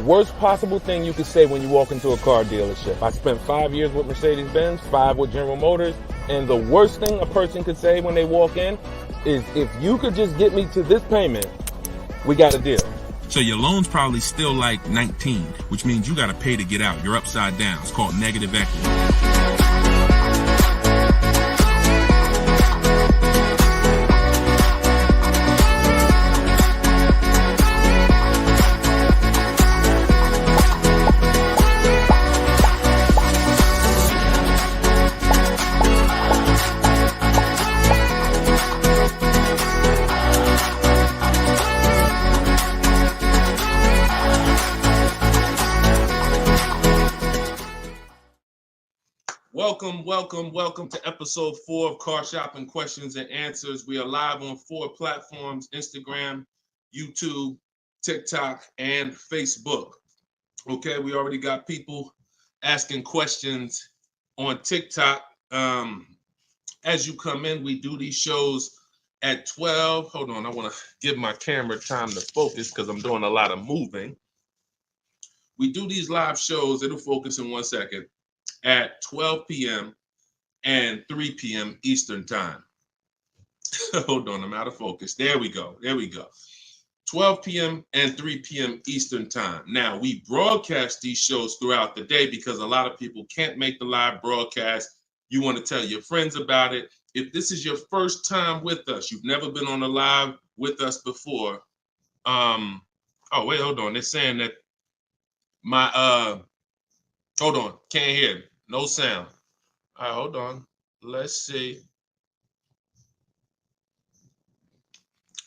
worst possible thing you could say when you walk into a car dealership. I spent 5 years with Mercedes-Benz, 5 with General Motors, and the worst thing a person could say when they walk in is, if you could just get me to this payment, we got a deal. So your loan's probably still like 19, which means you got to pay to get out. You're upside down. It's called negative equity. Welcome to episode 4 of Car Shopping Questions and Answers. We are live on 4 platforms: Instagram, YouTube, TikTok, and Facebook. Okay, we already got people asking questions on TikTok. As you come in, we do these shows at 12. Hold on, I want to give my camera time to focus because I'm doing a lot of moving. We do these live shows, it'll focus in 1 second, at 12 p.m. and 3 p.m. Eastern time. Hold on, I'm out of focus. There we go. 12 p.m. and 3 p.m. Eastern time. Now, we broadcast these shows throughout the day because a lot of people can't make the live broadcast. You want to tell your friends about it. If this is your first time with us, you've never been on a live with us before. Oh, wait, hold on. They're saying that hold on, can't hear. No sound. All right, hold on. Let's see.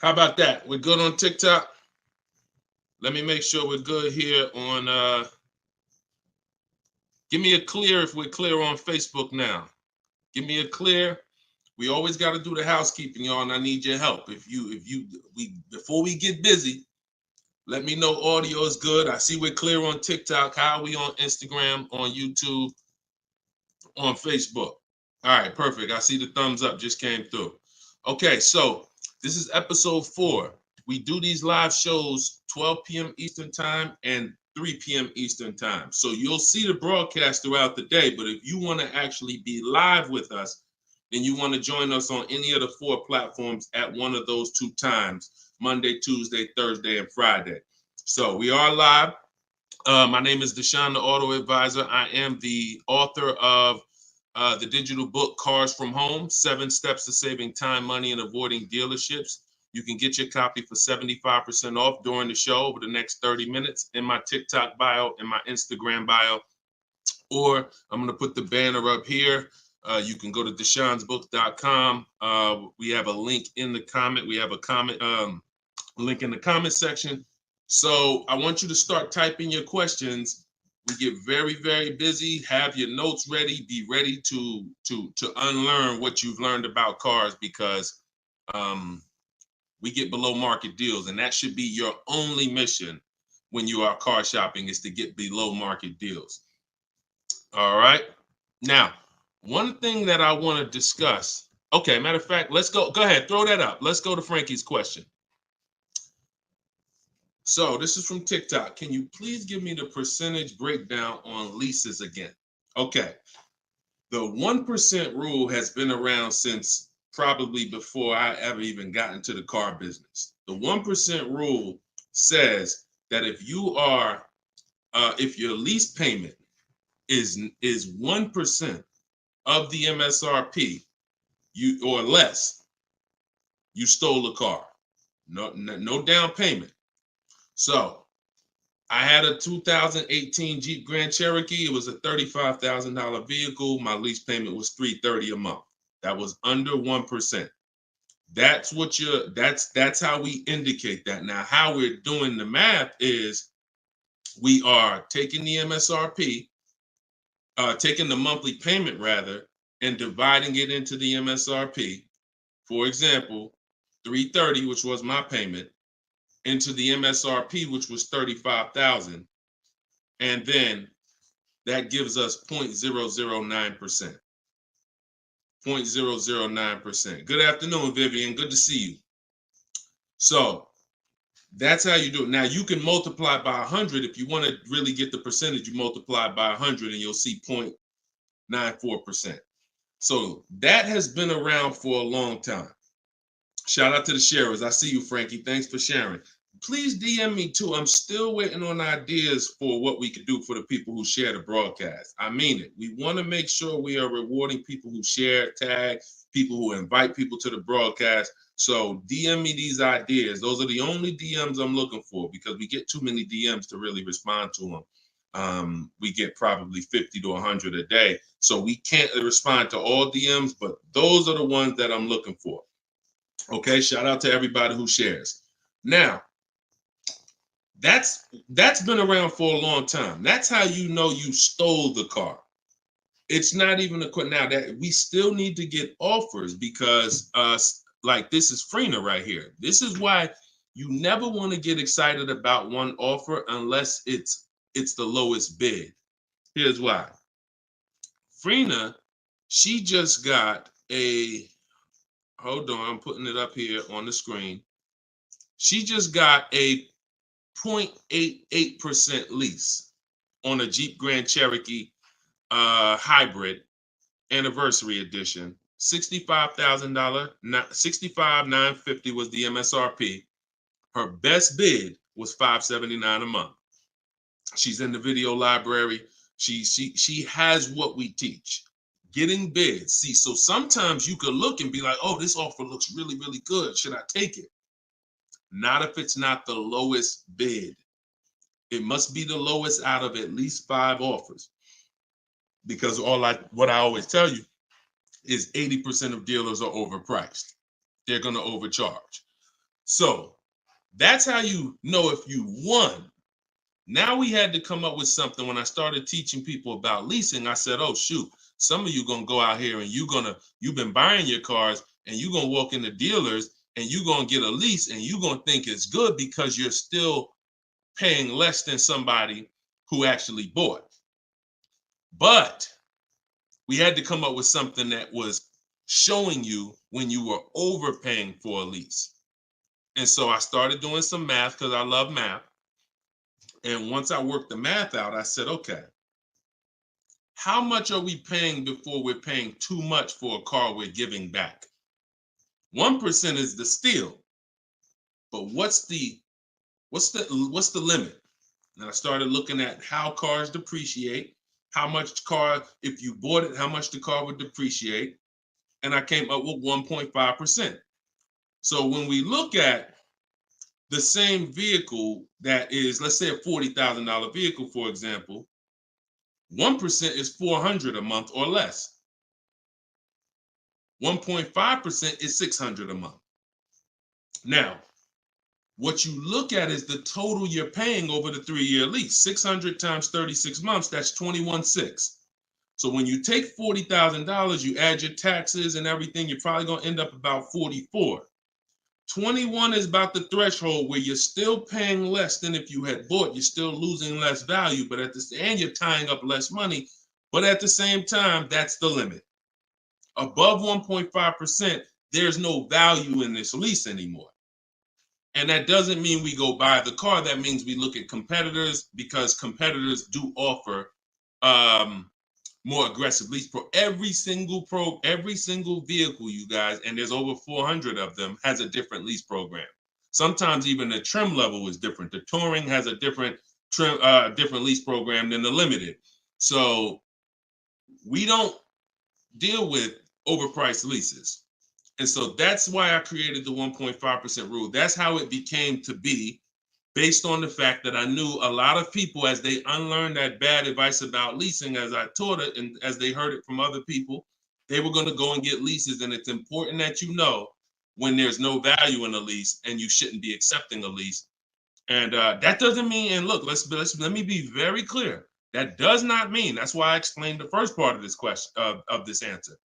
How about that? We're good on TikTok? Let me make sure we're good here on, give me a clear if we're clear on Facebook now. Give me a clear. We always got to do the housekeeping, y'all, and I need your help. Before we get busy, let me know audio is good. I see we're clear on TikTok. How are we on Instagram, on YouTube, on Facebook? All right, perfect. I see the thumbs up just came through. Okay, so this is episode 4. We do these live shows 12 p.m. Eastern time and 3 p.m. Eastern time. So you'll see the broadcast throughout the day, but if you want to actually be live with us, then you want to join us on any of the 4 platforms at one of those 2 times: Monday, Tuesday, Thursday, and Friday. So we are live. My name is Deshone the Auto Advisor. I am the author of the digital book, Cars from Home, 7 Steps to Saving Time, Money, and Avoiding Dealerships. You can get your copy for 75% off during the show over the next 30 minutes in my TikTok bio, in my Instagram bio, or I'm going to put the banner up here. You can go to deshonesbook.com. We have a link in the comment. We have a comment link in the comment section. So I want you to start typing your questions. We get very, very busy. Have your notes ready. Be ready to unlearn what you've learned about cars, because we get below market deals, and that should be your only mission when you are car shopping, is to get below market deals. All right. Now, one thing that I want to discuss. Okay, matter of fact, let's go. Go ahead, throw that up. Let's go to Frankie's question. So this is from TikTok. Can you please give me the percentage breakdown on leases again? Okay. The 1% rule has been around since probably before I ever even got into the car business. The 1% rule says that if your lease payment is 1% of the MSRP, or less, you stole a car. No down payment. So I had a 2018 Jeep Grand Cherokee. It was a $35,000 vehicle. My lease payment was $330 a month. That was under 1%. That's how we indicate that. Now, how we're doing the math is we are taking the MSRP, taking the monthly payment rather, and dividing it into the MSRP. For example, $330, which was my payment, into the MSRP, which was $35,000, and then that gives us 0.009%. 0.009%. Good afternoon, Vivian. Good to see you. So That's how you do it. Now you can multiply by 100 if you want to really get the percentage. You multiply by 100 and you'll see 0.94%. So that has been around for a long time. Shout out to the sharers. I see you, Frankie. Thanks for sharing. Please DM me too. I'm still waiting on ideas for what we could do for the people who share the broadcast. I mean it. We want to make sure we are rewarding people who share, tag, people who invite people to the broadcast. So DM me these ideas. Those are the only DMs I'm looking for because we get too many DMs to really respond to them. We get probably 50 to 100 a day. So we can't respond to all DMs, but those are the ones that I'm looking for. Okay, shout out to everybody who shares. Now, that's been around for a long time. That's how you know you stole the car. It's not even a question now that we still need to get offers because like this is Freener right here. This is why you never want to get excited about one offer unless it's the lowest bid. Here's why. Freener, she just got a, hold on, I'm putting it up here on the screen. She just got a 0.88% lease on a Jeep Grand Cherokee hybrid anniversary edition. $65,000, $65,950 was the MSRP. Her best bid was $579 a month. She's in the video library. She has what we teach. Getting bids. See, so sometimes you could look and be like, oh, this offer looks really, really good. Should I take it? Not if it's not the lowest bid. It must be the lowest out of at least 5 offers. Because what I always tell you is 80% of dealers are overpriced. They're going to overcharge. So that's how you know if you won. Now we had to come up with something. When I started teaching people about leasing, I said, oh, shoot, some of you going to go out here and you've been buying your cars and you're going to walk into dealers and you're going to get a lease and you're going to think it's good because you're still paying less than somebody who actually bought. But we had to come up with something that was showing you when you were overpaying for a lease. And so I started doing some math because I love math. And once I worked the math out, I said, okay, how much are we paying before we're paying too much for a car we're giving back? 1% is the steal. But what's the limit? And I started looking at how cars depreciate, how much car, if you bought it, how much the car would depreciate. And I came up with 1.5%. So when we look at the same vehicle that is, let's say a $40,000 vehicle, for example, 1% is $400 a month or less. 1.5% is $600 a month. Now, what you look at is the total you're paying over the 3-year lease. 600 times 36 months, that's 21.6. So when you take $40,000, you add your taxes and everything, you're probably going to end up about 44. 21 is about the threshold where you're still paying less than if you had bought. You're still losing less value, but and you're tying up less money. But at the same time, that's the limit. Above 1.5%, there's no value in this lease anymore. And that doesn't mean we go buy the car. That means we look at competitors because competitors do offer more aggressive lease pro. Every single vehicle, you guys, and there's over 400 of them, has a different lease program. Sometimes even the trim level is different. The Touring has a different lease program than the Limited. So we don't deal with overpriced leases. And so that's why I created the 1.5% rule. That's how it became to be, based on the fact that I knew a lot of people, as they unlearned that bad advice about leasing, as I taught it and as they heard it from other people, they were going to go and get leases. And it's important that you know when there's no value in a lease and you shouldn't be accepting a lease. And that doesn't mean, and look, let me be very clear. That does not mean, that's why I explained the first part of this question, of this answer.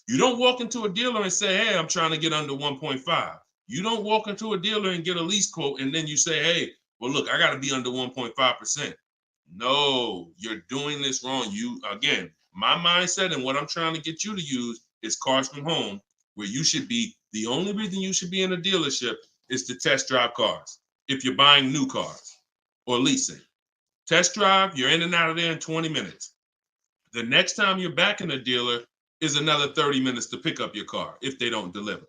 You don't walk into a dealer and say, hey, I'm trying to get under 1.5. You don't walk into a dealer and get a lease quote and then you say, hey, well, look, I got to be under 1.5%. No, you're doing this wrong. Again, my mindset and what I'm trying to get you to use is Cars from Home, where you should be, the only reason you should be in a dealership is to test drive cars. if you're buying new cars or leasing. Test drive, you're in and out of there in 20 minutes. The next time you're back in a dealer is another 30 minutes to pick up your car if they don't deliver.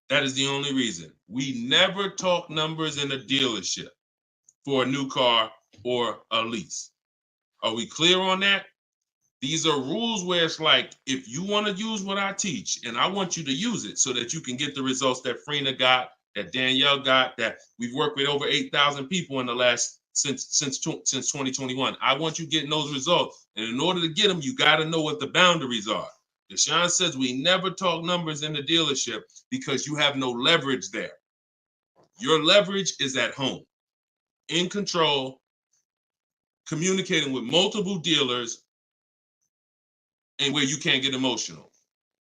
That is the only reason. We never talk numbers in a dealership for a new car or a lease. Are we clear on that? These are rules where it's like, if you want to use what I teach, and I want you to use it so that you can get the results that Frina got, that Danielle got, that we've worked with over 8,000 people in the last since 2021. I want you getting those results. And in order to get them, you got to know what the boundaries are. Deshone says we never talk numbers in the dealership because you have no leverage there. Your leverage is at home, in control, communicating with multiple dealers, and where you can't get emotional.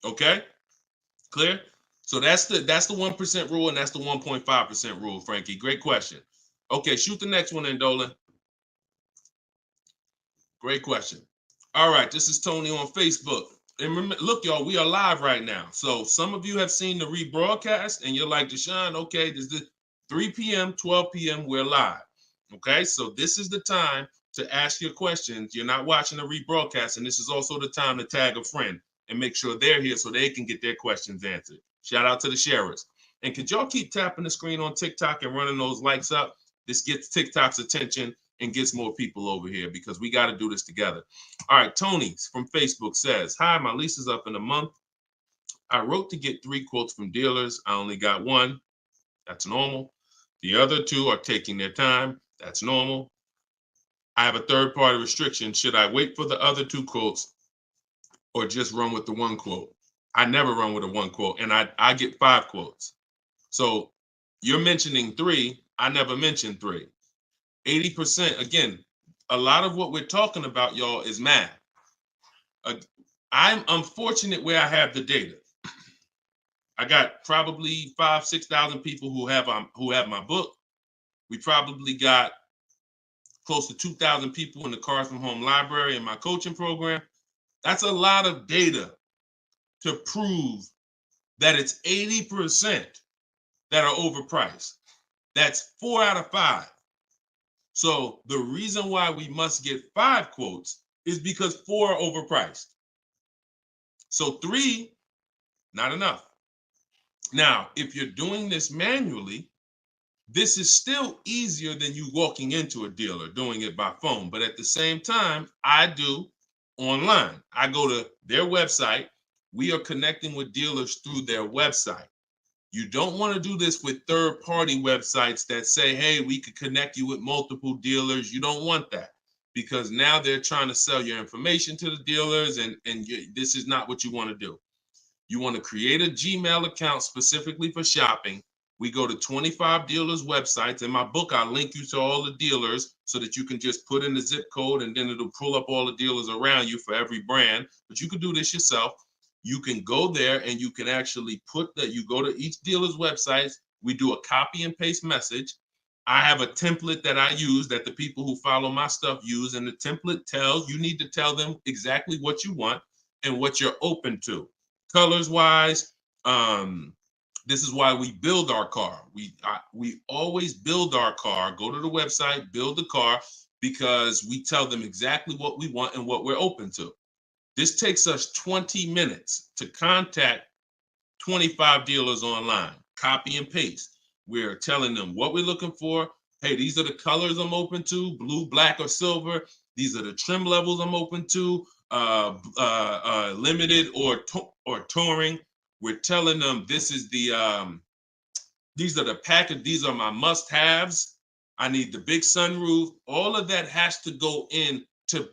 Okay? Clear? So that's the 1% rule, and that's the 1.5% rule, Frankie. Great question. Okay, shoot the next one in, Dolan. Great question. All right, this is Tony on Facebook. And remember, look, y'all, we are live right now. So some of you have seen the rebroadcast, and you're like, Deshone, okay, this is 3 p.m., 12 p.m., we're live. Okay, so this is the time to ask your questions. You're not watching the rebroadcast, and this is also the time to tag a friend and make sure they're here so they can get their questions answered. Shout out to the sharers. And could y'all keep tapping the screen on TikTok and running those likes up? This gets TikTok's attention and gets more people over here because we got to do this together. All right, Tony from Facebook says, hi, my lease is up in a month. I wrote to get 3 quotes from dealers. I only got 1. That's normal. The other 2 are taking their time. That's normal. I have a third-party restriction. Should I wait for the other 2 quotes or just run with the 1 quote? I never run with a 1 quote, and I get 5 quotes. So you're mentioning 3. I never mentioned 3. 80%, again, a lot of what we're talking about, y'all, is math. I'm unfortunate where I have the data. I got probably 5,000-6,000 people who have my book. We probably got close to 2,000 people in the Cars from Home library in my coaching program. That's a lot of data to prove that it's 80% that are overpriced. That's 4 out of 5. So the reason why we must get 5 quotes is because 4 are overpriced. So 3, not enough. Now, if you're doing this manually, this is still easier than you walking into a dealer doing it by phone. But at the same time, I do online. I go to their website. We are connecting with dealers through their website. You don't want to do this with third-party websites that say, hey, we could connect you with multiple dealers. You don't want that because now they're trying to sell your information to the dealers, and this is not what you want to do. You want to create a Gmail account specifically for shopping. We go to 25 dealers' websites. In my book, I link you to all the dealers so that you can just put in the zip code, and then it'll pull up all the dealers around you for every brand. But you can do this yourself. You can go there and you can actually you go to each dealer's websites. We do a copy and paste message. I have a template that I use that the people who follow my stuff use. And the template you need to tell them exactly what you want and what you're open to. Colors wise, this is why we build our car. We always build our car, go to the website, build the car, because we tell them exactly what we want and what we're open to. This takes us 20 minutes to contact 25 dealers online, copy and paste. We're telling them what we're looking for. Hey, these are the colors I'm open to, blue, black, or silver. These are the trim levels I'm open to, limited or touring. We're telling them this is these are the package, these are my must-haves. I need the big sunroof. All of that has to go in to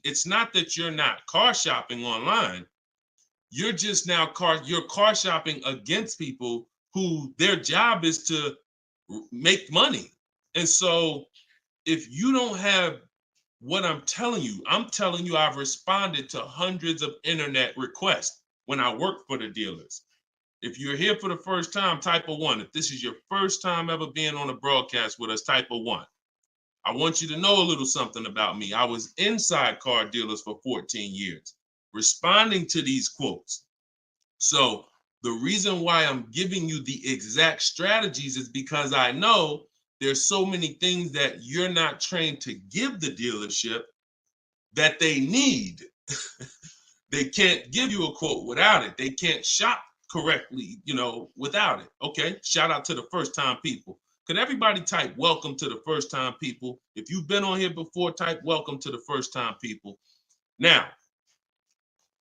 it's not that you're not car shopping online. You're just now you're car shopping against people who their job is to make money. And so if you don't have what I'm telling you I've responded to hundreds of internet requests when I work for the dealers. If you're here for the first time, type a 1. If this is your first time ever being on a broadcast with us, type a 1. I want you to know a little something about me. I was inside car dealers for 14 years, responding to these quotes. So The reason why I'm giving you the exact strategies is because I know there's so many things that you're not trained to give the dealership that they need. They can't give you a quote without it. They can't shop correctly, without it. Okay, shout out to the first time people. Could everybody type welcome to the first time people? If you've been on here before, type welcome to the first time people. Now,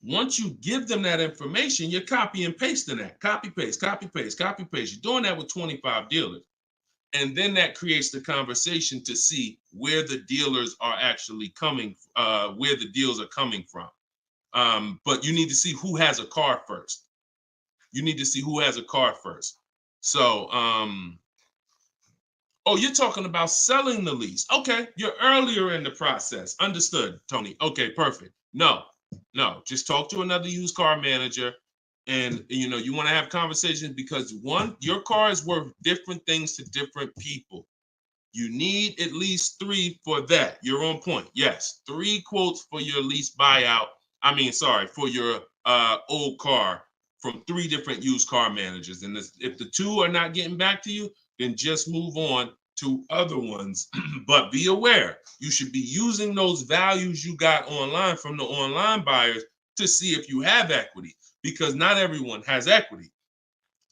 once you give them that information, you're copy and pasting that. Copy, paste, copy, paste, copy, paste. You're doing that with 25 dealers. And then that creates the conversation to see where the dealers are actually coming, where the deals are coming from. But you need to see who has a car first. You need to see who has a car first. So, oh, you're talking about selling the lease. Okay, you're earlier in the process. Understood, Tony. Okay, perfect. No, just talk to another used car manager. And you want to have conversations because one, your car is worth different things to different people. You need at least 3 for that. You're on point. Yes, 3 quotes for your lease buyout. For your old car from 3 different used car managers. And if the 2 are not getting back to you, then just move on to other ones. But be aware, you should be using those values you got online from the online buyers to see if you have equity, because not everyone has equity.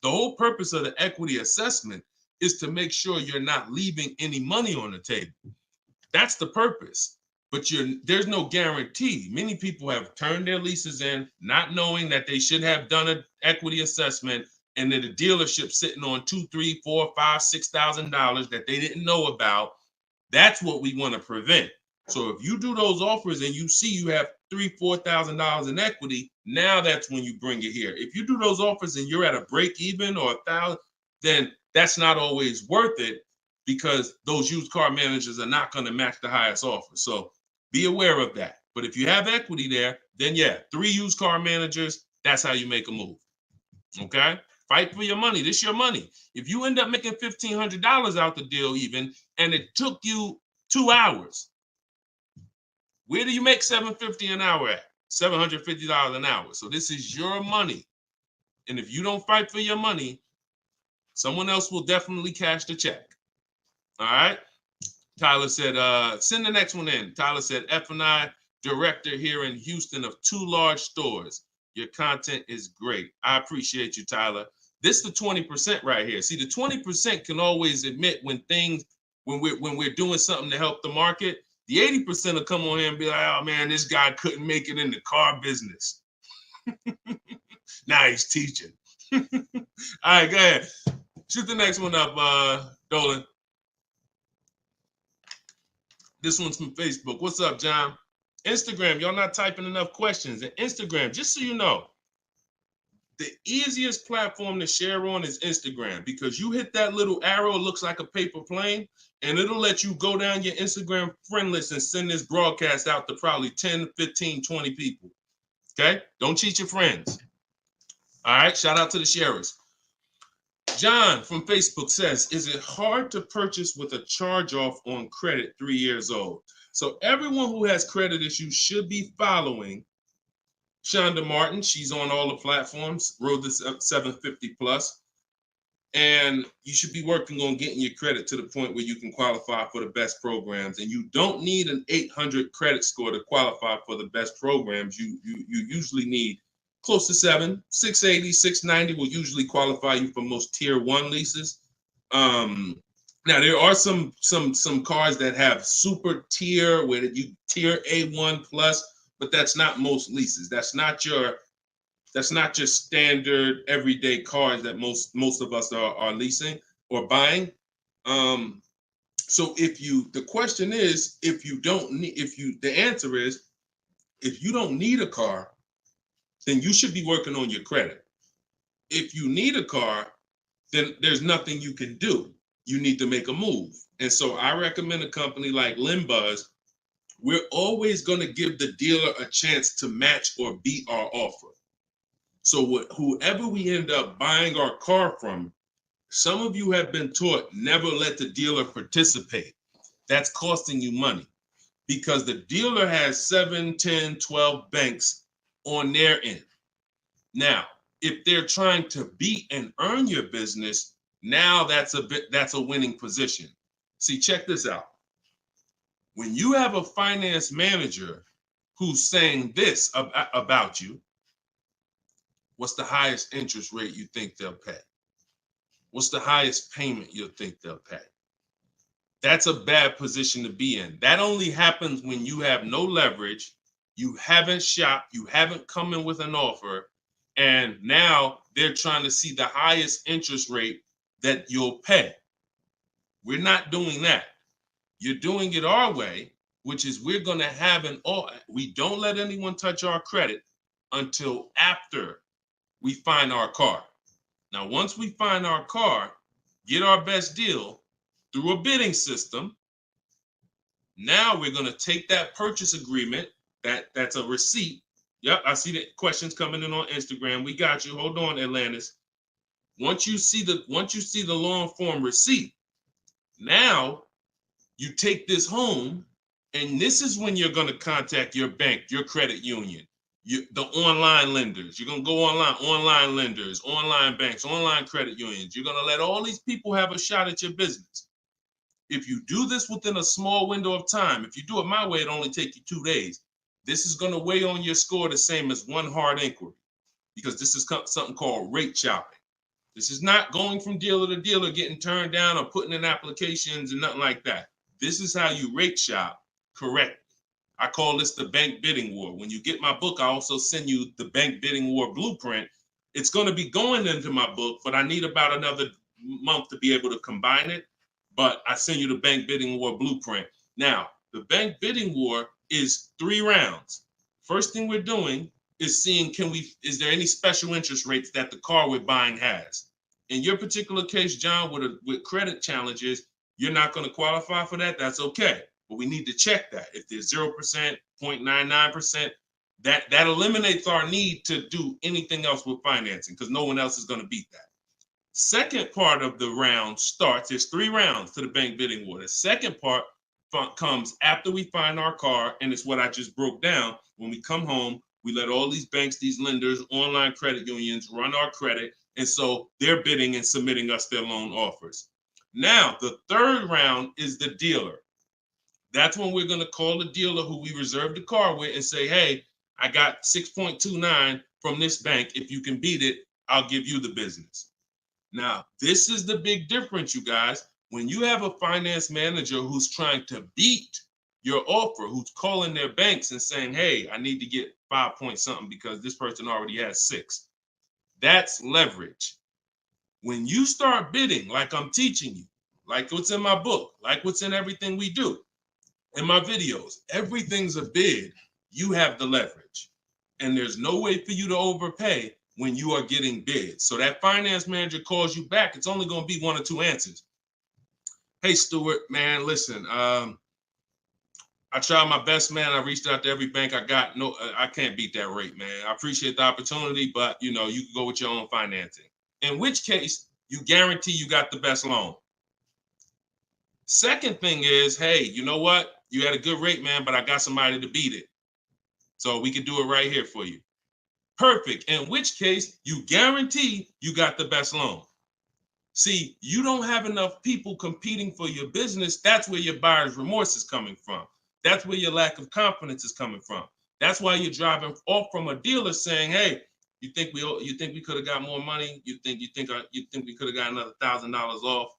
The whole purpose of the equity assessment is to make sure you're not leaving any money on the table. That's the purpose. But there's no guarantee. Many people have turned their leases in not knowing that they should have done an equity assessment, and then the dealership sitting on $2,000, $3,000, $4,000, $5,000, $6,000 that they didn't know about. That's what we want to prevent. So if you do those offers and you see you have $3,000, $4,000 in equity, now that's when you bring it here. If you do those offers and you're at a break even or $1,000, then that's not always worth it, because those used car managers are not going to match the highest offer. So be aware of that. But if you have equity there, then 3 used car managers, that's how you make a move. Okay? Fight for your money. This is your money. If you end up making $1,500 out the deal even, and it took you 2 hours, where do you make $750 an hour at? $750 an hour. So this is your money. And if you don't fight for your money, someone else will definitely cash the check. All right? Tyler said, send the next one in. Tyler said, F&I director here in Houston of 2 large stores. Your content is great. I appreciate you, Tyler. This is the 20% right here. See, the 20% can always admit when we're doing something to help the market. The 80% will come on here and be like, oh man, this guy couldn't make it in the car business. Now he's teaching. All right, go ahead. Shoot the next one up, Dolan. This one's from Facebook. What's up, John? Instagram, y'all not typing enough questions. And Instagram, just so you know, the easiest platform to share on is Instagram, because you hit that little arrow, it looks like a paper plane, and it'll let you go down your Instagram friend list and send this broadcast out to probably 10, 15, 20 people. Okay? Don't cheat your friends. All right? Shout out to the sharers. John from Facebook says, is it hard to purchase with a charge-off on credit 3 years old? So everyone who has credit issues should be following Shonda Martin. She's on all the platforms, Road to 750 plus. And you should be working on getting your credit to the point where you can qualify for the best programs. And you don't need an 800 credit score to qualify for the best programs. You usually need close to 680, 690 will usually qualify you for most tier 1 leases. Now there are some cars that have super tier where you tier A1 plus, but that's not most leases. That's not your standard everyday cars that most of us are leasing or buying. So the question is, the answer is, if you don't need a car, then you should be working on your credit. If you need a car, then there's nothing you can do. You need to make a move. And so I recommend a company like Limbuzz. We're always going to give the dealer a chance to match or beat our offer. So whoever we end up buying our car from, some of you have been taught never let the dealer participate. That's costing you money, because the dealer has 7, 10, 12 banks on their end. Now, If they're trying to beat and earn your business, now that's a winning position. See, check this out. When you have a finance manager who's saying this about you, what's the highest interest rate you think they'll pay? What's the highest payment you think they'll pay? That's a bad position to be in. That only happens when you have no leverage, you haven't shopped, you haven't come in with an offer, and now they're trying to see the highest interest rate that you'll pay. We're not doing that. You're doing it our way, which is we're going to have we don't let anyone touch our credit until after we find our car. Now, once we find our car, get our best deal through a bidding system, now we're going to take that purchase agreement, that's a receipt. Yep, I see the questions coming in on Instagram. We got you. Hold on, Atlantis. Once you see the long form receipt, now you take this home, and this is when you're going to contact your bank, your credit union, the online lenders. You're going to go online lenders, online banks, online credit unions. You're going to let all these people have a shot at your business. If you do this within a small window of time, if you do it my way, it only take you 2 days. This is going to weigh on your score the same as one hard inquiry, because this is something called rate shopping. This is not going from dealer to dealer, getting turned down or putting in applications and nothing like that. This is how you rate shop correctly. I call this the bank bidding war. When you get my book, I also send you the bank bidding war blueprint. It's going to be going into my book, but I need about another month to be able to combine it. But I send you the bank bidding war blueprint. Now, the bank bidding war is 3 rounds. First thing we're doing is seeing, is there any special interest rates that the car we're buying has? In your particular case, John, with credit challenges, you're not going to qualify for that. That's okay. But we need to check that. If there's 0%, 0.99%, that eliminates our need to do anything else with financing, because no one else is going to beat that. Second part of the round starts, there's 3 rounds to the bank bidding war. The second part comes after we find our car, and it's what I just broke down. When we come home, we let all these banks, these lenders, online credit unions run our credit, and so they're bidding and submitting us their loan offers. Now, the third round is the dealer. That's when we're going to call the dealer who we reserved the car with and say, hey, I got 6.29 from this bank. If you can beat it, I'll give you the business. Now, this is the big difference, you guys. When you have a finance manager who's trying to beat your offer, who's calling their banks and saying, hey, I need to get 5 point something because this person already has 6. That's leverage. When you start bidding, like I'm teaching you, like what's in my book, like what's in everything we do, in my videos, everything's a bid. You have the leverage. And there's no way for you to overpay when you are getting bids. So that finance manager calls you back, it's only going to be 1 or 2 answers. Hey, Stuart, man, listen, I tried my best, man. I reached out to every bank I got. No, I can't beat that rate, man. I appreciate the opportunity, but you can go with your own financing. In which case, you guarantee you got the best loan. Second thing is, hey, you know what? You had a good rate, man, but I got somebody to beat it. So we can do it right here for you. Perfect. In which case, you guarantee you got the best loan. See, you don't have enough people competing for your business. That's where your buyer's remorse is coming from. That's where your lack of confidence is coming from. That's why you're driving off from a dealer saying, hey, you think we could have got more money? You think we could have got another $1,000 off?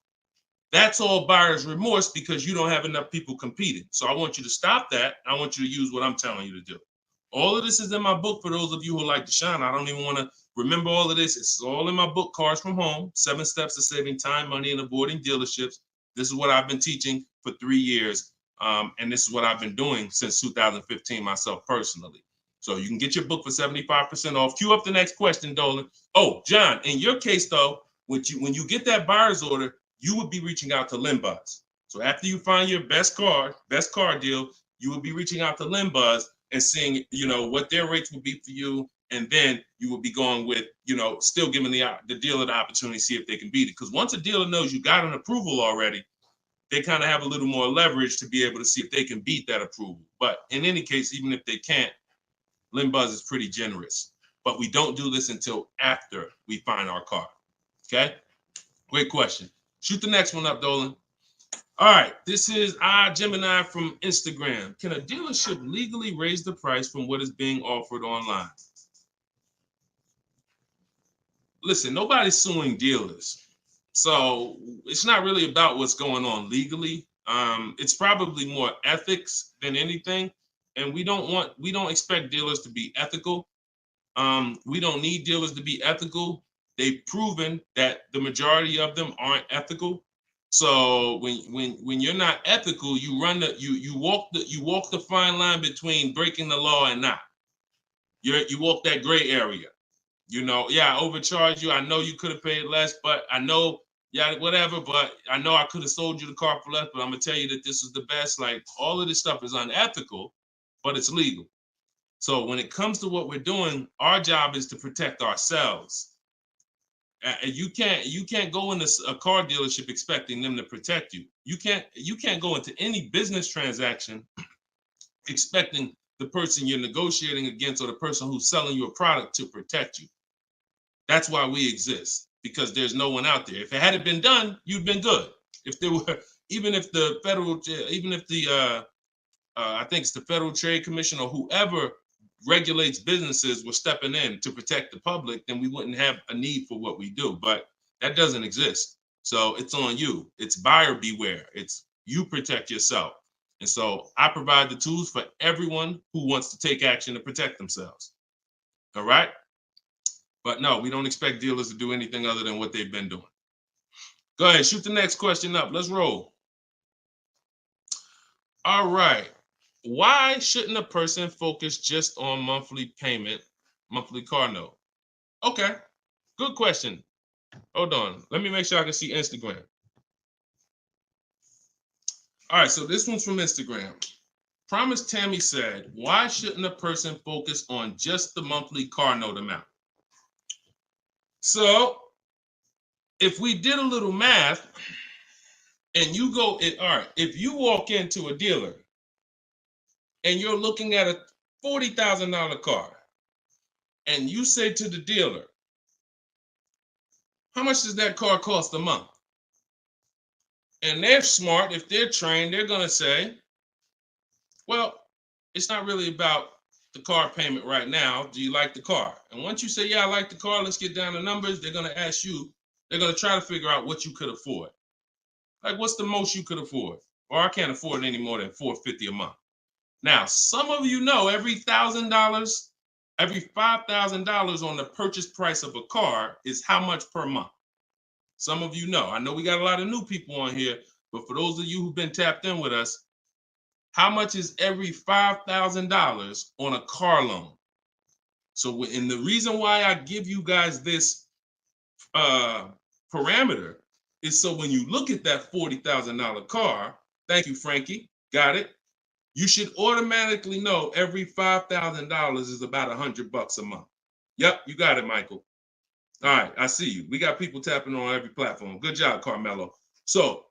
That's all buyer's remorse because you don't have enough people competing. So I want you to stop that. I want you to use what I'm telling you to do. All of this is in my book for those of you who like Deshone. I don't even want to remember all of this. It's all in my book, Cars from Home, 7 Steps to Saving Time, Money, and Avoiding Dealerships. This is what I've been teaching for 3 years. And this is what I've been doing since 2015 myself personally. So you can get your book for 75% off. Cue up the next question, Dolan. Oh, John, in your case, though, when you get that buyer's order, you would be reaching out to Limbuzz. So after you find your best car deal, you would be reaching out to Limbuzz and seeing, what their rates would be for you. And then you would be going with, still giving the dealer the opportunity to see if they can beat it. Because once a dealer knows you got an approval already, they kind of have a little more leverage to be able to see if they can beat that approval. But in any case, even if they can't, Limbuzz is pretty generous. but we don't do this until after we find our car. Okay? Great question. Shoot the next one up, Dolan. All right, this is Gemini from Instagram. Can a dealership legally raise the price from what is being offered online? Listen, nobody's suing dealers. So it's not really about what's going on legally. It's probably more ethics than anything. And we don't expect dealers to be ethical. We don't need dealers to be ethical. They've proven that the majority of them aren't ethical. So when you're not ethical, you walk the fine line between breaking the law and not. You walk that gray area. You know, yeah, I overcharged you. I know you could have paid less, but I know, yeah, whatever. But I know I could have sold you the car for less. But I'm gonna tell you that this is the best. Like, all of this stuff is unethical, but it's legal. So when it comes to what we're doing, our job is to protect ourselves. You can't go into a car dealership expecting them to protect you. You can't go into any business transaction expecting the person you're negotiating against or the person who's selling you a product to protect you. That's why we exist, because there's no one out there. If it hadn't been done, you'd been good. If there were, even if the I think it's the Federal Trade Commission or whoever regulates businesses were stepping in to protect the public, then we wouldn't have a need for what we do. But that doesn't exist. So it's on you. It's buyer beware. It's you protect yourself. And so I provide the tools for everyone who wants to take action to protect themselves. All right? But no, we don't expect dealers to do anything other than what they've been doing. Go ahead, shoot the next question up. Let's roll. All right. Why shouldn't a person focus just on monthly payment, monthly car note? Okay, good question. Hold on. Let me make sure I can see Instagram. All right, so this one's from Instagram. Promise Tammy said, why shouldn't a person focus on just the monthly car note amount? So if we did a little math and you go, all right, if you walk into a dealer and you're looking at a $40,000 car and you say to the dealer, how much does that car cost a month? And they're smart, if they're trained, they're gonna say, well, it's not really about the car payment right now. Do you like the car? And once you say, yeah, I like the car, let's get down to numbers, they're gonna ask you, they're gonna try to figure out what you could afford. Like, what's the most you could afford? Or I can't afford any more than $450 a month. Now, some of you know every $1,000, every $5,000 on the purchase price of a car is how much per month. Some of you know. I know we got a lot of new people on here, but for those of you who've been tapped in with us, how much is every $5,000 on a car loan? So, and the reason why I give you guys this parameter is so when you look at that $40,000 car, thank you, Frankie, got it. You should automatically know every $5,000 is about $100 a month. Yep, you got it, Michael. All right, I see you. We got people tapping on every platform. Good job, Carmelo. So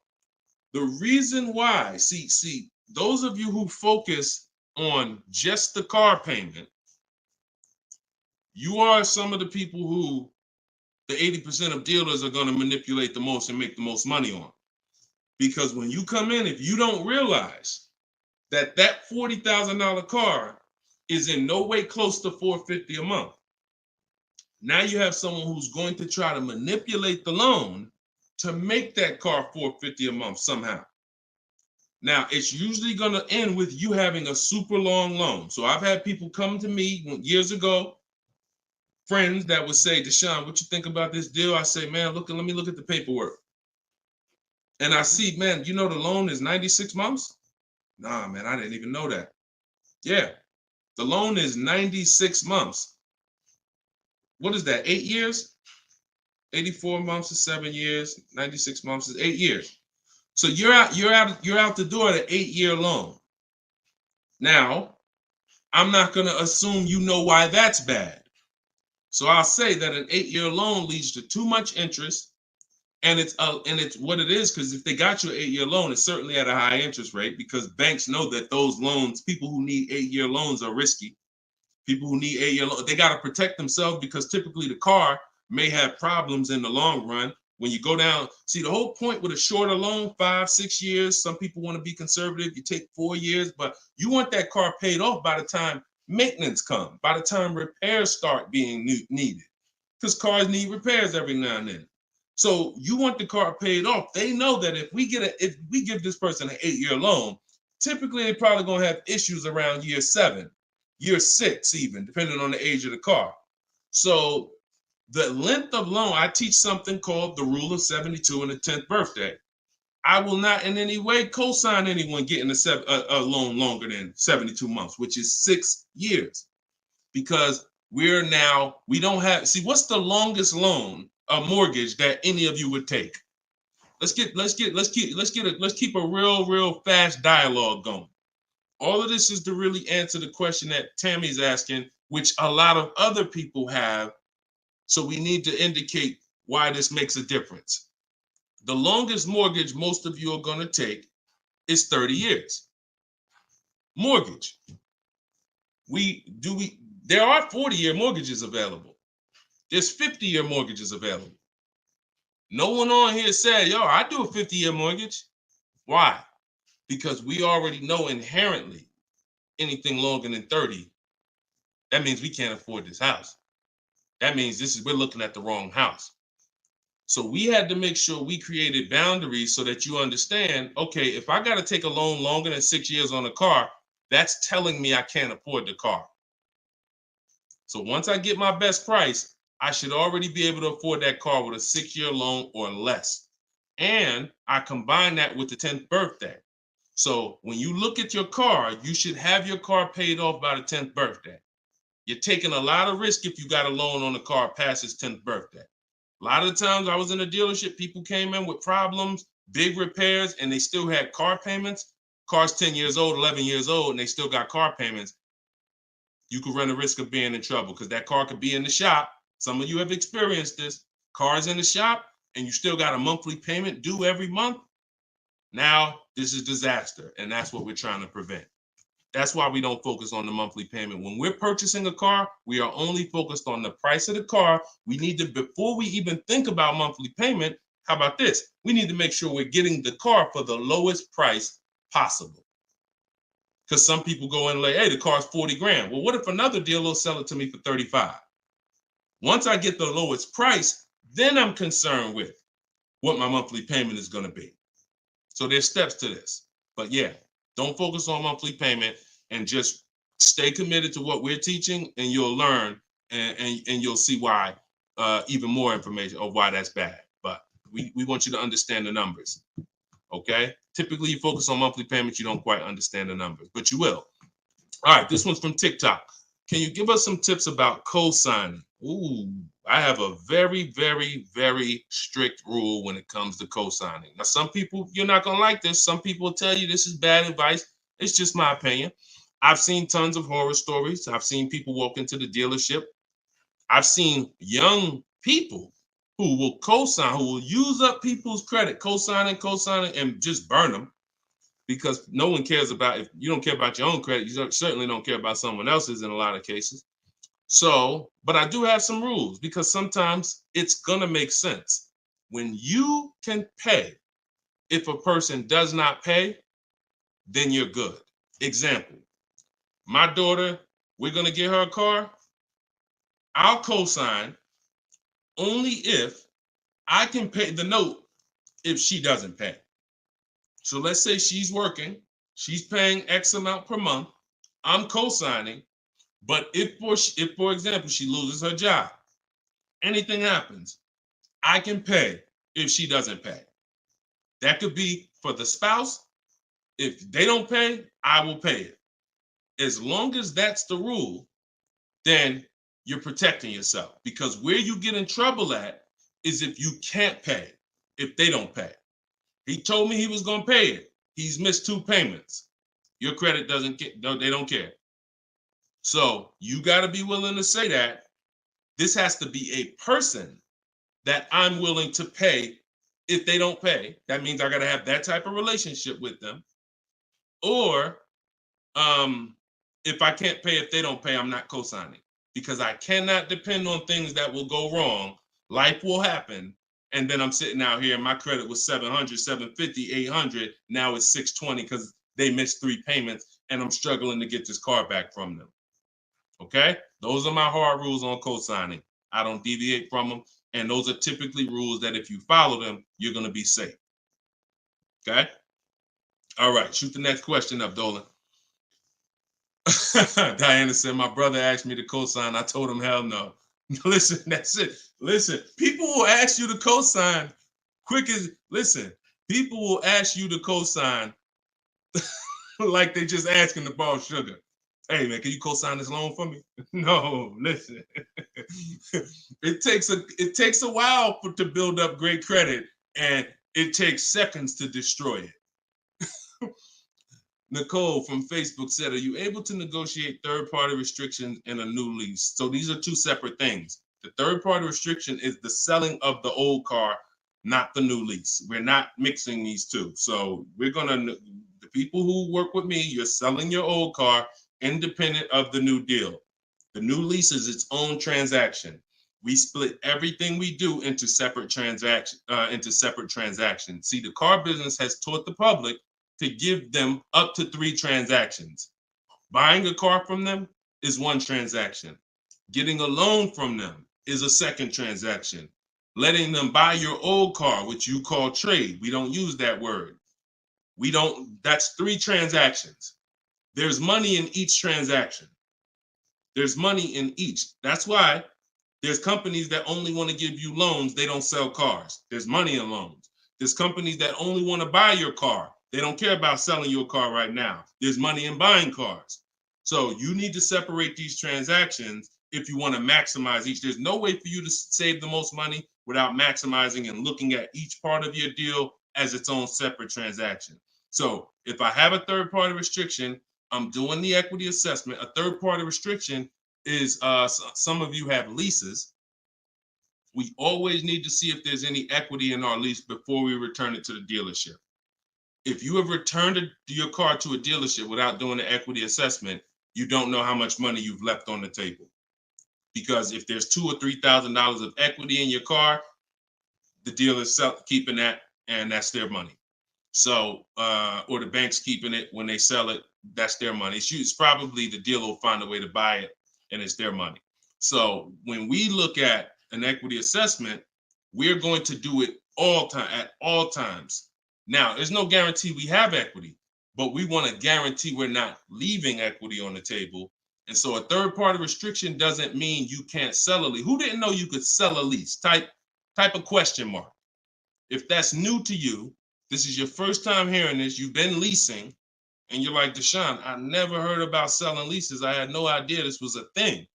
the reason why, see, those of you who focus on just the car payment, you are some of the people who the 80% of dealers are going to manipulate the most and make the most money on. Because when you come in, if you don't realize that $40,000 car is in no way close to $450 a month, now you have someone who's going to try to manipulate the loan to make that car $450 a month somehow. Now, it's usually going to end with you having a super long loan. So I've had people come to me years ago, friends that would say, Deshone, what you think about this deal? I say, man, let me look at the paperwork. And I see, man, you know the loan is 96 months? Nah, man, I didn't even know that. Yeah, the loan is 96 months. What is that, 8 years? 84 months is 7 years, 96 months is 8 years. So you're out the door at an 8-year loan. Now, I'm not going to assume you know why that's bad. So I'll say that an 8-year loan leads to too much interest, and it's what it is, because if they got you an 8-year loan, it's certainly at a high interest rate, because banks know that those loans, people who need 8-year loans, are risky. People who need 8-year loan, they got to protect themselves because typically the car may have problems in the long run. When you go down, see the whole point with a shorter loan, 5-6 years. Some people want to be conservative. You take 4 years, but you want that car paid off by the time maintenance comes, by the time repairs start being needed, because cars need repairs every now and then. So you want the car paid off. They know that if we give this person an 8-year loan, typically they're probably gonna have issues around year 7, year 6, even depending on the age of the car. So the length of loan, I teach something called the rule of 72 and the 10th birthday. I will not in any way co-sign anyone getting a loan longer than 72 months, which is 6 years, because we don't have, see, what's the longest loan, a mortgage that any of you would take? Let's keep a real fast dialogue going. All of this is to really answer the question that Tammy's asking, which a lot of other people have. So we need to indicate why this makes a difference. The longest mortgage most of you are going to take is 30 years. Mortgage. There are 40-year mortgages available. There's 50-year mortgages available. No one on here said, yo, I do a 50-year mortgage. Why? Because we already know inherently anything longer than 30, that means we can't afford this house. That means we're looking at the wrong house. So we had to make sure we created boundaries so that you understand, okay, if I got to take a loan longer than 6 years on a car, that's telling me I can't afford the car. So once I get my best price, I should already be able to afford that car with a 6-year loan or less. And I combine that with the 10th birthday. So when you look at your car, you should have your car paid off by the 10th birthday. You're taking a lot of risk if you got a loan on the car past its 10th birthday. A lot of the times I was in a dealership, people came in with problems, big repairs, and they still had car payments. Car's 10 years old, 11 years old, and they still got car payments. You could run the risk of being in trouble because that car could be in the shop. Some of you have experienced this. Car's in the shop and you still got a monthly payment due every month. Now, this is disaster, and that's what we're trying to prevent. That's why we don't focus on the monthly payment. When we're purchasing a car, we are only focused on the price of the car. We need to, before we even think about monthly payment, how about this? We need to make sure we're getting the car for the lowest price possible. Because some people go in and like, hey, the car's 40 grand. Well, what if another dealer will sell it to me for 35? Once I get the lowest price, then I'm concerned with what my monthly payment is going to be. So there's steps to this. But yeah, don't focus on monthly payment and just stay committed to what we're teaching, and you'll learn and you'll see why, even more information of why that's bad. But we want you to understand the numbers. Okay? Typically, you focus on monthly payments, you don't quite understand the numbers, but you will. All right, this one's from TikTok. Can you give us some tips about co-signing? Ooh, I have a very, very, very strict rule when it comes to co-signing. Now, some people, you're not going to like this. Some people will tell you this is bad advice. It's just my opinion. I've seen tons of horror stories. I've seen people walk into the dealership. I've seen young people who will co-sign, who will use up people's credit, co-signing, and just burn them, because no one cares about, if you don't care about your own credit, you certainly don't care about someone else's in a lot of cases. So, but I do have some rules, because sometimes it's gonna make sense. When you can pay, if a person does not pay, then you're good. Example, my daughter, we're gonna get her a car. I'll co-sign only if I can pay the note if she doesn't pay. So let's say she's working, she's paying X amount per month, I'm co-signing, but if for example, she loses her job, anything happens, I can pay if she doesn't pay. That could be for the spouse. If they don't pay, I will pay it. As long as that's the rule, then you're protecting yourself, because where you get in trouble at is if you can't pay, if they don't pay. He told me he was going to pay it. He's missed 2 payments. Your credit doesn't get, no, they don't care. So you got to be willing to say that. This has to be a person that I'm willing to pay if they don't pay. That means I got to have that type of relationship with them. Or if I can't pay, if they don't pay, I'm not co-signing, because I cannot depend on things that will go wrong. Life will happen. And then I'm sitting out here and my credit was 700, 750, 800. Now it's 620 because they missed 3 payments and I'm struggling to get this car back from them. Okay? Those are my hard rules on co-signing. I don't deviate from them. And those are typically rules that if you follow them, you're going to be safe. Okay? All right. Shoot the next question up, Dolan. Diana said, my brother asked me to co-sign. I told him, hell no. Listen, that's it. Listen, people will ask you to co-sign quick as, listen, people will ask you to co-sign like they just asking to borrow sugar. Hey man, can you co-sign this loan for me? No, listen. It takes a while to build up great credit, and it takes seconds to destroy it. Nicole from Facebook said, are you able to negotiate third-party restrictions in a new lease? So these are two separate things. The third-party restriction is the selling of the old car, not the new lease. We're not mixing these two. So we're gonna, the people who work with me, you're selling your old car independent of the new deal. The new lease is its own transaction. We split everything we do into separate transactions. See, the car business has taught the public to give them up to 3 transactions. Buying a car from them is one transaction. Getting a loan from them is a second transaction. Letting them buy your old car, which you call trade. We don't use that word. That's 3 transactions. There's money in each transaction. There's money in each. That's why there's companies that only want to give you loans. They don't sell cars. There's money in loans. There's companies that only want to buy your car. They don't care about selling your car right now. There's money in buying cars. So you need to separate these transactions if you want to maximize each. There's no way for you to save the most money without maximizing and looking at each part of your deal as its own separate transaction. So if I have a third-party restriction, I'm doing the equity assessment. A third-party restriction is, some of you have leases. We always need to see if there's any equity in our lease before we return it to the dealership. If you have returned your car to a dealership without doing the equity assessment, you don't know how much money you've left on the table. Because if there's $2,000 or $3,000 of equity in your car, the dealer's keeping that, and that's their money. So, or the bank's keeping it when they sell it, that's their money. It's probably the dealer will find a way to buy it, and it's their money. So when we look at an equity assessment, we're going to do it at all times. Now, there's no guarantee we have equity, but we want to guarantee we're not leaving equity on the table. And so a third-party restriction doesn't mean you can't sell a lease. Who didn't know you could sell a lease? Type a question mark. If that's new to you, this is your first time hearing this, you've been leasing, and you're like, Deshone, I never heard about selling leases. I had no idea this was a thing.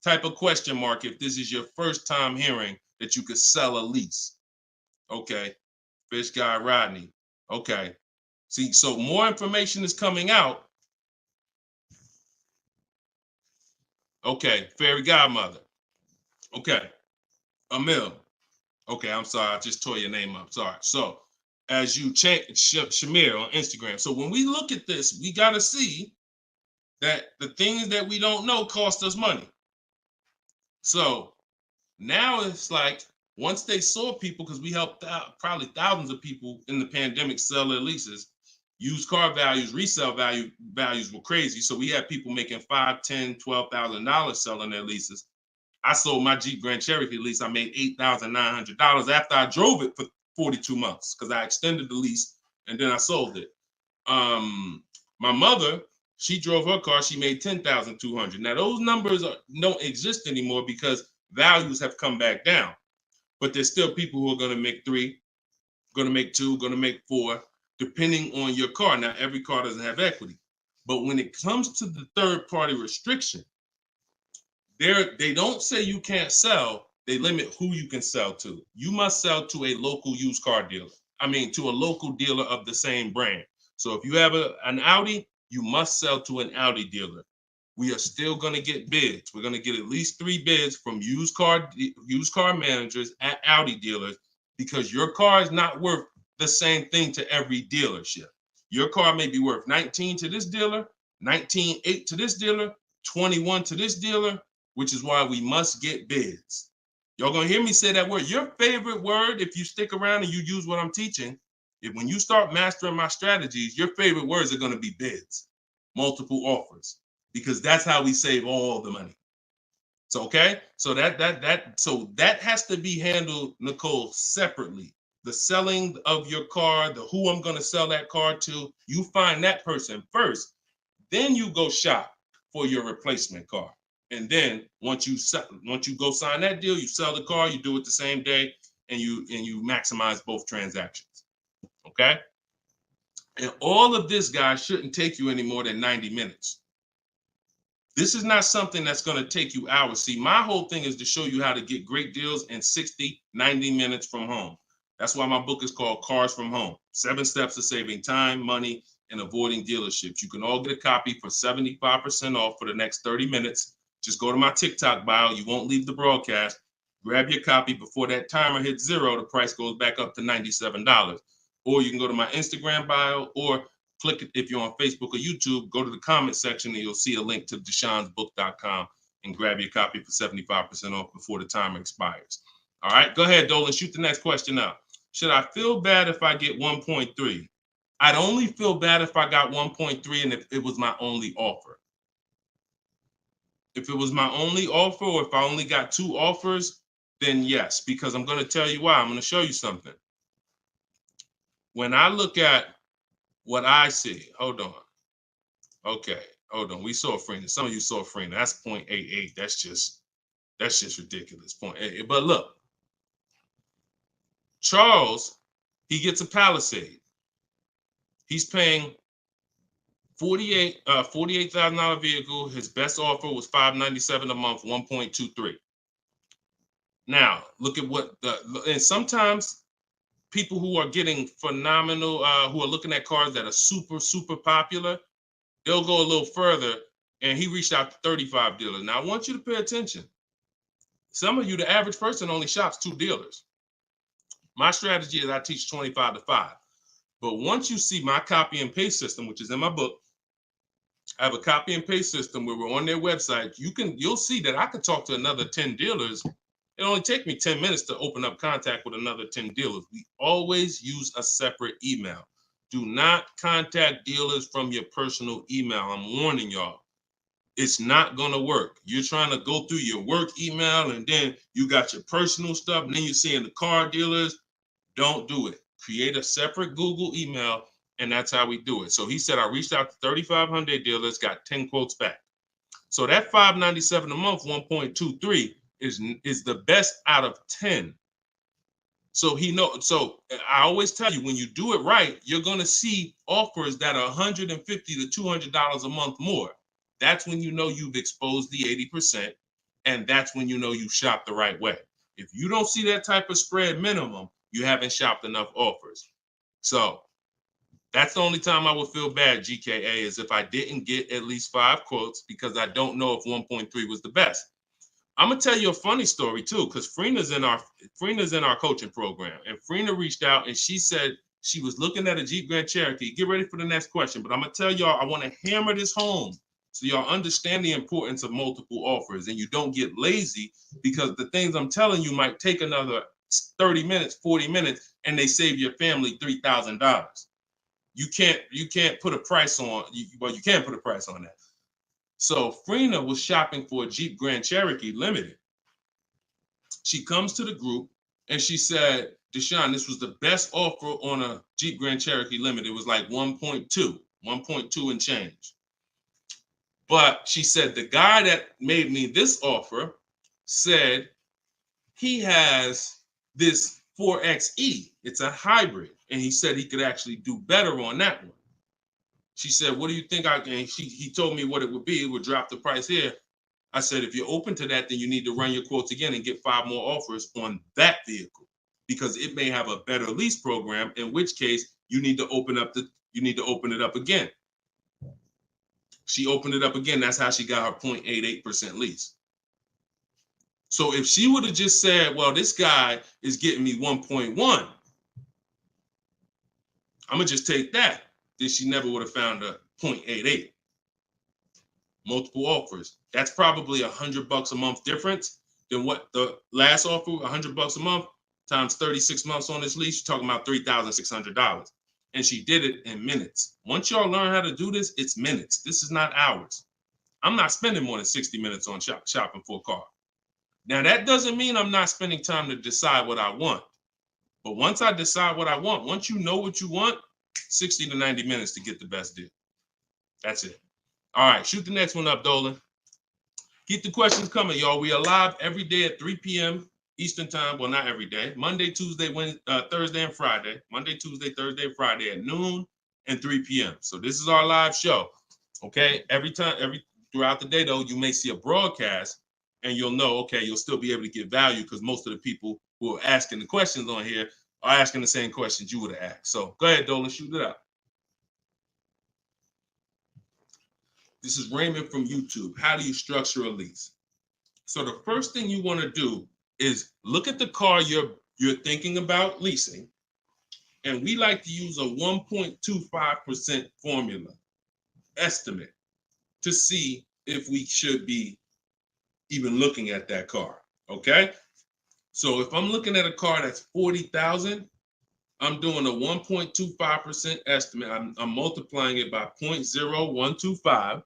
Type a question mark if this is your first time hearing that you could sell a lease. Okay. Fish Guy Rodney. Okay. See, so more information is coming out. Okay. Fairy Godmother. Okay. Emil. Okay, I'm sorry. I just tore your name up. Sorry. So as you change Shamir on Instagram. So when we look at this, we got to see that the things that we don't know cost us money. So now it's like, once they saw people, because we helped out probably thousands of people in the pandemic sell their leases, used car values, resale values were crazy. So we had people making $5,000, $10,000, $12,000 selling their leases. I sold my Jeep Grand Cherokee lease. I made $8,900 after I drove it for 42 months because I extended the lease and then I sold it. My mother, she drove her car. She made $10,200. Now those numbers don't exist anymore because values have come back down. But there's still people who are going to make 3, going to make 2, going to make 4, depending on your car. Now, every car doesn't have equity. But when it comes to the third-party restriction, they don't say you can't sell. They limit who you can sell to. You must sell to a local used car dealer. To a local dealer of the same brand. So if you have an Audi, you must sell to an Audi dealer. We are still going to get bids. We're going to get at least 3 bids from used car managers at Audi dealers because your car is not worth the same thing to every dealership. Your car may be worth 19 to this dealer, 19.8 to this dealer, 21 to this dealer, which is why we must get bids. Y'all gonna hear me say that word. Your favorite word, if you stick around and you use what I'm teaching, when you start mastering my strategies, your favorite words are gonna be bids, multiple offers, because that's how we save all the money. So okay, so that has to be handled, Nicole, separately. The selling of your car, the who I'm gonna sell that car to, you find that person first. Then you go shop for your replacement car. And then once you go sign that deal, you sell the car, you do it the same day, and you maximize both transactions. Okay? And all of this, guys, shouldn't take you any more than 90 minutes. This is not something that's going to take you hours. See, my whole thing is to show you how to get great deals in 60, 90 minutes from home. That's why my book is called Cars from Home. 7 Steps to Saving Time, Money, and Avoiding Dealerships. You can all get a copy for 75% off for the next 30 minutes. Just go to my TikTok bio. You won't leave the broadcast. Grab your copy before that timer hits 0. The price goes back up to $97. Or you can go to my Instagram bio, or click it if you're on Facebook or YouTube. Go to the comment section and you'll see a link to deshonsbook.com and grab your copy for 75% off before the timer expires. All right, go ahead, Dolan. Shoot the next question out. Should I feel bad if I get 1.3? I'd only feel bad if I got 1.3 and if it was my only offer. If it was my only offer, or if I only got 2 offers, then yes, because I'm going to tell you why. I'm going to show you something. When I look at what I see, hold on. Okay, hold on. We saw Freener. Some of you saw Freener. That's 0.88. That's just ridiculous. 0.88. But look, Charles, he gets a Palisade. He's paying $48,000 vehicle. His best offer was $597 a month, 1.23. Now, look at and sometimes people who are getting phenomenal, who are looking at cars that are super, super popular, they'll go a little further, and he reached out to 35 dealers. Now, I want you to pay attention. Some of you, the average person, only shops 2 dealers. My strategy is I teach 25 to 5. But once you see my copy and paste system, which is in my book, I have a copy and paste system where we're on their website. You'll see that I could talk to another 10 dealers. It only take me 10 minutes to open up contact with another 10 dealers. We always use a separate email. Do not contact dealers from your personal email. I'm warning y'all. It's not going to work. You're trying to go through your work email, and then you got your personal stuff, and then you're seeing the car dealers. Don't do it. Create a separate Google email, and that's how we do it. So he said, I reached out to 3,500 dealers, got 10 quotes back. So that $597 a month, 1.23 is the best out of 10. So so I always tell you, when you do it right, you're going to see offers that are $150 to $200 a month more. That's when you know you've exposed the 80%, and that's when you know you shop the right way. If you don't see that type of spread minimum, you haven't shopped enough offers. So that's the only time I would feel bad, GKA, is if I didn't get at least 5 quotes, because I don't know if 1.3 was the best. I'm gonna tell you a funny story too, because Freena's in our coaching program, and Freena reached out and she said she was looking at a Jeep Grand Cherokee. Get ready for the next question, but I'm gonna tell y'all, I want to hammer this home so y'all understand the importance of multiple offers and you don't get lazy, because the things I'm telling you might take another 30 minutes, 40 minutes, and they save your family $3,000. You can't put a price on. Well, you can put a price on that. So Freena was shopping for a Jeep Grand Cherokee Limited. She comes to the group and she said, Deshone, this was the best offer on a Jeep Grand Cherokee Limited. It was like 1.2 and change. But she said, the guy that made me this offer said he has this 4XE. It's a hybrid. And he said he could actually do better on that one. She said, what do you think he told me what it would be. It would drop the price here. I said, if you're open to that, then you need to run your quotes again and get 5 more offers on that vehicle, because it may have a better lease program, in which case you need to open it up again. She opened it up again. That's how she got her 0.88% lease. So if she would have just said, well, this guy is getting me 1.1, I'm gonna just take that, then she never would have found a 0.88. multiple offers. That's probably $100 a month difference than what the last offer, $100 a month times 36 months on this lease. You're talking about $3,600. And she did it in minutes. Once y'all learn how to do this, it's minutes. This is not hours. I'm not spending more than 60 minutes on shopping for a car. Now, that doesn't mean I'm not spending time to decide what I want. But once I decide what I want, once you know what you want, 60 to 90 minutes to get the best deal. That's it. All right, shoot the next one up, Dolan. Keep the questions coming, y'all. We are live every day at 3 p.m. Eastern time. Well, not every day. Monday, Tuesday, Wednesday, Thursday, and Friday. Monday, Tuesday, Thursday, and Friday at noon and 3 p.m. So this is our live show. Okay. Throughout the day, though, you may see a broadcast and you'll know, okay, you'll still be able to get value because most of the people who are asking the questions on here are asking the same questions you would have asked. So go ahead, Dolan, shoot it out. This is Raymond from YouTube. How do you structure a lease? So the first thing you want to do is look at the car you're thinking about leasing. And we like to use a 1.25% formula estimate to see if we should be even looking at that car. Okay. So if I'm looking at a car that's $40,000, I'm doing a 1.25% estimate. I'm multiplying it by 0.0125.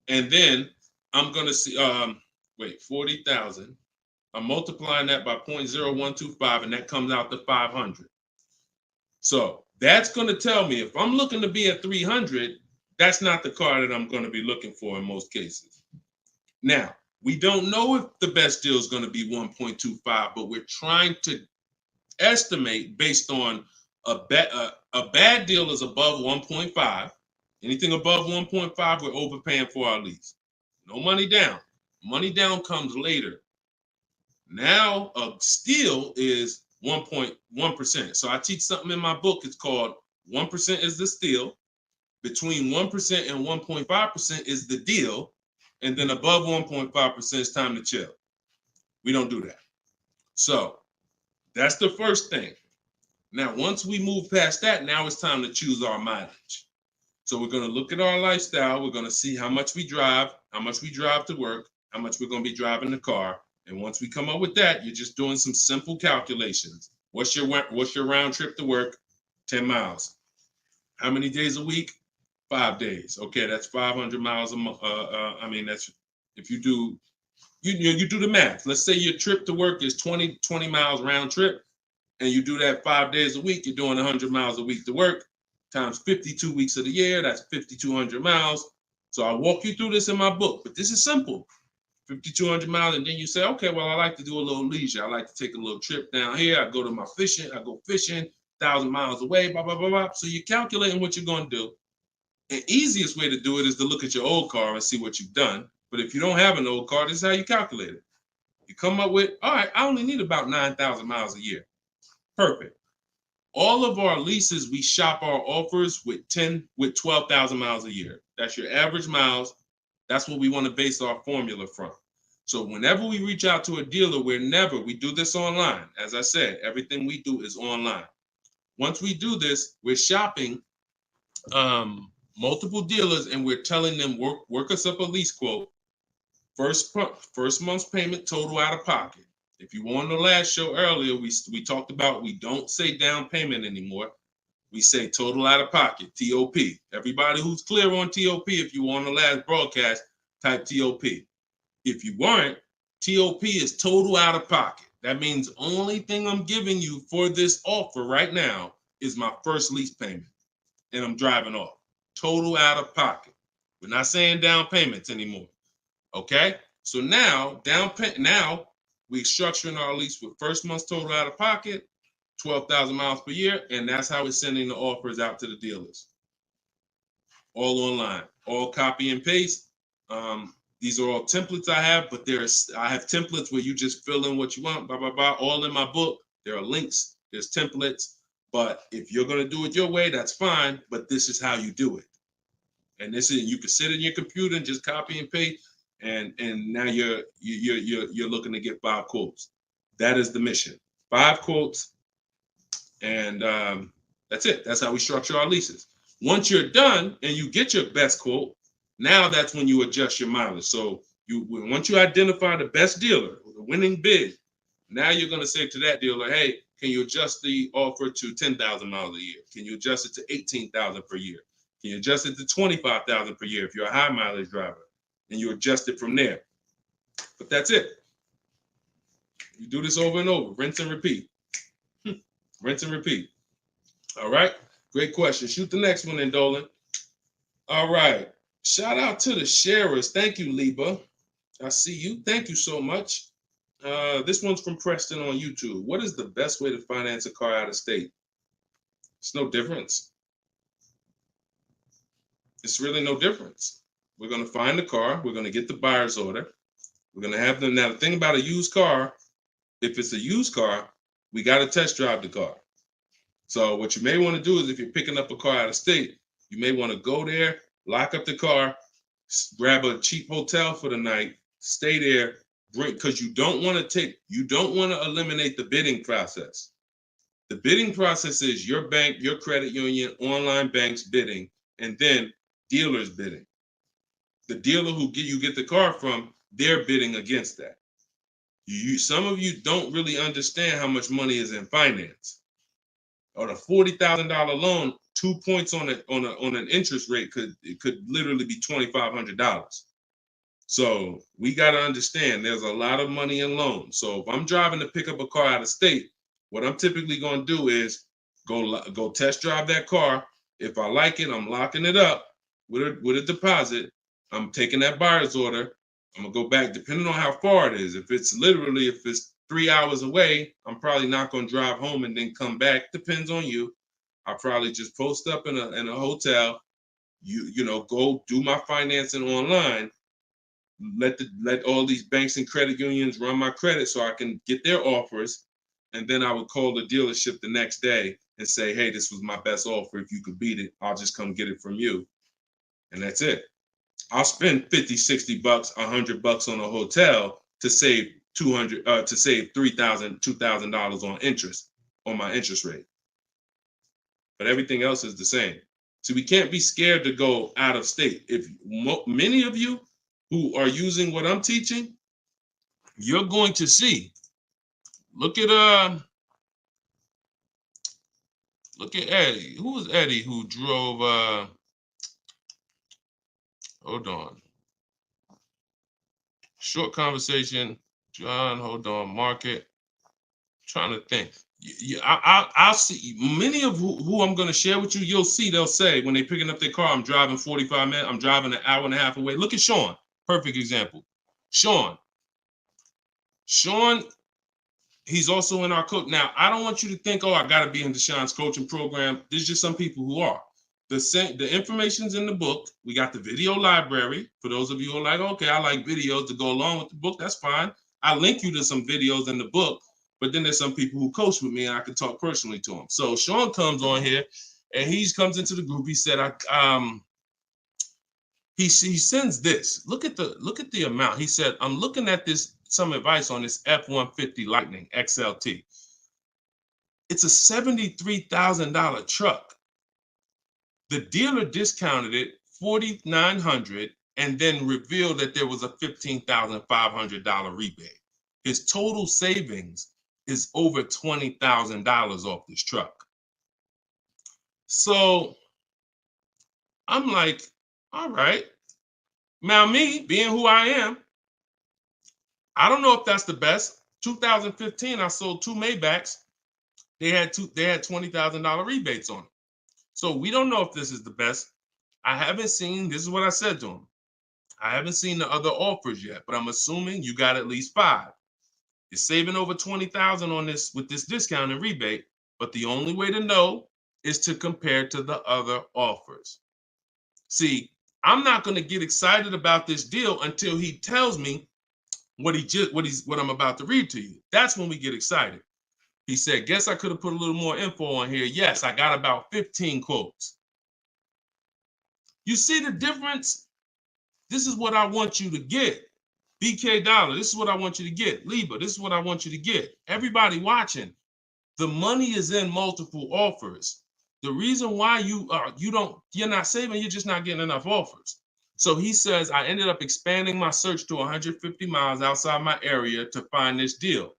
And then I'm going to see, 40,000. I'm multiplying that by 0.0125, and that comes out to 500. So that's going to tell me if I'm looking to be at 300, that's not the car that I'm going to be looking for in most cases. Now, we don't know if the best deal is going to be 1.25, but we're trying to estimate based on a bad deal is above 1.5. Anything above 1.5, we're overpaying for our lease. No money down. Money down comes later. Now a steal is 1.1%. So I teach something in my book. It's called 1% is the steal. Between 1% and 1.5% is the deal. And then above 1.5% is time to chill. We don't do that. So that's the first thing. Now, once we move past that, now it's time to choose our mileage. So we're going to look at our lifestyle. We're going to see how much we drive to work, how much we're going to be driving the car. And once we come up with that, you're just doing some simple calculations. What's your round trip to work? 10 miles. How many days a week? 5 days. Okay, that's 500 miles a month. That's if you do the math. Let's say your trip to work is 20 miles round trip, and you do that 5 days a week. You're doing 100 miles a week to work. Times 52 weeks of the year, that's 5,200 miles. So I walk you through this in my book, but this is simple. 5,200 miles, and then you say, okay, well, I like to do a little leisure. I like to take a little trip down here. I go fishing, 1,000 miles away, blah, blah, blah, blah. So you're calculating what you're going to do. The easiest way to do it is to look at your old car and see what you've done. But if you don't have an old car, this is how you calculate it. You come up with, all right, I only need about 9,000 miles a year. Perfect. All of our leases, we shop our offers with 12,000 miles a year. That's your average miles. That's what we want to base our formula from. So whenever we reach out to a dealer, we do this online. As I said, everything we do is online. Once we do this, we're shopping multiple dealers and we're telling them, work us up a lease quote. First month's payment, total out of pocket. If you were on the last show earlier, we talked about we don't say down payment anymore. We say total out of pocket, TOP. Everybody who's clear on TOP, if you were on the last broadcast, type TOP. If you weren't, TOP is total out of pocket. That means only thing I'm giving you for this offer right now is my first lease payment, and I'm driving off. Total out of pocket. We're not saying down payments anymore. Okay? So now, we're structuring our lease with first month's total out of pocket, 12,000 miles per year, and that's how we're sending the offers out to the dealers. All online, all copy and paste. These are all templates I have, but I have templates where you just fill in what you want, blah, blah, blah, all in my book. There are links, there's templates, but if you're going to do it your way, that's fine, but this is how you do it. And you can sit in your computer and just copy and paste. And now you're looking to get 5 quotes. That is the mission. 5 quotes, and that's it. That's how we structure our leases. Once you're done and you get your best quote, Now that's when you adjust your mileage. So once you identify the best dealer, the winning bid, now you're going to say to that dealer, hey, can you adjust the offer to 10,000 miles a year? Can you adjust it to 18,000 per year? Can you adjust it to 25,000 per year if you're a high mileage driver? And you adjust it from there. But that's it. You do this over and over, rinse and repeat. Rinse and repeat. All right. Great question. Shoot the next one in, Dolan. All right. Shout out to the sharers. Thank you, Liba. I see you. Thank you so much. This one's from Preston on YouTube. What is the best way to finance a car out of state? It's no difference. It's really no difference. We're going to find the car. We're going to get the buyer's order. We're going to have them. Now, the thing about a used car, if it's a used car, we got to test drive the car. So what you may want to do is if you're picking up a car out of state, you may want to go there, lock up the car, grab a cheap hotel for the night, stay there, because you don't want to eliminate the bidding process. The bidding process is your bank, your credit union, online banks bidding, and then dealers bidding. The dealer who you get the car from, they're bidding against that. Some of you don't really understand how much money is in finance. On a $40,000 loan, 2 points on an interest rate could literally be $2,500. So we got to understand there's a lot of money in loans. So if I'm driving to pick up a car out of state, what I'm typically going to do is go test drive that car. If I like it, I'm locking it up with a deposit. I'm taking that buyer's order. I'm gonna go back, depending on how far it is. If it's 3 hours away, I'm probably not gonna drive home and then come back. Depends on you. I'll probably just post up in a hotel. Go do my financing online. Let all these banks and credit unions run my credit so I can get their offers, and then I would call the dealership the next day and say, hey, this was my best offer. If you could beat it, I'll just come get it from you, and that's it. I'll spend $50, $60, $100 on a hotel to save $3,000, $2,000 on interest on my interest rate. But everything else is the same. So we can't be scared to go out of state. If many of you who are using what I'm teaching, you're going to see. Look at Eddie. Who was Eddie who drove? Hold on. Short conversation. John, hold on. Market. Trying to think. I'll see many of who I'm going to share with you. You'll see they'll say when they're picking up their car, I'm driving 45 minutes. I'm driving an hour and a half away. Look at Sean. Perfect example. Sean, he's also in our coach. Now, I don't want you to think, I got to be in Deshaun's coaching program. There's just some people who are. The information's in the book. We got the video library. For those of you who are like, okay, I like videos to go along with the book, that's fine. I link you to some videos in the book, but then there's some people who coach with me and I can talk personally to them. So Sean comes on here and he comes into the group. He said, he sends this. Look at the amount. He said, I'm looking at some advice on this F-150 Lightning XLT. It's a $73,000 truck. The dealer discounted it $4,900 and then revealed that there was a $15,500 rebate. His total savings is over $20,000 off this truck. So I'm like, all right. Now me, being who I am, I don't know if that's the best. 2015, I sold 2 Maybachs. They had $20,000 rebates on it. So we don't know if this is the best. I haven't seen, this is what I said to him. I haven't seen the other offers yet, but I'm assuming you got at least 5. You're saving over $20,000 on this with this discount and rebate, but the only way to know is to compare to the other offers. See, I'm not going to get excited about this deal until he tells me what I'm about to read to you. That's when we get excited. He said, guess I could have put a little more info on here. Yes, I got about 15 quotes. You see the difference? This is what I want you to get. BK Dollar, this is what I want you to get. Liba, this is what I want you to get. Everybody watching, the money is in multiple offers. The reason why you're not saving, you're just not getting enough offers. So he says, I ended up expanding my search to 150 miles outside my area to find this deal.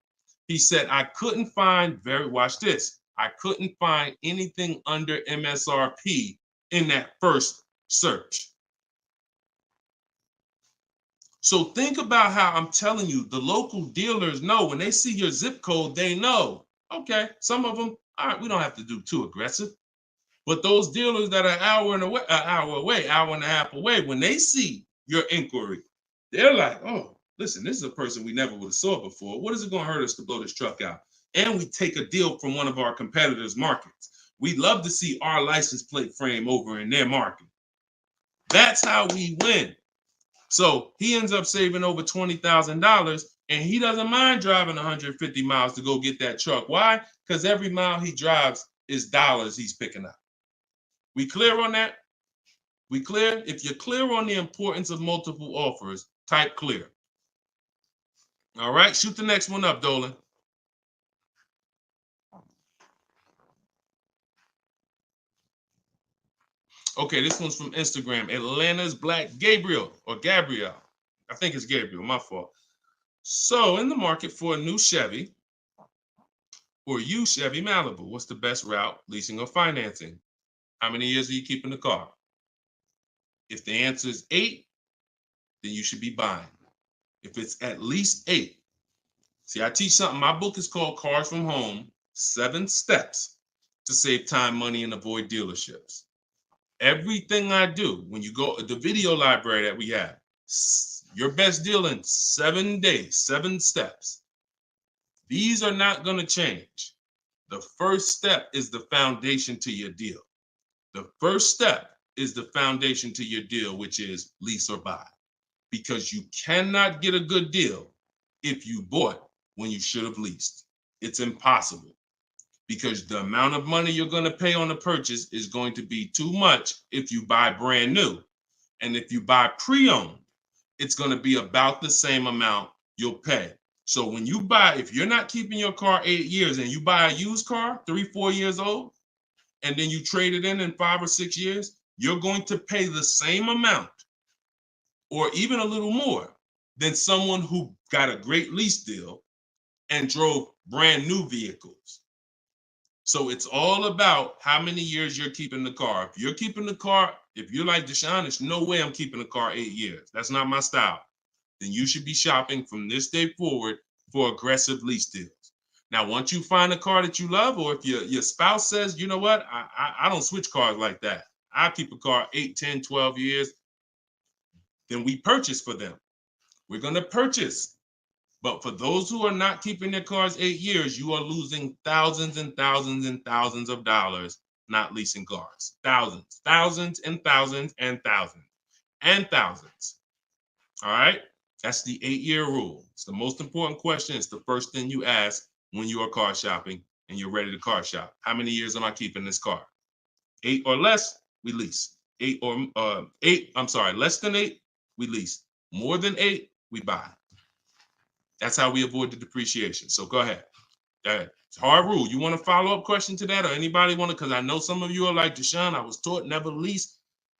He said, I couldn't find, watch this, I couldn't find anything under MSRP in that first search. So think about how I'm telling you, the local dealers know when they see your zip code, they know, okay, some of them, all right, we don't have to do too aggressive. But those dealers that are an hour and a half away, when they see your inquiry, they're like, oh, listen, this is a person we never would have saw before. What is it going to hurt us to blow this truck out? And we take a deal from one of our competitors' markets. We love to see our license plate frame over in their market. That's how we win. So he ends up saving over $20,000, and he doesn't mind driving 150 miles to go get that truck. Why? Because every mile he drives is dollars he's picking up. We clear on that? We clear? If you're clear on the importance of multiple offers, type clear. All right, shoot the next one up, Dolan. Okay, this one's from Instagram. Atlanta's Black Gabriel, or Gabrielle. I think it's Gabriel, my fault. So, in the market for a new Chevy or used Chevy Malibu, what's the best route, leasing or financing? How many years are you keeping the car? If the answer is 8, then you should be buying. If it's at least 8, see, I teach something. My book is called Cars from Home, 7 Steps to Save Time, Money, and Avoid Dealerships. Everything I do, when you go, the video library that we have, your best deal in 7 days, 7 steps. These are not going to change. The first step is the foundation to your deal. The first step is the foundation to your deal, which is lease or buy. Because you cannot get a good deal if you bought when you should have leased. It's impossible, because the amount of money you're going to pay on the purchase is going to be too much if you buy brand new. And if you buy pre-owned, it's going to be about the same amount you'll pay. So when you buy, if you're not keeping your car 8 years and you buy a used car, 3-4 years old, and then you trade it in 5 or 6 years, you're going to pay the same amount or even a little more than someone who got a great lease deal and drove brand new vehicles. So it's all about how many years you're keeping the car. If you're keeping the car, if you're like Deshone, there's no way I'm keeping the car 8 years. That's not my style. Then you should be shopping from this day forward for aggressive lease deals. Now, once you find a car that you love, or if your spouse says, you know what, I don't switch cars like that. I keep a car 8, 10, 12 years. Then we purchase for them. We're going to purchase. But for those who are not keeping their cars 8 years, you are losing thousands and thousands and thousands of dollars not leasing cars. Thousands, thousands and thousands and thousands and thousands. All right? That's the 8-year rule. It's the most important question. It's the first thing you ask when you are car shopping and you're ready to car shop. How many years am I keeping this car? 8 or less, we lease. Less than 8, we lease. More than 8, we buy. That's how we avoid the depreciation. So go ahead. It's a hard rule. You want a follow-up question to that, or anybody want to? Because I know some of you are like, Deshone, I was taught never lease.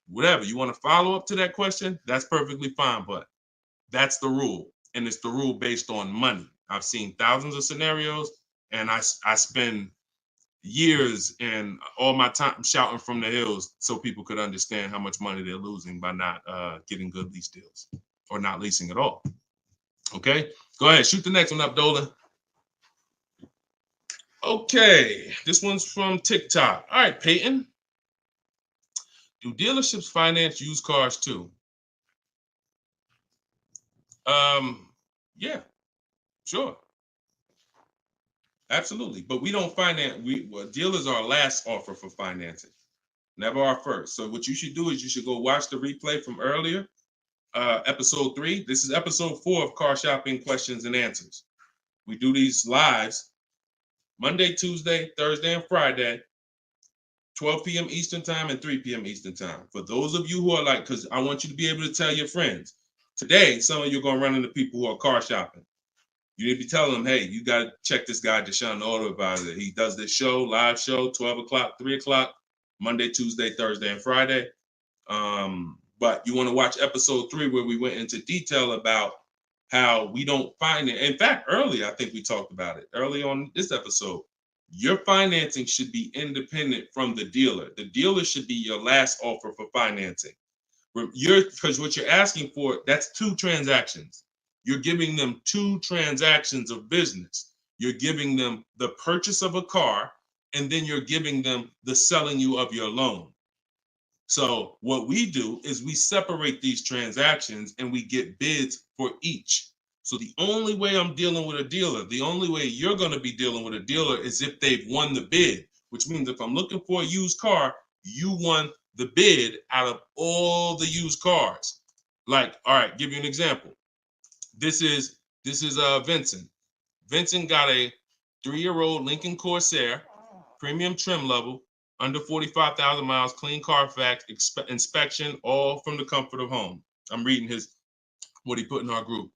Whatever. You want to follow up to that question? That's perfectly fine. But that's the rule. And it's the rule based on money. I've seen thousands of scenarios, and I spend years and all my time shouting from the hills so people could understand how much money they're losing by not getting good lease deals or not leasing at all. Okay, go ahead, shoot the next one up, Dolan. Okay, this one's from TikTok. All right, Peyton. Do dealerships finance used cars too? Yeah, sure. Absolutely. But we don't finance, dealers are our last offer for financing, never our first. So what you should do is you should go watch the replay from earlier, episode 3. This is episode 4 of Car Shopping Questions and Answers. We do these lives Monday, Tuesday, Thursday, and Friday, 12 p.m. Eastern time and 3 p.m. Eastern time. For those of you who are like, because I want you to be able to tell your friends. Today, some of you are going to run into people who are car shopping. You need to be telling them, hey, you got to check this guy, Deshone the Auto Advisor. He does this show, live show, 12 o'clock, 3 o'clock, Monday, Tuesday, Thursday, and Friday. But you want to watch episode 3 where we went into detail about how we don't finance. In fact, early, I think we talked about it early on this episode. Your financing should be independent from the dealer. The dealer should be your last offer for financing. Because what you're asking for, that's 2 transactions. You're giving them 2 transactions of business. You're giving them the purchase of a car, and then you're giving them the selling you of your loan. So what we do is we separate these transactions and we get bids for each. So the only way I'm dealing with a dealer, the only way you're going to be dealing with a dealer is if they've won the bid, which means if I'm looking for a used car, you won the bid out of all the used cars. Like, all right, give you an example. This is Vincent. Vincent got a 3-year-old Lincoln Corsair, premium trim level, under 45,000 miles, clean Carfax, inspection, all from the comfort of home. I'm reading what he put in our group.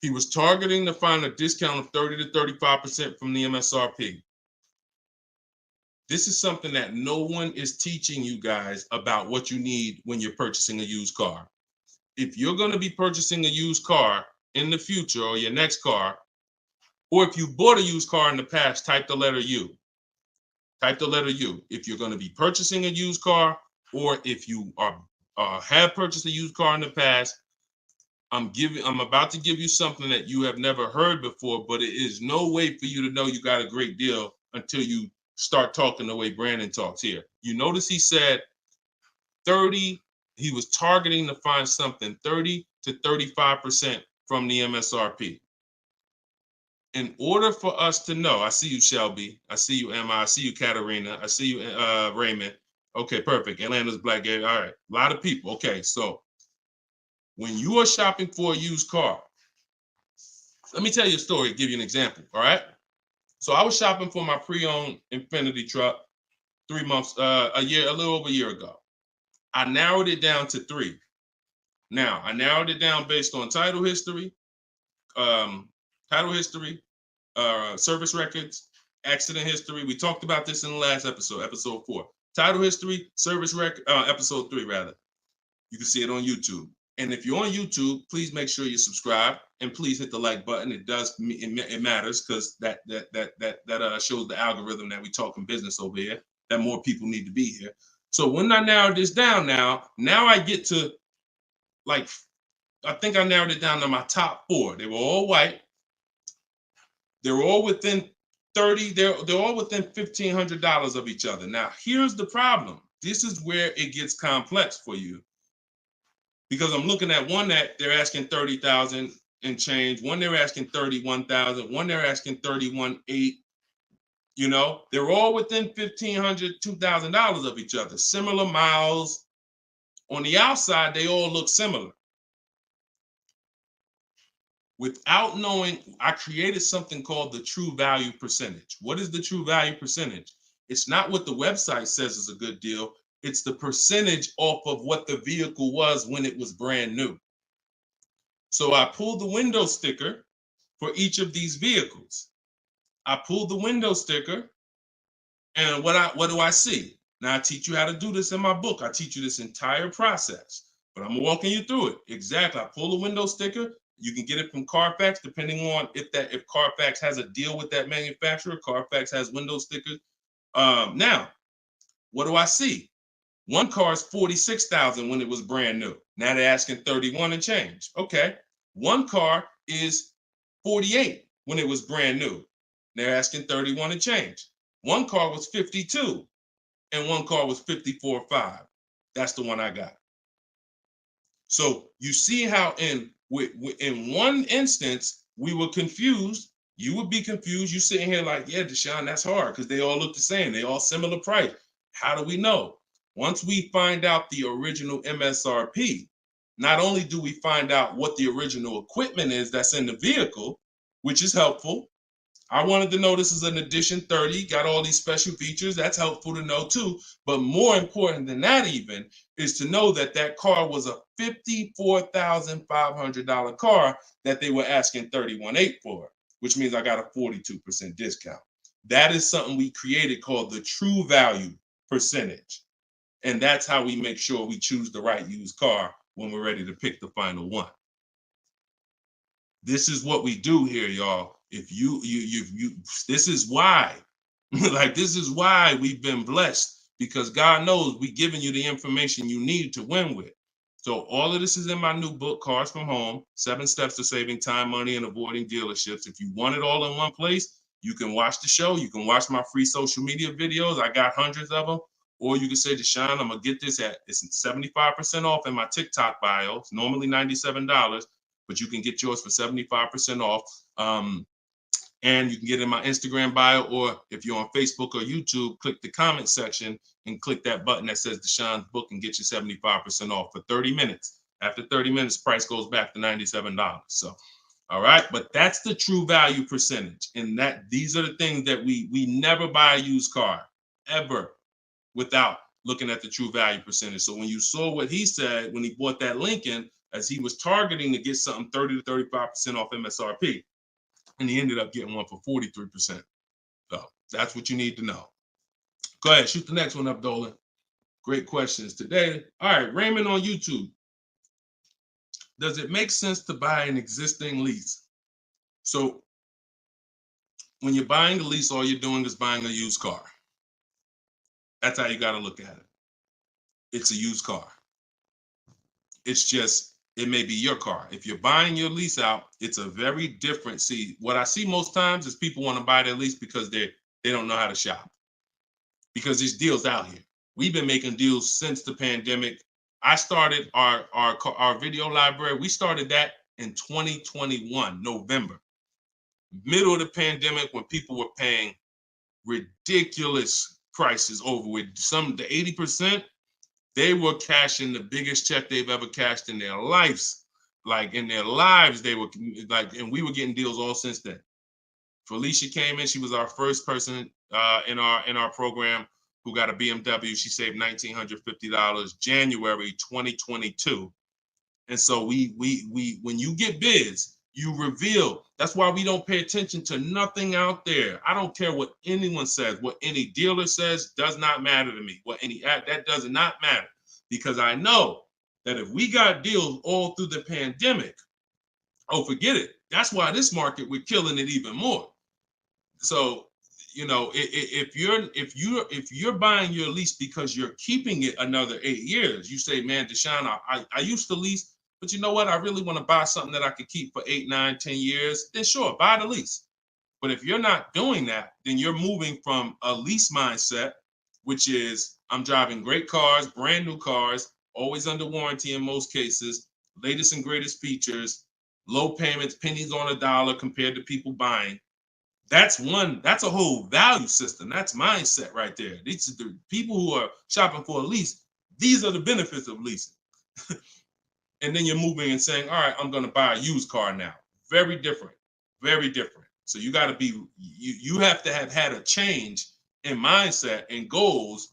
He was targeting to find a discount of 30 to 35% from the MSRP. This is something that no one is teaching you guys about what you need when you're purchasing a used car. If you're going to be purchasing a used car in the future or your next car, or if you bought a used car in the past, type the letter U. Type the letter U. If you're going to be purchasing a used car, or if you have purchased a used car in the past, I'm about to give you something that you have never heard before, but it is no way for you to know you got a great deal until you start talking the way Brandon talks here. You notice he said 30, he was targeting to find something 30 to 35% from the MSRP. In order for us to know, I see you, Shelby. I see you, Emma. I see you, Katarina. I see you, Raymond. Okay, perfect. Atlanta's Black Gate. All right, a lot of people. Okay, so when you are shopping for a used car, let me tell you a story, give you an example, all right? So I was shopping for my pre-owned Infiniti truck 3 months, a little over a year ago. I narrowed it down to 3. Now, I narrowed it down based on title history, service records, accident history. We talked about this in the last episode, episode 4. Title history, service record, episode 3 rather. You can see it on YouTube. And if you're on YouTube, please make sure you subscribe and please hit the like button. It matters because that shows the algorithm that we talking business over here, that more people need to be here. So when I narrowed this down now I get to I think I narrowed it down to my top 4. They were all white. They were all within 30, they're all within $1,500 of each other. Now, here's the problem. This is where it gets complex for you. Because I'm looking at one that they're asking 30,000 and change, one they're asking 31,000, one they're asking 31,800. You know, they're all within $1,500, $2,000 of each other. Similar miles. On the outside, they all look similar. Without knowing, I created something called the true value percentage. What is the true value percentage? It's not what the website says is a good deal. It's the percentage off of what the vehicle was when it was brand new. So I pulled the window sticker for each of these vehicles. I pulled the window sticker, and what do I see? Now I teach you how to do this in my book. I teach you this entire process, but I'm walking you through it. Exactly. I pull the window sticker. You can get it from Carfax, depending on if Carfax has a deal with that manufacturer. Carfax has window stickers. Now, what do I see? One car is 46,000 when it was brand new. Now they're asking 31 and change. Okay. One car is 48 when it was brand new. They're asking 31 and change. One car was 52 and one car was 54.5. That's the one I got. So you see how in one instance we were confused. You would be confused. You sitting here like, yeah, Deshone, that's hard because they all look the same. They all similar price. How do we know? Once we find out the original MSRP, not only do we find out what the original equipment is that's in the vehicle, which is helpful. I wanted to know this is an Edition 30, got all these special features. That's helpful to know too. But more important than that even is to know that that car was a $54,500 car that they were asking $31,800 for, which means I got a 42% discount. That is something we created called the true value percentage. And that's how we make sure we choose the right used car when we're ready to pick the final one. This is what we do here, y'all. If you this is why, like, this is why we've been blessed, because God knows we giving you the information you need to win with. So all of this is in my new book, Cars from Home, 7 Steps to Saving Time, Money, and Avoiding Dealerships. If you want it all in one place, you can watch the show. You can watch my free social media videos. I got hundreds of them. Or you can say, Deshone, I'm going to get this it's 75% off in my TikTok bio. It's normally $97, but you can get yours for 75% off. And you can get it in my Instagram bio, or if you're on Facebook or YouTube, click the comment section and click that button that says Deshone's book and get you 75% off for 30 minutes. After 30 minutes, price goes back to $97. So, all right, but that's the true value percentage. And that these are the things that we never buy a used car ever without looking at the true value percentage. So when you saw what he said when he bought that Lincoln, as he was targeting to get something 30 to 35% off MSRP, and he ended up getting one for 43%. So that's what you need to know. Go ahead, shoot the next one up, Dolan. Great questions today. All right, Raymond on YouTube. Does it make sense to buy an existing lease? So when you're buying a lease, all you're doing is buying a used car. That's how you got to look at it. It's a used car. It's just, it may be your car. If you're buying your lease out, it's a very different. See, what I see most times is people want to buy their lease because they don't know how to shop. Because there's deals out here. We've been making deals since the pandemic. I started our video library. We started that in 2021, November, middle of the pandemic, when people were paying ridiculous prices over with the 80%. They were cashing the biggest check they've ever cashed in their lives. Like in their lives, they were like, and we were getting deals all since then. Felicia came in. She was our first person in our program who got a BMW. She saved $1,950 January 2022. And so we when you get bids, you reveal. That's why we don't pay attention to nothing out there. I don't care what anyone says, what any dealer says does not matter to me. That does not matter, because I know that if we got deals all through the pandemic, oh, forget it. That's why this market, we're killing it even more. So, you know, if you're buying your lease because you're keeping it another 8 years, you say, man, Deshone, I used to lease, but you know what? I really want to buy something that I could keep for 8, 9, 10 years. Then sure, buy the lease. But if you're not doing that, then you're moving from a lease mindset, which is I'm driving great cars, brand new cars, always under warranty in most cases, latest and greatest features, low payments, pennies on a dollar compared to people buying. That's a whole value system. That's mindset right there. These are the people who are shopping for a lease. These are the benefits of leasing. And then you're moving and saying, all right, I'm going to buy a used car now. Very different, very different. So you got to be, you have to have had a change in mindset and goals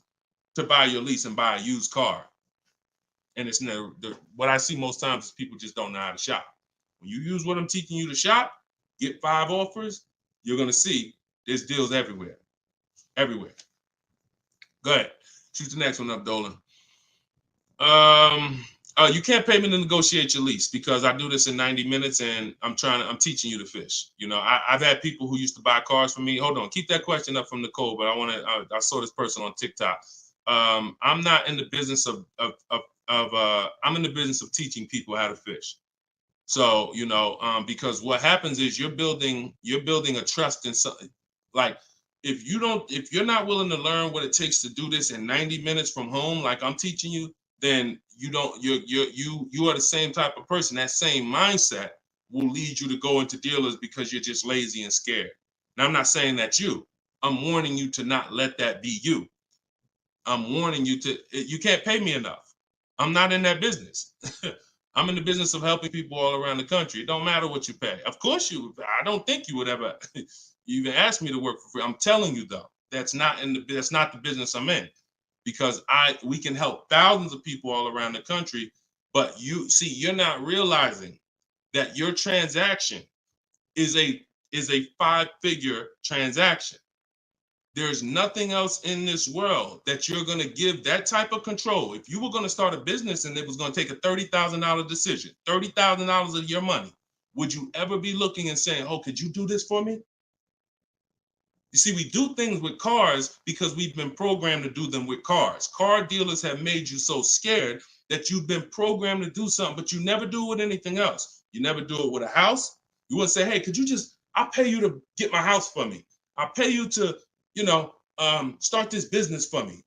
to buy your lease and buy a used car. And it's never, what I see most times is people just don't know how to shop. When you use what I'm teaching you to shop, get 5 offers, you're going to see there's deals everywhere. Everywhere. Go ahead. Shoot the next one up, Dolan. You can't pay me to negotiate your lease, because I do this in 90 minutes and I'm teaching you to fish. You know, I've had people who used to buy cars from me. Hold on, keep that question up from Nicole, but I saw this person on TikTok. I'm not in the business I'm in the business of teaching people how to fish. So, you know, because what happens is you're building a trust in something. Like, if you're not willing to learn what it takes to do this in 90 minutes from home, like I'm teaching you, then you are the same type of person. That same mindset will lead you to go into dealers because you're just lazy and scared. Now, I'm not saying that's you. I'm warning you to not let that be you. I'm warning you you can't pay me enough. I'm not in that business. I'm in the business of helping people all around the country. It don't matter what you pay. Of course I don't think you would ever even ask me to work for free. I'm telling you though, that's not the business I'm in, because we can help thousands of people all around the country. But you're not realizing that your transaction is a 5-figure transaction. There's nothing else in this world that you're going to give that type of control. If you were going to start a business and it was going to take a $30,000 decision, $30,000 of your money, would you ever be looking and saying, oh, could you do this for me? You see, we do things with cars because we've been programmed to do them with cars. Car dealers have made you so scared that you've been programmed to do something, but you never do it with anything else. You never do it with a house. You wouldn't say, hey, could you just, I'll pay you to get my house for me. I'll pay you to, start this business for me.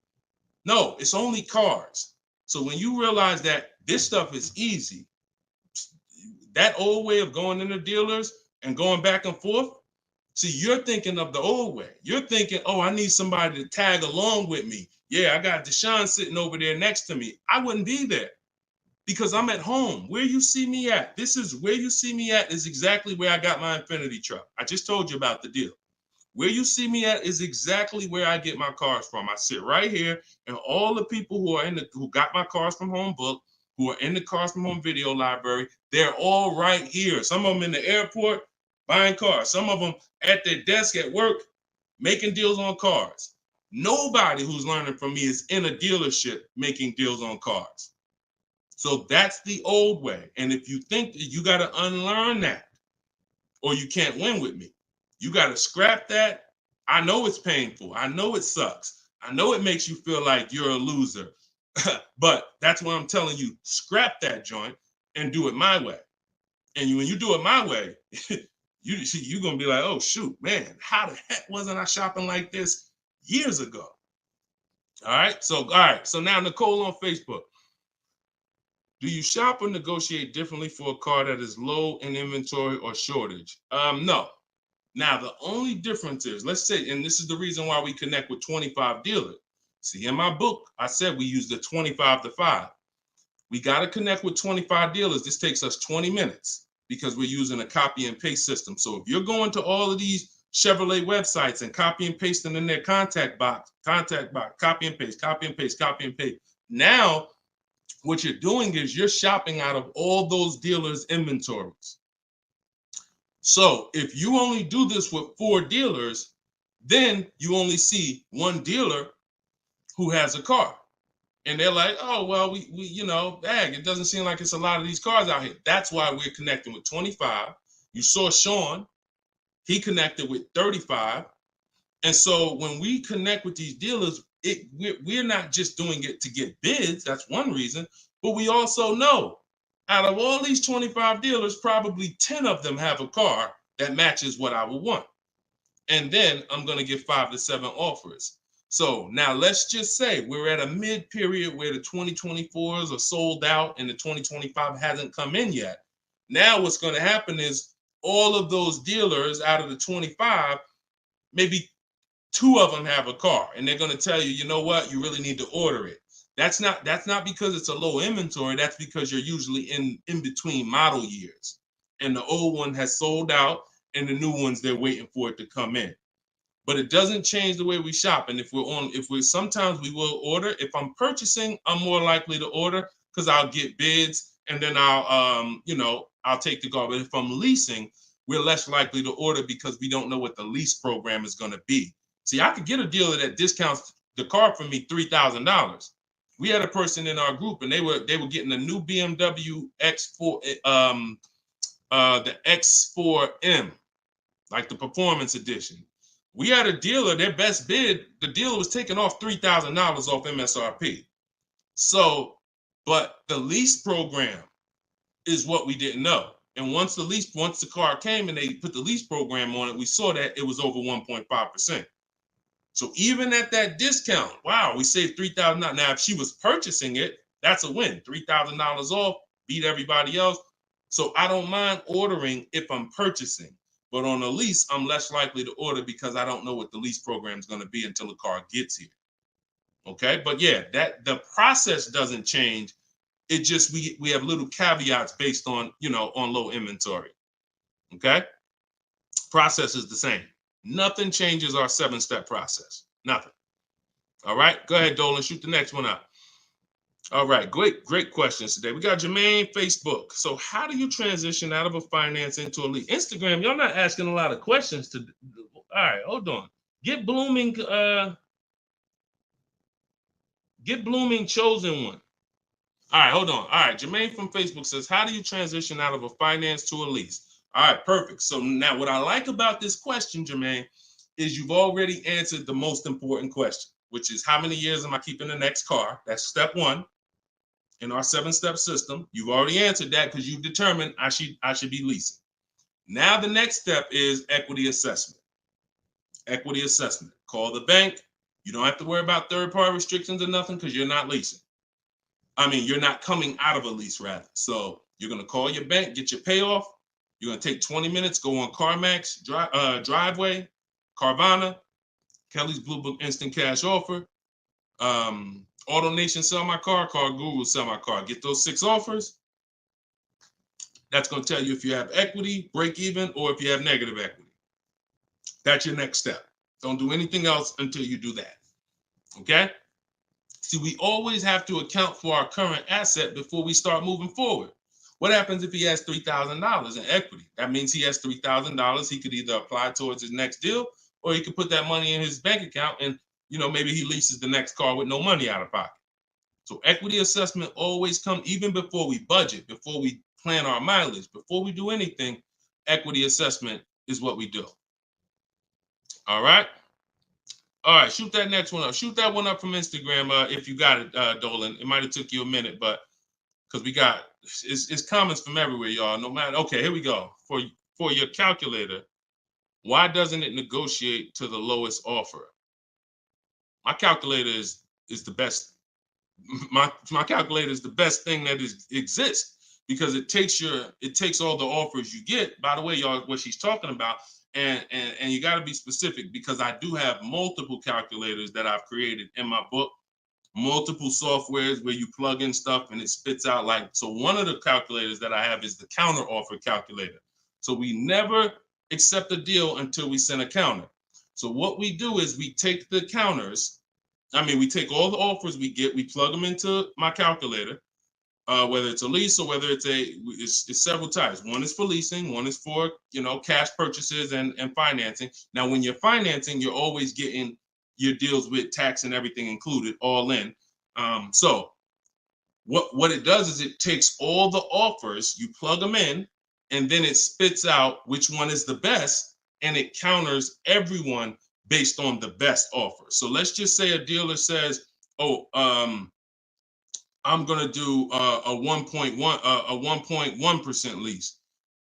No, it's only cars. So when you realize that this stuff is easy, that old way of going into dealers and going back and forth, see, you're thinking of the old way. You're thinking, oh, I need somebody to tag along with me. Yeah, I got Deshone sitting over there next to me. I wouldn't be there because I'm at home. Where you see me at, this is where you see me at is exactly where I got my Infinity truck. I just told you about the deal. Where you see me at is exactly where I get my cars from. I sit right here, and all the people who got my Cars from Home book, who are in the Cars from Home video library, they're all right here. Some of them in the airport buying cars. Some of them at their desk at work making deals on cars. Nobody who's learning from me is in a dealership making deals on cars. So that's the old way. And if you think that you got to unlearn that or you can't win with me, you got to scrap that. I know it's painful. I know it sucks. I know it makes you feel like you're a loser. But that's what I'm telling you. Scrap that joint and do it my way. And when you do it my way, you're going to be like, oh, shoot, man, how the heck wasn't I shopping like this years ago? All right. So now Nicole on Facebook. Do you shop or negotiate differently for a car that is low in inventory or shortage? No. Now, the only difference is, let's say, and this is the reason why we connect with 25 dealers. See, in my book, I said we use the 25 to 5. We got to connect with 25 dealers. This takes us 20 minutes because we're using a copy and paste system. So if you're going to all of these Chevrolet websites and copy and pasting in their contact box, copy and paste, copy and paste, copy and paste. Now, what you're doing is you're shopping out of all those dealers' inventories. So if you only do this with 4 dealers, then you only see one dealer who has a car. And they're like, oh, well, we it doesn't seem like it's a lot of these cars out here. That's why we're connecting with 25. You saw Sean, he connected with 35. And so when we connect with these dealers, we're not just doing it to get bids. That's one reason. But we also know out of all these 25 dealers, probably 10 of them have a car that matches what I would want. And then I'm going to get 5 to 7 offers. So now let's just say we're at a mid period where the 2024s are sold out and the 2025 hasn't come in yet. Now what's going to happen is all of those dealers out of the 25, maybe 2 of them have a car, and they're going to tell you, you know what, you really need to order it. That's not because it's a low inventory. That's because you're usually in between model years, and the old one has sold out, and the new ones they're waiting for it to come in. But it doesn't change the way we shop. And sometimes we will order. If I'm purchasing, I'm more likely to order because I'll get bids, and then I'll take the car. But if I'm leasing, we're less likely to order because we don't know what the lease program is going to be. See, I could get a dealer that discounts the car for me $3,000. We had a person in our group, and they were getting a new BMW X4, the X4M, like the performance edition. We had a dealer, their best bid, the dealer was taking off $3,000 off MSRP. So, but the lease program is what we didn't know. And once the car came and they put the lease program on it, we saw that it was over 1.5%. So even at that discount, wow, we saved $3,000. Now, if she was purchasing it, that's a win. $3,000 off, beat everybody else. So I don't mind ordering if I'm purchasing. But on a lease, I'm less likely to order because I don't know what the lease program is going to be until the car gets here. Okay, but yeah, that the process doesn't change. It just we have little caveats based on on low inventory. Okay, process is the same. Nothing changes our 7-step process. Nothing. All right, go ahead, Dolan. Shoot the next one up. All right, great questions today. We got Jermaine, Facebook. So how do you transition out of a finance into a lease? Instagram, y'all not asking a lot of questions. All right, hold on. Get blooming chosen one. All right, hold on. All right, Jermaine from Facebook says, how do you transition out of a finance to a lease? All right, perfect. So now what I like about this question, Jermaine, is you've already answered the most important question, which is how many years am I keeping the next car? That's step one in our 7-step system. You've already answered that because you've determined I should be leasing. Now the next step is equity assessment. Equity assessment. Call the bank. You don't have to worry about third-party restrictions or nothing because you're not leasing. I mean, you're not coming out of a lease, rather. So you're going to call your bank, get your payoff. You're going to take 20 minutes, go on CarMax, Driveway, Carvana, Kelly's Blue Book Instant Cash Offer, AutoNation Sell My Car, Car Guru Sell My Car. Get those 6 offers. That's going to tell you if you have equity, break even, or if you have negative equity. That's your next step. Don't do anything else until you do that. Okay? See, we always have to account for our current asset before we start moving forward. What happens if he has $3,000 in equity? That means he has $3,000. He could either apply towards his next deal, or he could put that money in his bank account and, maybe he leases the next car with no money out of pocket. So equity assessment always comes even before we budget, before we plan our mileage, before we do anything. Equity assessment is what we do. All right. All right, shoot that next one up. Shoot that one up from Instagram if you got it, Dolan. It might have took you a minute, but because we got it's comments from everywhere, y'all. No matter. Okay, here we go. For your calculator, why doesn't it negotiate to the lowest offer? My calculator is the best. My calculator is the best thing that exists because it takes all the offers you get. By the way, y'all, what she's talking about. And you got to be specific because I do have multiple calculators that I've created in my book, multiple softwares where you plug in stuff and it spits out so one of the calculators that I have is the counter offer calculator. So we never accept a deal until we send a counter. So what we do is we take the counters. We take all the offers we get, we plug them into my calculator. Whether it's a lease or whether it's several types. One is for leasing, one is for cash purchases and financing. Now, when you're financing, you're always getting your deals with tax and everything included, all in. So what it does is it takes all the offers, you plug them in, and then it spits out which one is the best, and it counters everyone based on the best offer. So let's just say a dealer says, I'm gonna do a 1.1% lease,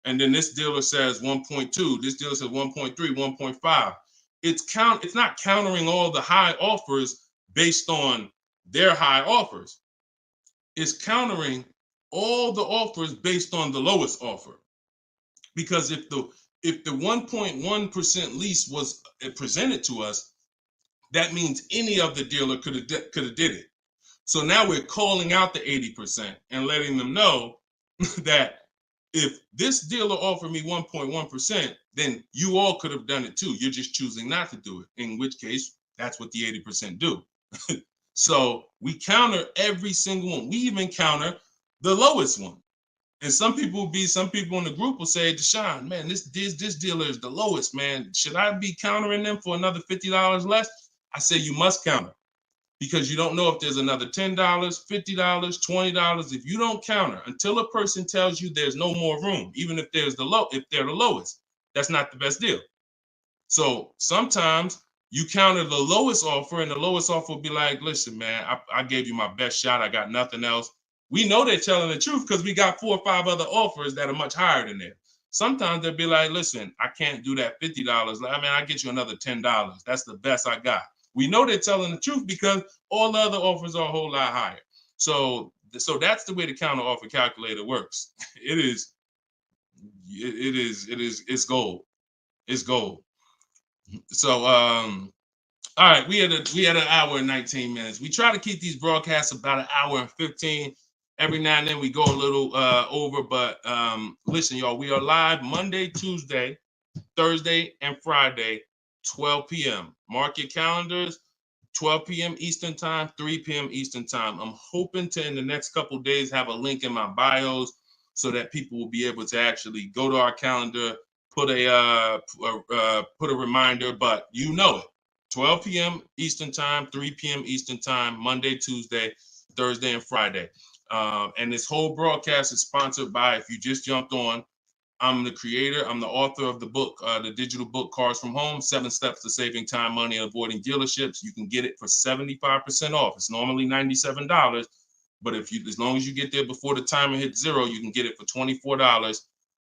and then this dealer says 1.2. This dealer says 1.3, 1.5. It's not countering all the high offers based on their high offers. It's countering all the offers based on the lowest offer. Because if the 1.1% lease was presented to us, that means any of the dealer could have did it. So now we're calling out the 80% and letting them know that if this dealer offered me 1.1%, then you all could have done it too. You're just choosing not to do it, in which case that's what the 80% do. So we counter every single one. We even counter the lowest one. And some people in the group will say, Deshone, man, this dealer is the lowest, man. Should I be countering them for another $50 less? I say you must counter. Because you don't know if there's another $10, $50, $20. If you don't counter until a person tells you there's no more room, even if they're the lowest, that's not the best deal. So sometimes you counter the lowest offer, and the lowest offer will be like, listen, man, I gave you my best shot. I got nothing else. We know they're telling the truth because we got 4 or 5 other offers that are much higher than that. Sometimes they'll be like, listen, I can't do that $50. I get you another $10. That's the best I got. We know they're telling the truth because all the other offers are a whole lot higher. So that's the way the counter offer calculator works. It's gold. It's gold. So all right, we had an hour and 19 minutes. We try to keep these broadcasts about an hour and 15. Every now and then we go a little over, but listen, y'all, we are live Monday, Tuesday, Thursday, and Friday, 12 p.m. Mark your calendars, 12 p.m. Eastern time, 3 p.m. Eastern time. I'm hoping to, in the next couple of days, have a link in my bios so that people will be able to actually go to our calendar, put a reminder, but you know it. 12 p.m. Eastern time, 3 p.m. Eastern time, Monday, Tuesday, Thursday, and Friday. And this whole broadcast is sponsored by, if you just jumped on, I'm the creator, I'm the author of the book, the digital book, Cars from Home, 7 Steps to Saving Time, Money, and Avoiding Dealerships. You can get it for 75% off. It's normally $97, but as long as you get there before the timer hits 0, you can get it for $24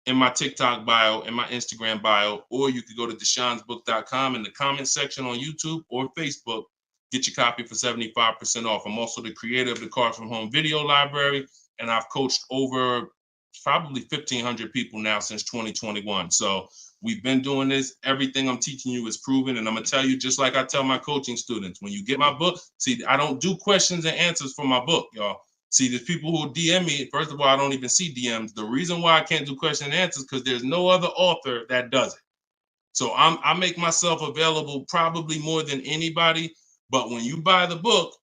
in my TikTok bio, in my Instagram bio, or you could go to deshonesbook.com in the comment section on YouTube or Facebook. Get your copy for 75% off. I'm also the creator of the Cars from Home video library, and I've coached over probably 1,500 people now since 2021. So we've been doing this. Everything I'm teaching you is proven. And I'm going to tell you, just like I tell my coaching students, when you get my book, see, I don't do questions and answers for my book, y'all. See, there's people who DM me. First of all, I don't even see DMs. The reason why I can't do question and answers because there's no other author that does it. So I make myself available probably more than anybody. But when you buy the book,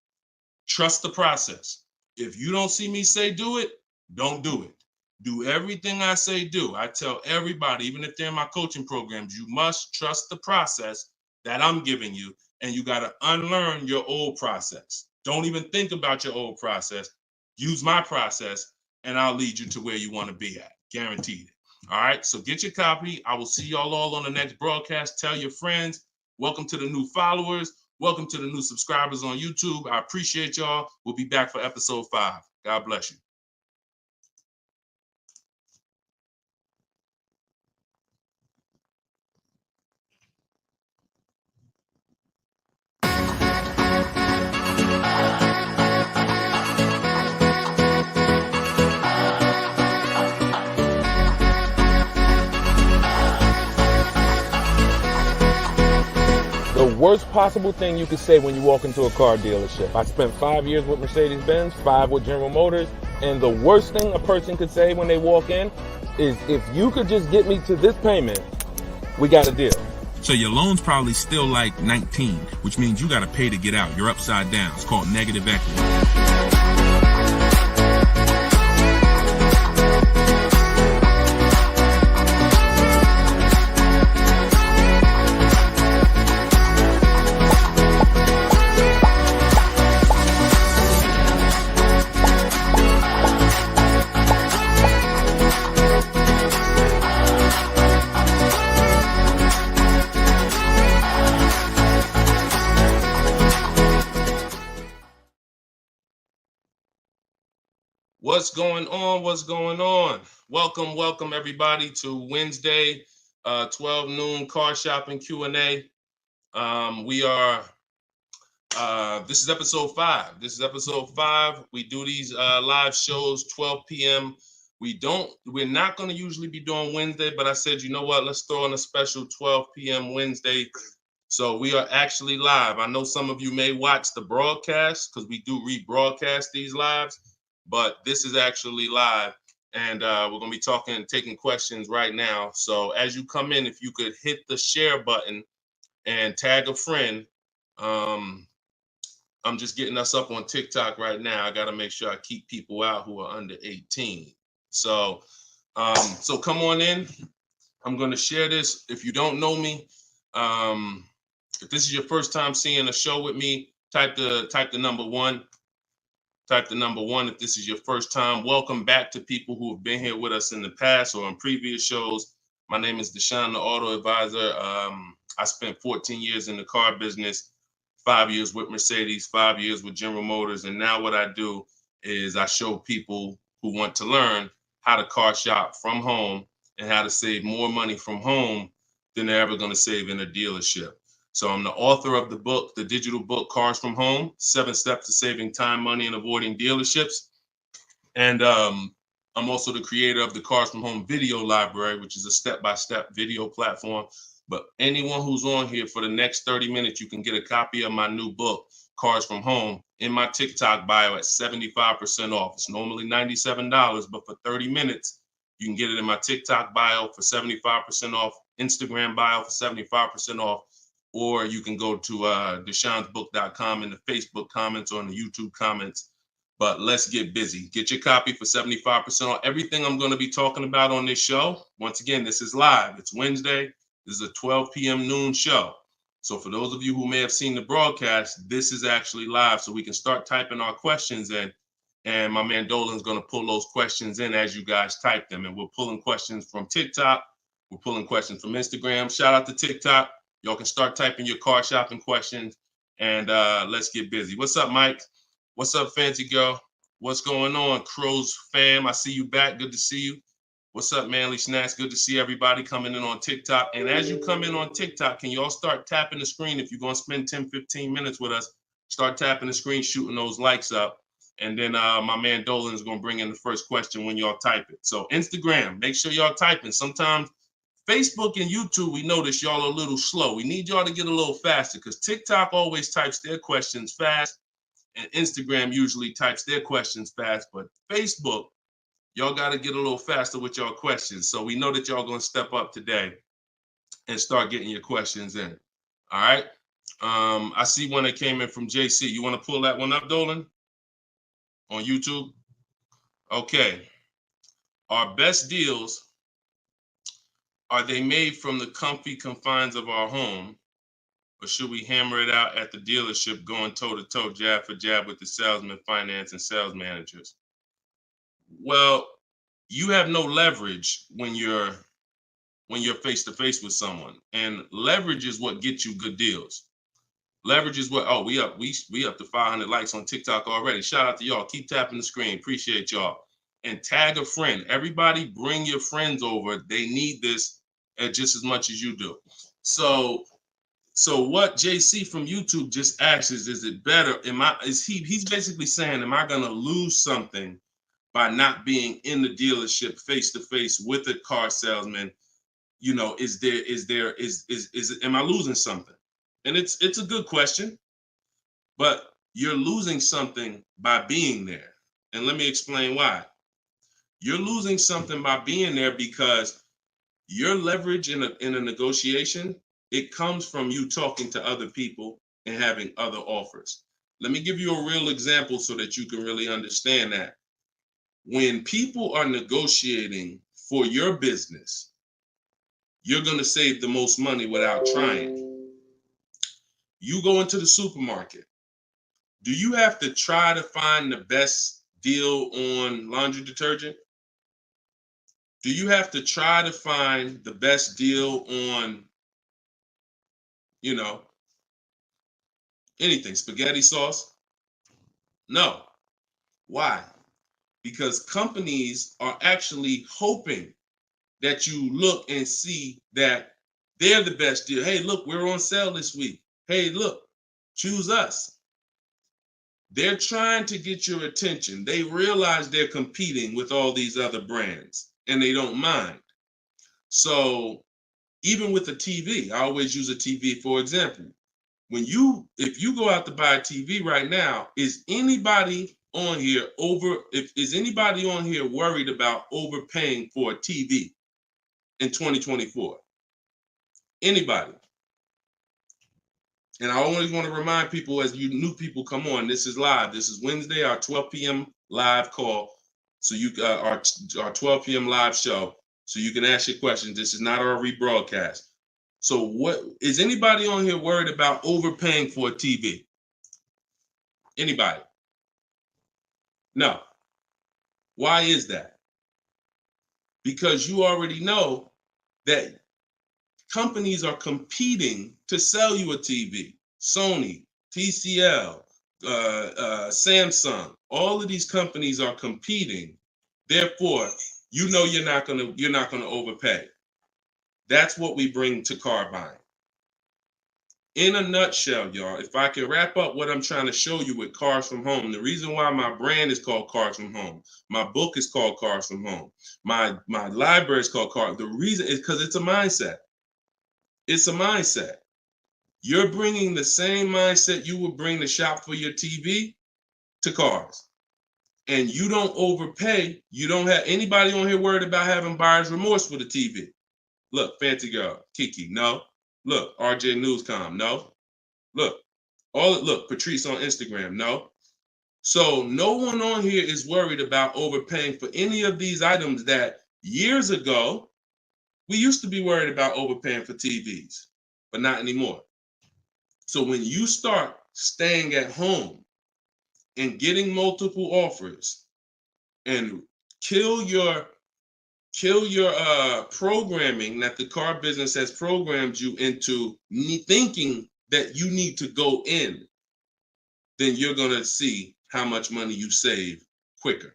trust the process. If you don't see me say do it, don't do it. Do everything I say do. I tell everybody, even if they're in my coaching programs, you must trust the process that I'm giving you, and you got to unlearn your old process. Don't even think about your old process. Use my process, and I'll lead you to where you want to be at. Guaranteed. All right, so get your copy. I will see y'all all on the next broadcast. Tell your friends. Welcome to the new followers. Welcome to the new subscribers on YouTube. I appreciate y'all. We'll be back for episode 5. God bless you. The worst possible thing you could say when you walk into a car dealership. I spent 5 years with Mercedes-Benz, 5 with General Motors, and the worst thing a person could say when they walk in is, if you could just get me to this payment, we got a deal. So your loan's probably still like 19, which means you got to pay to get out. You're upside down. It's called negative equity. What's going on? What's going on? Welcome everybody to Wednesday, 12 noon car shopping Q&A. This is episode 5. We do these live shows 12 p.m. We're not going to usually be doing Wednesday, but I said, you know what? Let's throw in a special 12 p.m. Wednesday. So we are actually live. I know some of you may watch the broadcast because we do rebroadcast these lives, but this is actually live, and we're going to be taking questions right now. So as you come in, if you could hit the share button and tag a friend. I'm just getting us up on TikTok right now. I got to make sure I keep people out who are under 18. So come on in. I'm going to share this. If you don't know me, if this is your first time seeing a show with me, type the number 1. Type the number 1 if this is your first time. Welcome back to people who have been here with us in the past or on previous shows. My name is Deshone the Auto Advisor. I spent 14 years in the car business, 5 years with Mercedes, 5 years with General Motors. And now what I do is I show people who want to learn how to car shop from home and how to save more money from home than they're ever going to save in a dealership. So I'm the author of the book, the digital book, Cars from Home, 7 Steps to Saving Time, Money, and Avoiding Dealerships. And I'm also the creator of the Cars from Home video library, which is a step-by-step video platform. But anyone who's on here for the next 30 minutes, you can get a copy of my new book, Cars from Home, in my TikTok bio at 75% off. It's normally $97, but for 30 minutes, you can get it in my TikTok bio for 75% off, Instagram bio for 75% off. Or you can go to deshonesbook.com in the Facebook comments or in the YouTube comments. But let's get busy. Get your copy for 75% off. Everything I'm going to be talking about on this show, once again, this is live. It's Wednesday. This is a 12 p.m. noon show. So for those of you who may have seen the broadcast, this is actually live, so we can start typing our questions in. And my man Dolan's going to pull those questions in as you guys type them. And we're pulling questions from TikTok. We're pulling questions from Instagram. Shout out to TikTok. Y'all can start typing your car shopping questions, and let's get busy. What's up, Mike? What's up, Fancy Girl? What's going on, Crows fam? I see you back. Good to see you. What's up, Manly Snacks? Good to see everybody coming in on TikTok. And as you come in on TikTok, can y'all start tapping the screen? If you're going to spend 10, 15 minutes with us, start tapping the screen, shooting those likes up. And then my man Dolan is going to bring in the first question when y'all type it. So Instagram, make sure y'all typing. Sometimes Facebook and YouTube, we notice y'all are a little slow. We need y'all to get a little faster because TikTok always types their questions fast, and Instagram usually types their questions fast. But Facebook, y'all got to get a little faster with y'all questions. So we know that y'all going to step up today and start getting your questions in. All right. I see one that came in from JC. You want to pull that one up, Dolan? On YouTube? Okay. Our best deals, are they made from the comfy confines of our home, or should we hammer it out at the dealership going toe-to-toe, jab for jab with the salesman, finance, and sales managers? Well, you have no leverage when you're face-to-face with someone. And leverage is what gets you good deals. Leverage is what, oh, we up to 500 likes on TikTok already. Shout out to y'all. Keep tapping the screen. Appreciate y'all. And tag a friend. Everybody bring your friends over. They need this just as much as you do. So what JC from YouTube just asks is it better? He's basically saying, am I gonna lose something by not being in the dealership face-to-face with a car salesman? You know, am I losing something? And it's a good question, but you're losing something by being there. And let me explain why. You're losing something by being there because your leverage in a negotiation, it comes from you talking to other people and having other offers. Let me give you a real example so that you can really understand that. When people are negotiating for your business, you're going to save the most money without trying. You go into the supermarket. Do you have to try to find the best deal on laundry detergent? Do you have to try to find the best deal on, anything, spaghetti sauce? No. Why? Because companies are actually hoping that you look and see that they're the best deal. Hey, look, we're on sale this week. Hey, look, choose us. They're trying to get your attention. They realize they're competing with all these other brands and they don't mind. So even with a TV, I always use a TV for example. If you go out to buy a TV right now, is anybody on here worried about overpaying for a TV in 2024? Anybody? And I always want to remind people, as you new people come on, this is live. This is Wednesday, our 12 p.m. live call. So our 12 p.m. live show. So you can ask your questions. This is not our rebroadcast. So what is anybody on here worried about overpaying for a TV? Anybody? No. Why is that? Because you already know that companies are competing to sell you a TV. Sony, TCL, Samsung, all of these companies are competing. Therefore, you're not gonna overpay. That's what we bring to car buying. In a nutshell, y'all, if I can wrap up what I'm trying to show you with Cars from Home, the reason why my brand is called Cars from Home, my book is called Cars from Home, my library is called Cars. The reason is because it's a mindset. It's a mindset. You're bringing the same mindset you would bring to shop for your TV to cars. And you don't overpay. You don't have anybody on here worried about having buyer's remorse for the TV. Look, Fancy Girl, Kiki, no. Look, RJ Newscom, no. Look, Patrice on Instagram, no. So no one on here is worried about overpaying for any of these items that years ago, we used to be worried about overpaying for TVs, but not anymore. So when you start staying at home and getting multiple offers and kill your programming that the car business has programmed you into thinking that you need to go in, then you're going to see how much money you save quicker.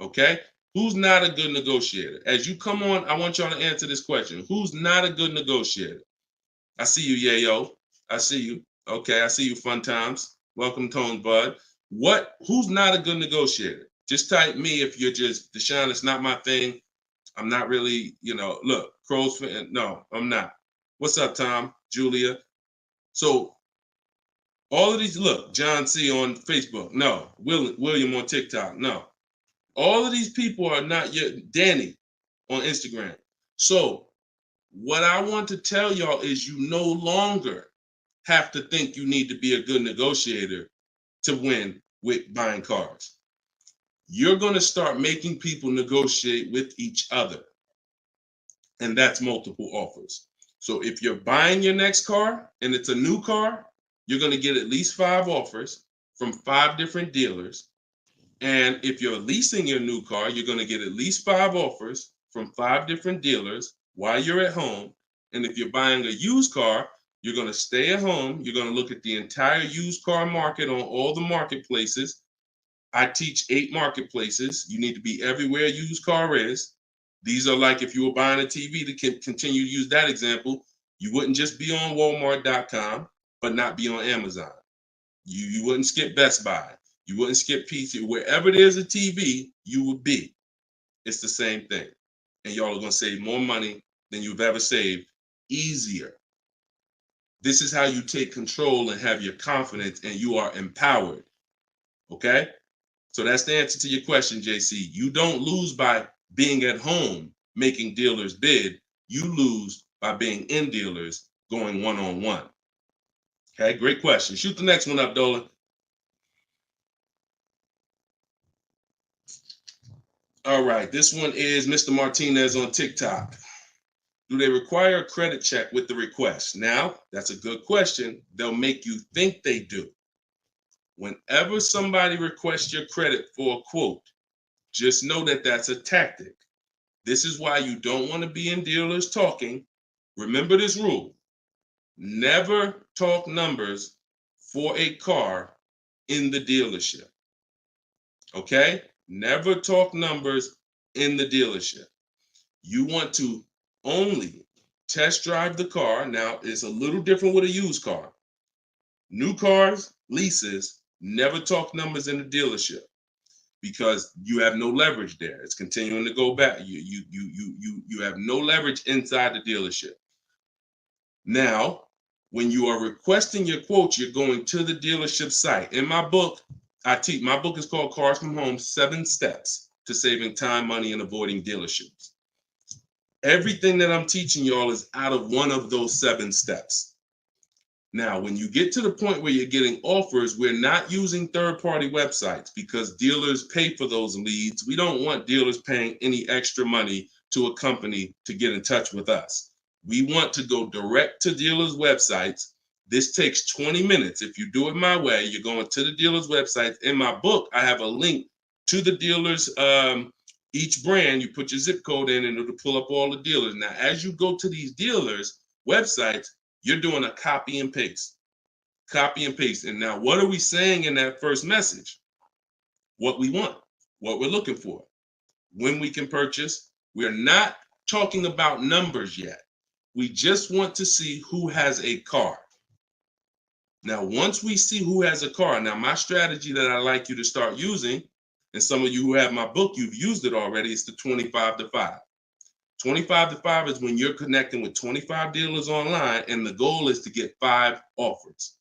Okay? Who's not a good negotiator? As you come on, I want y'all to answer this question. Who's not a good negotiator? I see you, Yayo. I see you. Okay, I see you, Fun Times. Welcome, Tone Bud. Who's not a good negotiator? Just type me if you're just, Deshone, it's not my thing. I'm not really, look, Crow's fan. No, I'm not. What's up, Tom? Julia? So all of these, look, John C on Facebook. No. William on TikTok. No. All of these people are not yet. Danny on Instagram. So what I want to tell y'all is you no longer have to think you need to be a good negotiator to win with buying cars. You're going to start making people negotiate with each other. And that's multiple offers. So if you're buying your next car and it's a new car, you're going to get at least 5 offers from 5 different dealers. And if you're leasing your new car, you're going to get at least 5 offers from 5 different dealers while you're at home. And if you're buying a used car, you're going to stay at home. You're going to look at the entire used car market on all the marketplaces. I teach 8 marketplaces. You need to be everywhere a used car is. These are like if you were buying a TV, to continue to use that example, you wouldn't just be on Walmart.com, but not be on Amazon. You wouldn't skip Best Buy. You wouldn't skip PC. Wherever there's a TV, you would be. It's the same thing. And y'all are going to save more money than you've ever saved, easier. This is how you take control and have your confidence, and you are empowered. Okay? So that's the answer to your question, JC. You don't lose by being at home making dealers bid. You lose by being in dealers going one-on-one. Okay, great question. Shoot the next one up, Dolan. All right, this one is Mr. Martinez on TikTok. Do they require a credit check with the request? Now, that's a good question. They'll make you think they do. Whenever somebody requests your credit for a quote, just know that that's a tactic. This is why you don't want to be in dealers talking. Remember this rule. Never talk numbers for a car in the dealership. Okay? Never talk numbers in the dealership. You want to only test drive the car. Now, it's a little different with a used car. New cars, leases, never talk numbers in the dealership because you have no leverage there. It's continuing to go back. You have no leverage inside the dealership. Now, when you are requesting your quote, you're going to the dealership site. In my book, my book is called Cars from Home, 7 Steps to Saving Time, Money, and Avoiding Dealerships. Everything that I'm teaching y'all is out of one of those 7 steps. Now, when you get to the point where you're getting offers, we're not using third-party websites because dealers pay for those leads. We don't want dealers paying any extra money to a company to get in touch with us. We want to go direct to dealers' websites. This takes 20 minutes. If you do it my way, you're going to the dealer's website. In my book, I have a link to the dealers, each brand. You put your zip code in and it'll pull up all the dealers. Now, as you go to these dealers' websites, you're doing a copy and paste. Copy and paste. And now, what are we saying in that first message? What we want, what we're looking for, when we can purchase. We're not talking about numbers yet. We just want to see who has a car. Now, once we see who has a car, now my strategy that I like you to start using, and some of you who have my book, you've used it already, is the 25 to 5. 25 to 5 is when you're connecting with 25 dealers online, and the goal is to get 5 offers.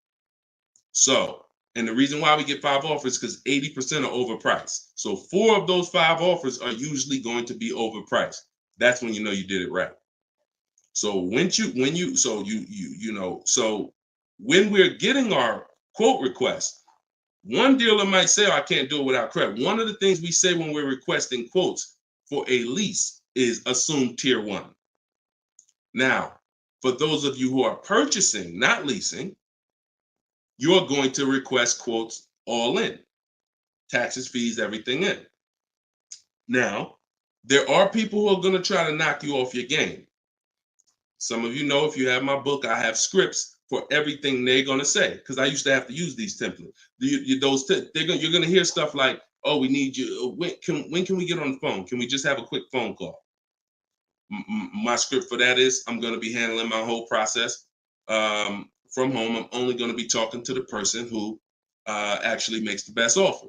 So, and the reason why we get 5 offers is because 80% are overpriced. So 4 of those 5 offers are usually going to be overpriced. That's when you know you did it right. So when we're getting our quote request, one dealer might say, oh, I can't do it without credit. One of the things we say when we're requesting quotes for a lease is assume tier 1. Now, for those of you who are purchasing, not leasing, you're going to request quotes all in, taxes, fees, everything in. Now, there are people who are going to try to knock you off your game. Some of you know, if you have my book, I have scripts for everything they're going to say, because I used to have to use these templates. You're going to hear stuff like, oh, we need you. When can we get on the phone? Can we just have a quick phone call? My script for that is, I'm going to be handling my whole process from home. I'm only going to be talking to the person who actually makes the best offer.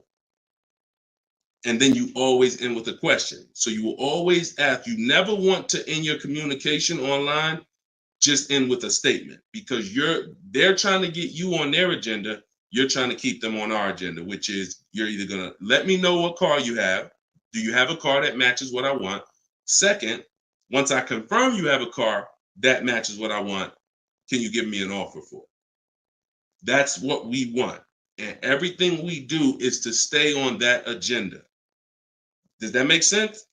And then you always end with a question. So you will always ask. You never want to end your communication online just end with a statement, because they're trying to get you on their agenda. You're trying to keep them on our agenda, which is, you're either going to let me know what car you have. Do you have a car that matches what I want? Second, once I confirm you have a car that matches what I want, can you give me an offer for it? That's what we want. And everything we do is to stay on that agenda. Does that make sense?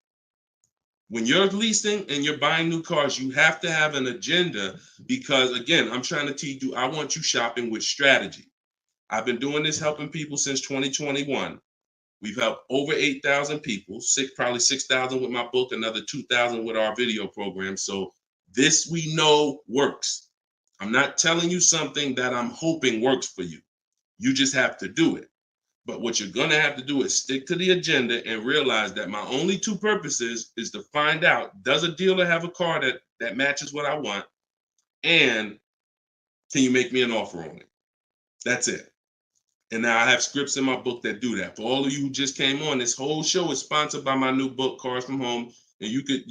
When you're leasing and you're buying new cars, you have to have an agenda, because, again, I'm trying to teach you, I want you shopping with strategy. I've been doing this, helping people since 2021. We've helped over 8,000 people, probably 6,000 with my book, another 2,000 with our video program. So this, we know, works. I'm not telling you something that I'm hoping works for you. You just have to do it. But what you're going to have to do is stick to the agenda and realize that my only two purposes is to find out, does a dealer have a car that matches what I want? And can you make me an offer on it? That's it. And now I have scripts in my book that do that. For all of you who just came on, this whole show is sponsored by my new book, Cars from Home. And you can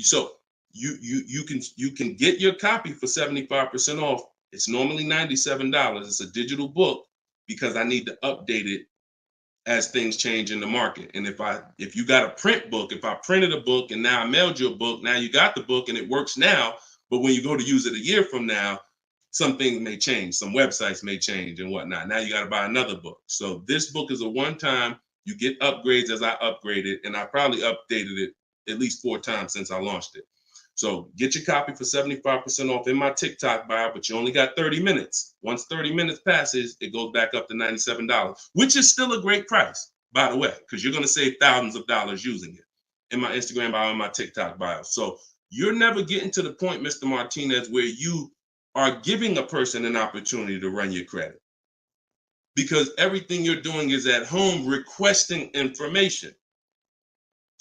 get your copy for 75% off. It's normally $97. It's a digital book, because I need to update it as things change in the market. And if you got a print book, if I printed a book and now I mailed you a book, now you got the book and it works now, but when you go to use it a year from now, some things may change, some websites may change and whatnot. Now you got to buy another book. So this book is a one-time, you get upgrades as I upgrade it, and I probably updated it at least 4 times since I launched it. So get your copy for 75% off in my TikTok bio, but you only got 30 minutes. Once 30 minutes passes, it goes back up to $97, which is still a great price, by the way, because you're going to save thousands of dollars using it in my Instagram bio and my TikTok bio. So you're never getting to the point, Mr. Martinez, where you are giving a person an opportunity to run your credit, because everything you're doing is at home requesting information.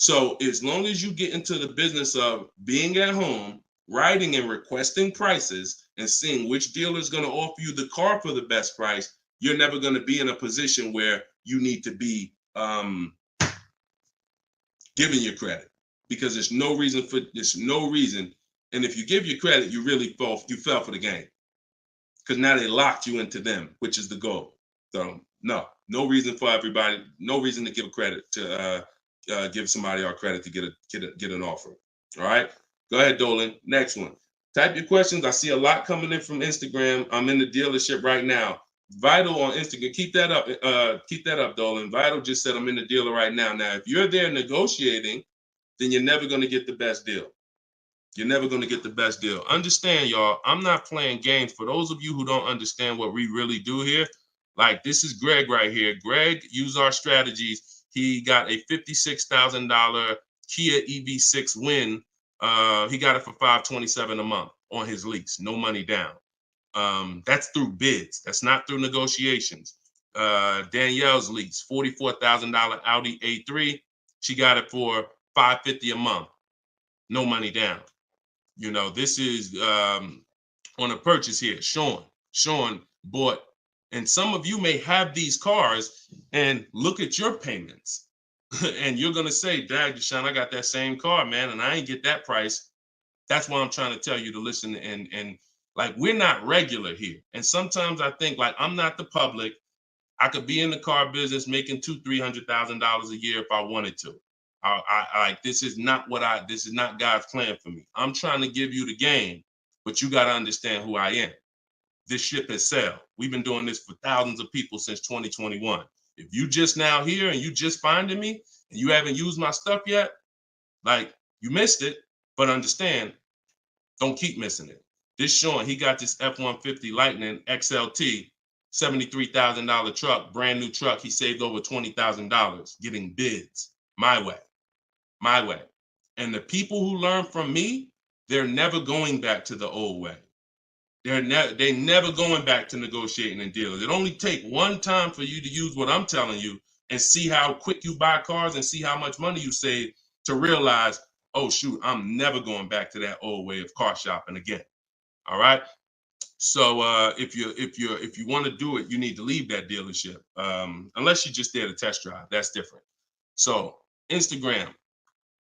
So as long as you get into the business of being at home, writing and requesting prices and seeing which dealer is going to offer you the car for the best price, you're never going to be in a position where you need to be giving your credit, because there's no reason. And if you give your credit, you really fell for the game, because now they locked you into them, which is the goal. So no reason for everybody, no reason to give credit to give somebody our credit to get an offer. All right, go ahead, Dolan. Next one. Type your questions. I see a lot coming in from Instagram. I'm in the dealership right now. Vital on Instagram. Keep that up. Keep that up, Dolan. Vital just said I'm in the dealer right now. Now, if you're there negotiating, then you're never going to get the best deal. You're never going to get the best deal. Understand, y'all, I'm not playing games. For those of you who don't understand what we really do here, like, this is Greg right here. Greg used our strategies. He got a $56,000 Kia EV6 win. He got it for $527 a month on his lease, no money down. That's through bids. That's not through negotiations. Danielle's lease, $44,000 Audi A3. She got it for $550 a month, no money down. You know, this is on a purchase here. Sean bought, and some of you may have these cars and look at your payments. And you're going to say, Dad, Deshone, I got that same car, man, and I ain't get that price. That's why I'm trying to tell you to listen. And like, we're not regular here. And sometimes I think, like, I'm not the public. I could be in the car business making $200,000-$300,000 a year if I wanted to. This is not God's plan for me. I'm trying to give you the game, but you got to understand who I am. This ship has sailed. We've been doing this for thousands of people since 2021. If you just now here and you just finding me and you haven't used my stuff yet, like, you missed it, but understand, don't keep missing it. This Sean, he got this F-150 Lightning XLT $73,000 truck, brand new truck. He saved over $20,000 getting bids my way. And the people who learn from me, they're never going back to the old way. They're never going back to negotiating and dealing. It only take one time for you to use what I'm telling you and see how quick you buy cars and see how much money you save to realize, oh shoot, I'm never going back to that old way of car shopping again. All right. So if you want to do it, you need to leave that dealership. Unless you're just there to test drive, that's different. So Instagram.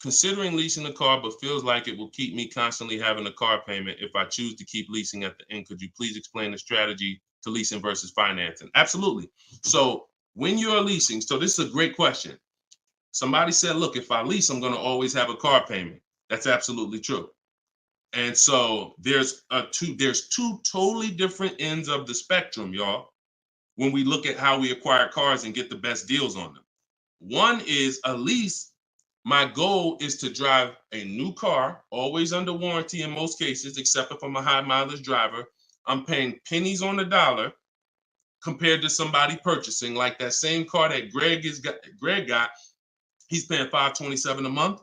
Considering leasing a car, but feels like it will keep me constantly having a car payment if I choose to keep leasing at the end. Could you please explain the strategy to leasing versus financing? Absolutely. So when you're leasing, so this is a great question. Somebody said, look, if I lease, I'm going to always have a car payment. That's absolutely true. And so there's two totally different ends of the spectrum, y'all, when we look at how we acquire cars and get the best deals on them. One is a lease. My goal is to drive a new car, always under warranty in most cases, except if I'm a high mileage driver. I'm paying pennies on the dollar compared to somebody purchasing like that same car that Greg got. He's paying $527 a month.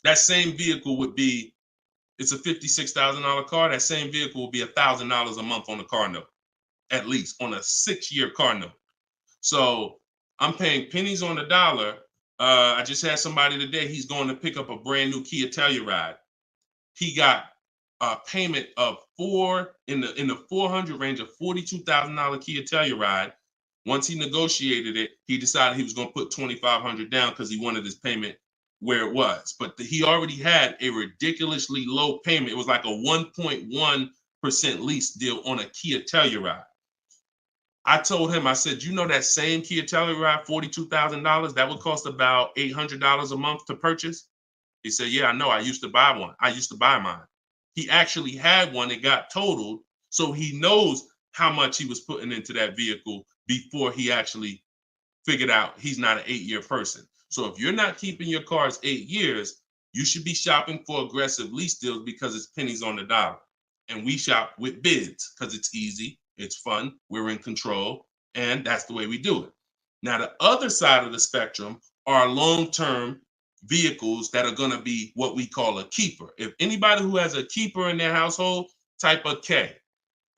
That same vehicle would be, it's a $56,000 car. That same vehicle will be $1,000 a month on the car note, at least on a 6-year car note. So I'm paying pennies on the dollar. I just had somebody today, he's going to pick up a brand new Kia Telluride. He got a payment of in the 400 range of $42,000 Kia Telluride. Once he negotiated it, he decided he was going to put $2,500 down because he wanted his payment where it was. But he already had a ridiculously low payment. It was like a 1.1% lease deal on a Kia Telluride. I told him, I said, you know that same Kia Telluride, $42,000, that would cost about $800 a month to purchase? He said, yeah, I know. I used to buy one. I used to buy mine. He actually had one. It got totaled. So he knows how much he was putting into that vehicle before he actually figured out he's not an 8-year person. So if you're not keeping your cars 8 years, you should be shopping for aggressive lease deals because it's pennies on the dollar. And we shop with bids because it's easy. It's fun. We're in control. And that's the way we do it. Now, the other side of the spectrum are long-term vehicles that are going to be what we call a keeper. If anybody who has a keeper in their household, type a K.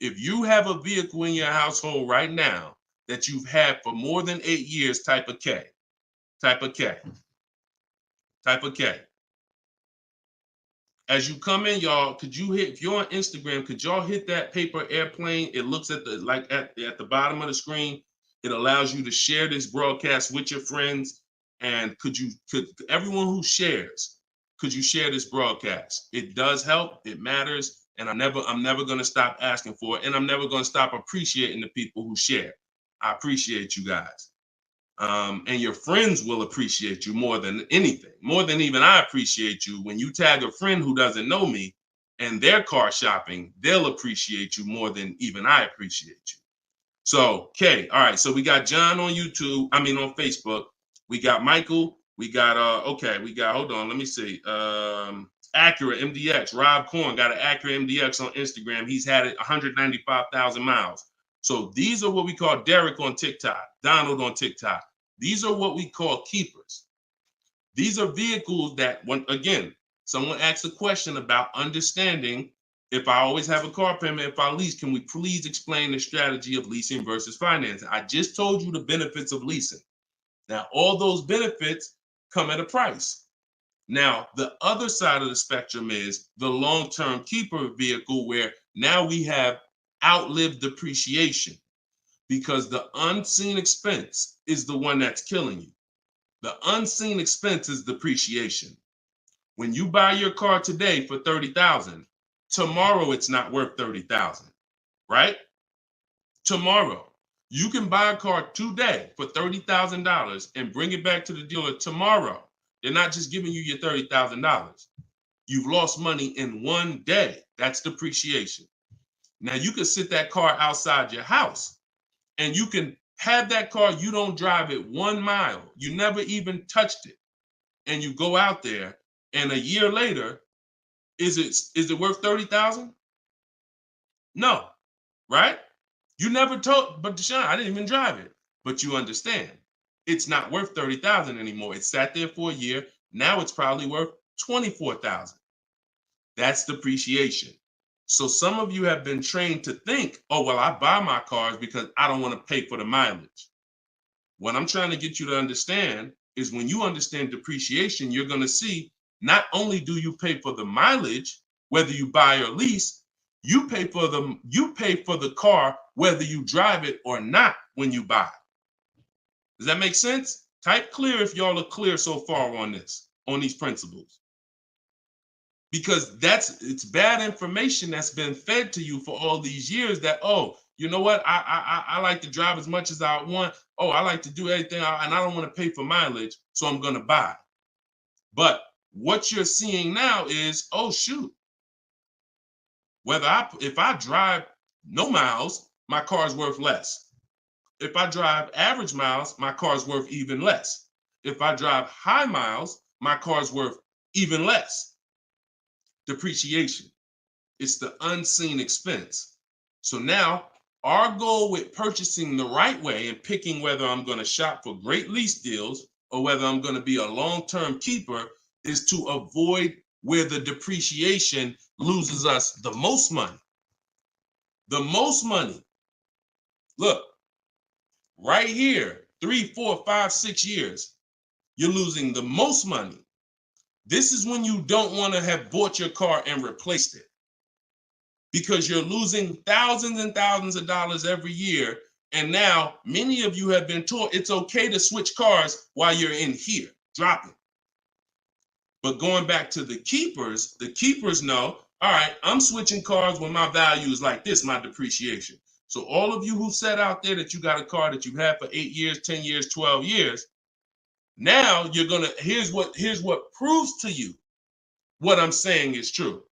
If you have a vehicle in your household right now that you've had for more than 8 years, type a K. Type a K. Type a K. As you come in, y'all, if you're on Instagram, could y'all hit that paper airplane? It looks at the bottom of the screen. It allows you to share this broadcast with your friends. And could everyone who shares, could you share this broadcast? It does help. It matters. And I'm never going to stop asking for it. And I'm never going to stop appreciating the people who share. I appreciate you guys. And your friends will appreciate you more than anything, more than even I appreciate you. When you tag a friend who doesn't know me and they're car shopping, they'll appreciate you more than even I appreciate you. So, okay, all right. So we got John on on Facebook. We got Michael. We got hold on, let me see. Acura MDX. Rob Korn got an Acura MDX on Instagram. He's had it 195,000 miles. So these are what we call Derek on TikTok, Donald on TikTok. These are what we call keepers. These are vehicles that, again, someone asked a question about understanding if I always have a car payment, if I lease, can we please explain the strategy of leasing versus financing? I just told you the benefits of leasing. Now, all those benefits come at a price. Now, the other side of the spectrum is the long-term keeper vehicle where now we have outlived depreciation because the unseen expense is the one that's killing you. The unseen expense is depreciation. When you buy your car today for $30,000, tomorrow it's not worth $30,000, right? Tomorrow, you can buy a car today for $30,000 and bring it back to the dealer tomorrow. They're not just giving you your $30,000. You've lost money in one day. That's depreciation. Now you can sit that car outside your house and you can have that car. You don't drive it 1 mile. You never even touched it. And you go out there and a year later, is it worth $30,000? No, right? You never told, but Deshone, I didn't even drive it. But you understand, it's not worth $30,000 anymore. It sat there for a year. Now it's probably worth $24,000. That's depreciation. So some of you have been trained to think, oh, well, I buy my cars because I don't want to pay for the mileage. What I'm trying to get you to understand is when you understand depreciation, you're going to see not only do you pay for the mileage, whether you buy or lease, you pay for the car whether you drive it or not when you buy. Does that make sense? Type clear if y'all are clear so far on this, on these principles. Because it's bad information that's been fed to you for all these years that, oh, you know what? I like to drive as much as I want. Oh, I like to do everything and I don't want to pay for mileage, so I'm going to buy. But what you're seeing now is, oh, shoot. If I drive no miles, my car's worth less. If I drive average miles, my car's worth even less. If I drive high miles, my car's worth even less. Depreciation. It's the unseen expense. So now our goal with purchasing the right way and picking whether I'm going to shop for great lease deals or whether I'm going to be a long-term keeper is to avoid where the depreciation loses us the most money. The most money. Look, right here, 3, 4, 5, 6 years, you're losing the most money. This is when you don't want to have bought your car and replaced it, because you're losing thousands and thousands of dollars every year. And now many of you have been taught it's okay to switch cars while you're in here, dropping. But going back to the keepers know, all right, I'm switching cars when my value is like this, my depreciation. So all of you who said out there that you got a car that you've had for 8 years, 10 years, 12 years, now you're gonna, here's what proves to you what I'm saying is true.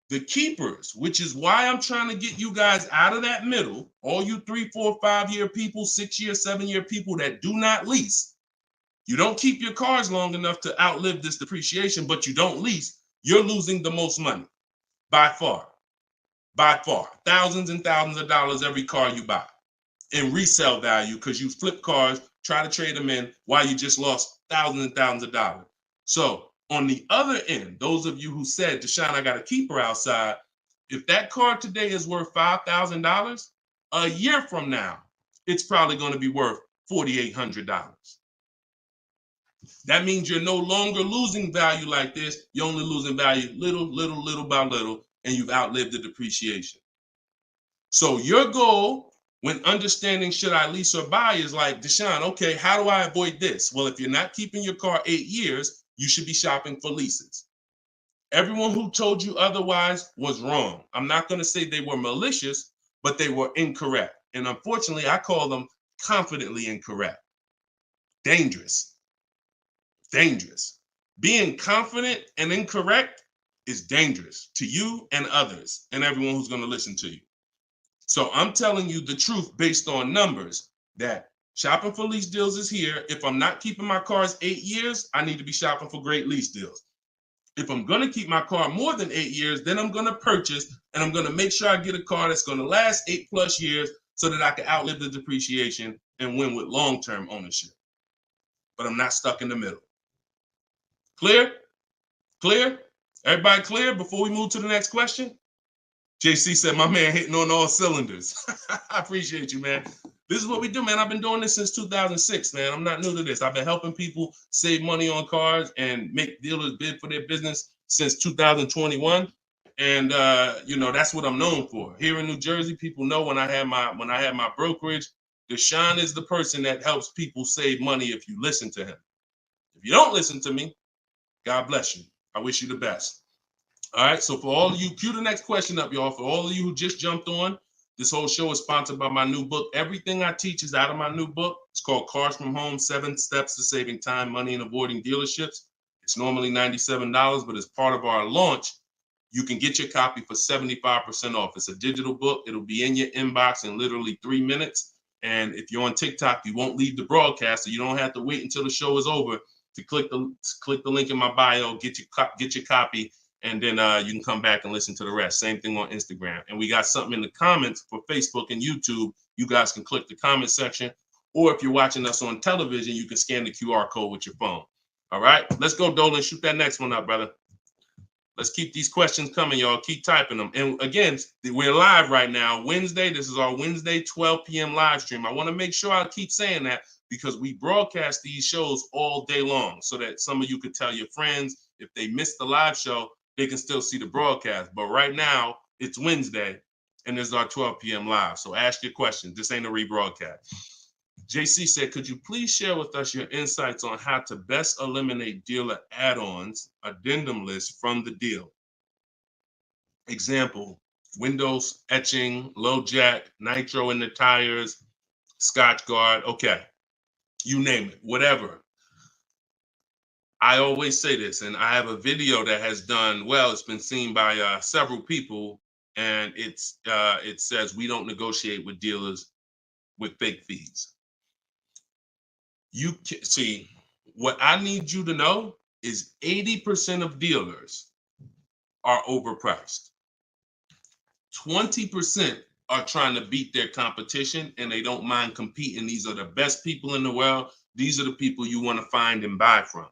The keepers, which is why I'm trying to get you guys out of that middle, all you 3, 4, 5 year people, 6 year, 7 year people that do not lease. You don't keep your cars long enough to outlive this depreciation, but you don't lease. You're losing the most money by far, thousands and thousands of dollars every car you buy in resale value, because you flip cars, try to trade them in while you just lost thousands and thousands of dollars. So on the other end, those of you who said, Deshone, I got a keeper outside, if that car today is worth $5,000, a year from now, it's probably going to be worth $4,800. That means you're no longer losing value like this. You're only losing value little by little, and you've outlived the depreciation. So your goal when understanding should I lease or buy is like, Deshone, okay, how do I avoid this? Well, if you're not keeping your car 8 years, you should be shopping for leases. Everyone who told you otherwise was wrong. I'm not going to say they were malicious, but they were incorrect. And unfortunately, I call them confidently incorrect. Dangerous. Being confident and incorrect is dangerous to you and others and everyone who's going to listen to you. So I'm telling you the truth based on numbers, that shopping for lease deals is here. If I'm not keeping my cars 8 years, I need to be shopping for great lease deals. If I'm going to keep my car more than 8 years, then I'm going to purchase and I'm going to make sure I get a car that's going to last 8+ years so that I can outlive the depreciation and win with long-term ownership. But I'm not stuck in the middle. Clear? Clear? Everybody clear before we move to the next question? JC said, my man hitting on all cylinders. I appreciate you, man. This is what we do, man. I've been doing this since 2006, man. I'm not new to this. I've been helping people save money on cars and make dealers bid for their business since 2021. And that's what I'm known for. Here in New Jersey, people know when I had my brokerage, Deshone is the person that helps people save money if you listen to him. If you don't listen to me, God bless you. I wish you the best. All right, so for all of you, cue the next question up, y'all. For all of you who just jumped on, this whole show is sponsored by my new book. Everything I teach is out of my new book. It's called Cars from Home, 7 Steps to Saving Time, Money, and Avoiding Dealerships. It's normally $97, but as part of our launch, you can get your copy for 75% off. It's a digital book. It'll be in your inbox in literally 3 minutes. And if you're on TikTok, you won't leave the broadcast, so you don't have to wait until the show is over to click the link in my bio, get your copy, and then you can come back and listen to the rest. Same thing on Instagram. And we got something in the comments for Facebook and YouTube. You guys can click the comment section, or if you're watching us on television, you can scan the QR code with your phone. All right, let's go, Dolan. Shoot that next one up, brother. Let's keep these questions coming, y'all. Keep typing them. And again, we're live right now, Wednesday. This is our Wednesday 12 p.m. live stream. I want to make sure I keep saying that because we broadcast these shows all day long so that some of you could tell your friends if they missed the live show, they can still see the broadcast. But right now, it's Wednesday, and this is our 12 p.m. live. So ask your questions. This ain't a rebroadcast. JC said, could you please share with us your insights on how to best eliminate dealer add-ons, addendum lists from the deal? Example, windows etching, low jack, nitro in the tires, Scotch guard. Okay, you name it, whatever. I always say this, and I have a video that has done well. It's been seen by several people, and it says we don't negotiate with dealers with fake fees. You can see, what I need you to know is 80% of dealers are overpriced. 20% are trying to beat their competition, and they don't mind competing. These are the best people in the world. These are the people you want to find and buy from.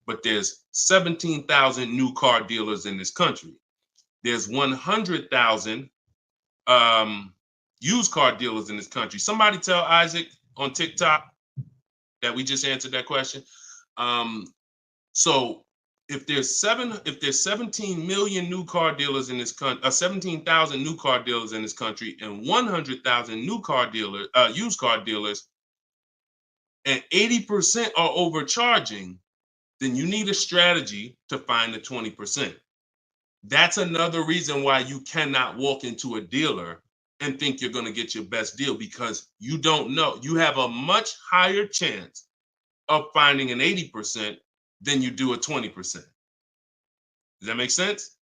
But there's 17,000 new car dealers in this country. There's 100,000 used car dealers in this country. Somebody tell Isaac on TikTok that we just answered that question. So if there's 17 million new car dealers in this country, 17,000 new car dealers in this country, and 100,000 new car dealers, used car dealers, and 80% are overcharging, then you need a strategy to find the 20%. That's another reason why you cannot walk into a dealer and think you're going to get your best deal, because you don't know. You have a much higher chance of finding an 80% than you do a 20%. Does that make sense?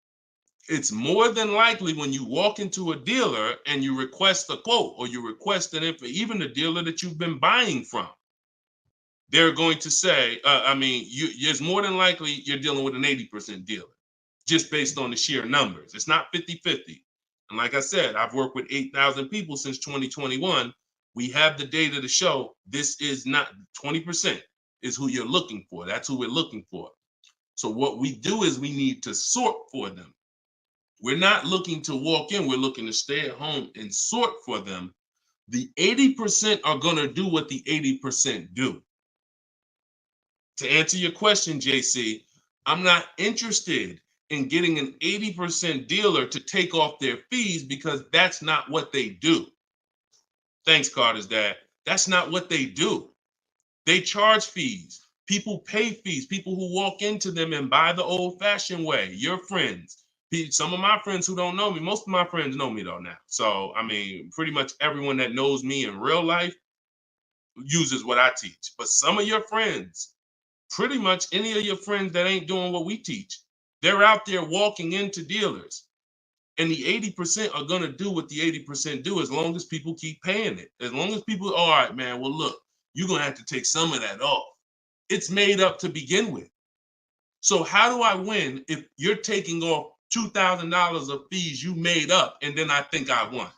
It's more than likely when you walk into a dealer and you request a quote, or you request an info, even the dealer that you've been buying from, they're going to say, it's more than likely you're dealing with an 80% dealer, just based on the sheer numbers. It's not 50-50. And like I said, I've worked with 8,000 people since 2021. We have the data to show this is not 20% is who you're looking for. That's who we're looking for. So what we do is we need to sort for them. We're not looking to walk in. We're looking to stay at home and sort for them. The 80% are going to do what the 80% do. To answer your question, JC, I'm not interested in getting an 80% dealer to take off their fees, because that's not what they do. Thanks, Carter's dad. That's not what they do. They charge fees. People pay fees. People who walk into them and buy the old-fashioned way. Your friends. Some of my friends who don't know me, most of my friends know me though now. So, pretty much everyone that knows me in real life uses what I teach. But some of your friends, pretty much any of your friends that ain't doing what we teach, they're out there walking into dealers. And the 80% are going to do what the 80% do, as long as people keep paying it. As long as people, all right, man, well, look, you're going to have to take some of that off. It's made up to begin with. So how do I win if you're taking off $2,000 of fees you made up, and then I think I won?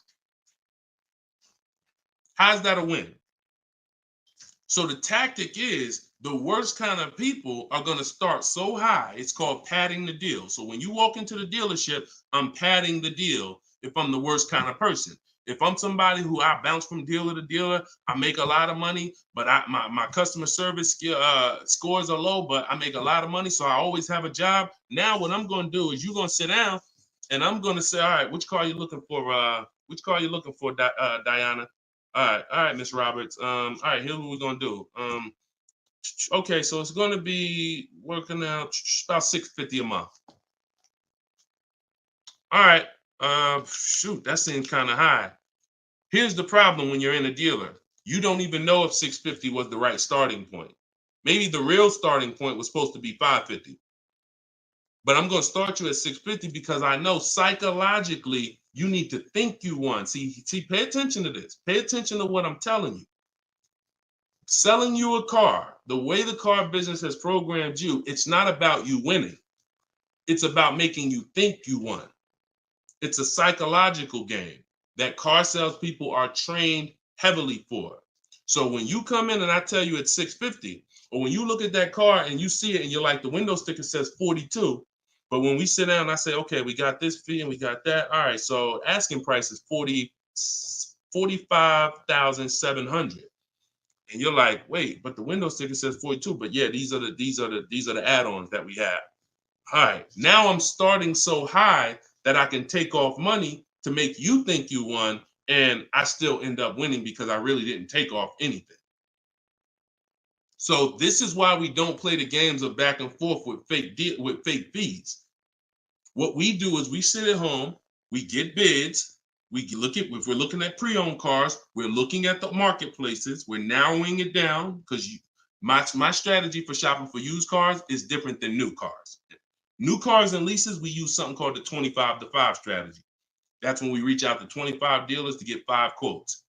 How's that a win? So the tactic is, the worst kind of people are going to start so high. It's called padding the deal. So when you walk into the dealership, I'm padding the deal if I'm the worst kind of person. If I'm somebody who I bounce from dealer to dealer, I make a lot of money, but my customer service scores are low, but I make a lot of money, so I always have a job. Now what I'm going to do is, you're going to sit down, and I'm going to say, all right, which car are you looking for? Which car are you looking for, Diana? All right, Miss Roberts. All right, here's what we're going to do. Okay, so it's going to be working out about $650 a month. All right. Shoot, that seems kind of high. Here's the problem when you're in a dealer. You don't even know if $650 was the right starting point. Maybe the real starting point was supposed to be $550. But I'm going to start you at $650 because I know psychologically you need to think you won. See, pay attention to this. Pay attention to what I'm telling you. Selling you a car, the way the car business has programmed you, it's not about you winning. It's about making you think you won. It's a psychological game that car salespeople are trained heavily for. So when you come in and I tell you it's 650, or when you look at that car and you see it and you're like, the window sticker says 42, but when we sit down and I say, okay, we got this fee and we got that. All right, so asking price is 45,700. And you're like, wait, but the window sticker says 42. But yeah, these are the add-ons that we have. All right, now I'm starting so high that I can take off money to make you think you won, and I still end up winning because I really didn't take off anything. So this is why we don't play the games of back and forth with fake fees. What we do is we sit at home, we get bids, we look at, if we're looking at pre-owned cars, we're looking at the marketplaces, we're narrowing it down, because my strategy for shopping for used cars is different than new cars. New cars and leases, we use something called the 25 to 5 strategy. That's when we reach out to 25 dealers to get 5 quotes.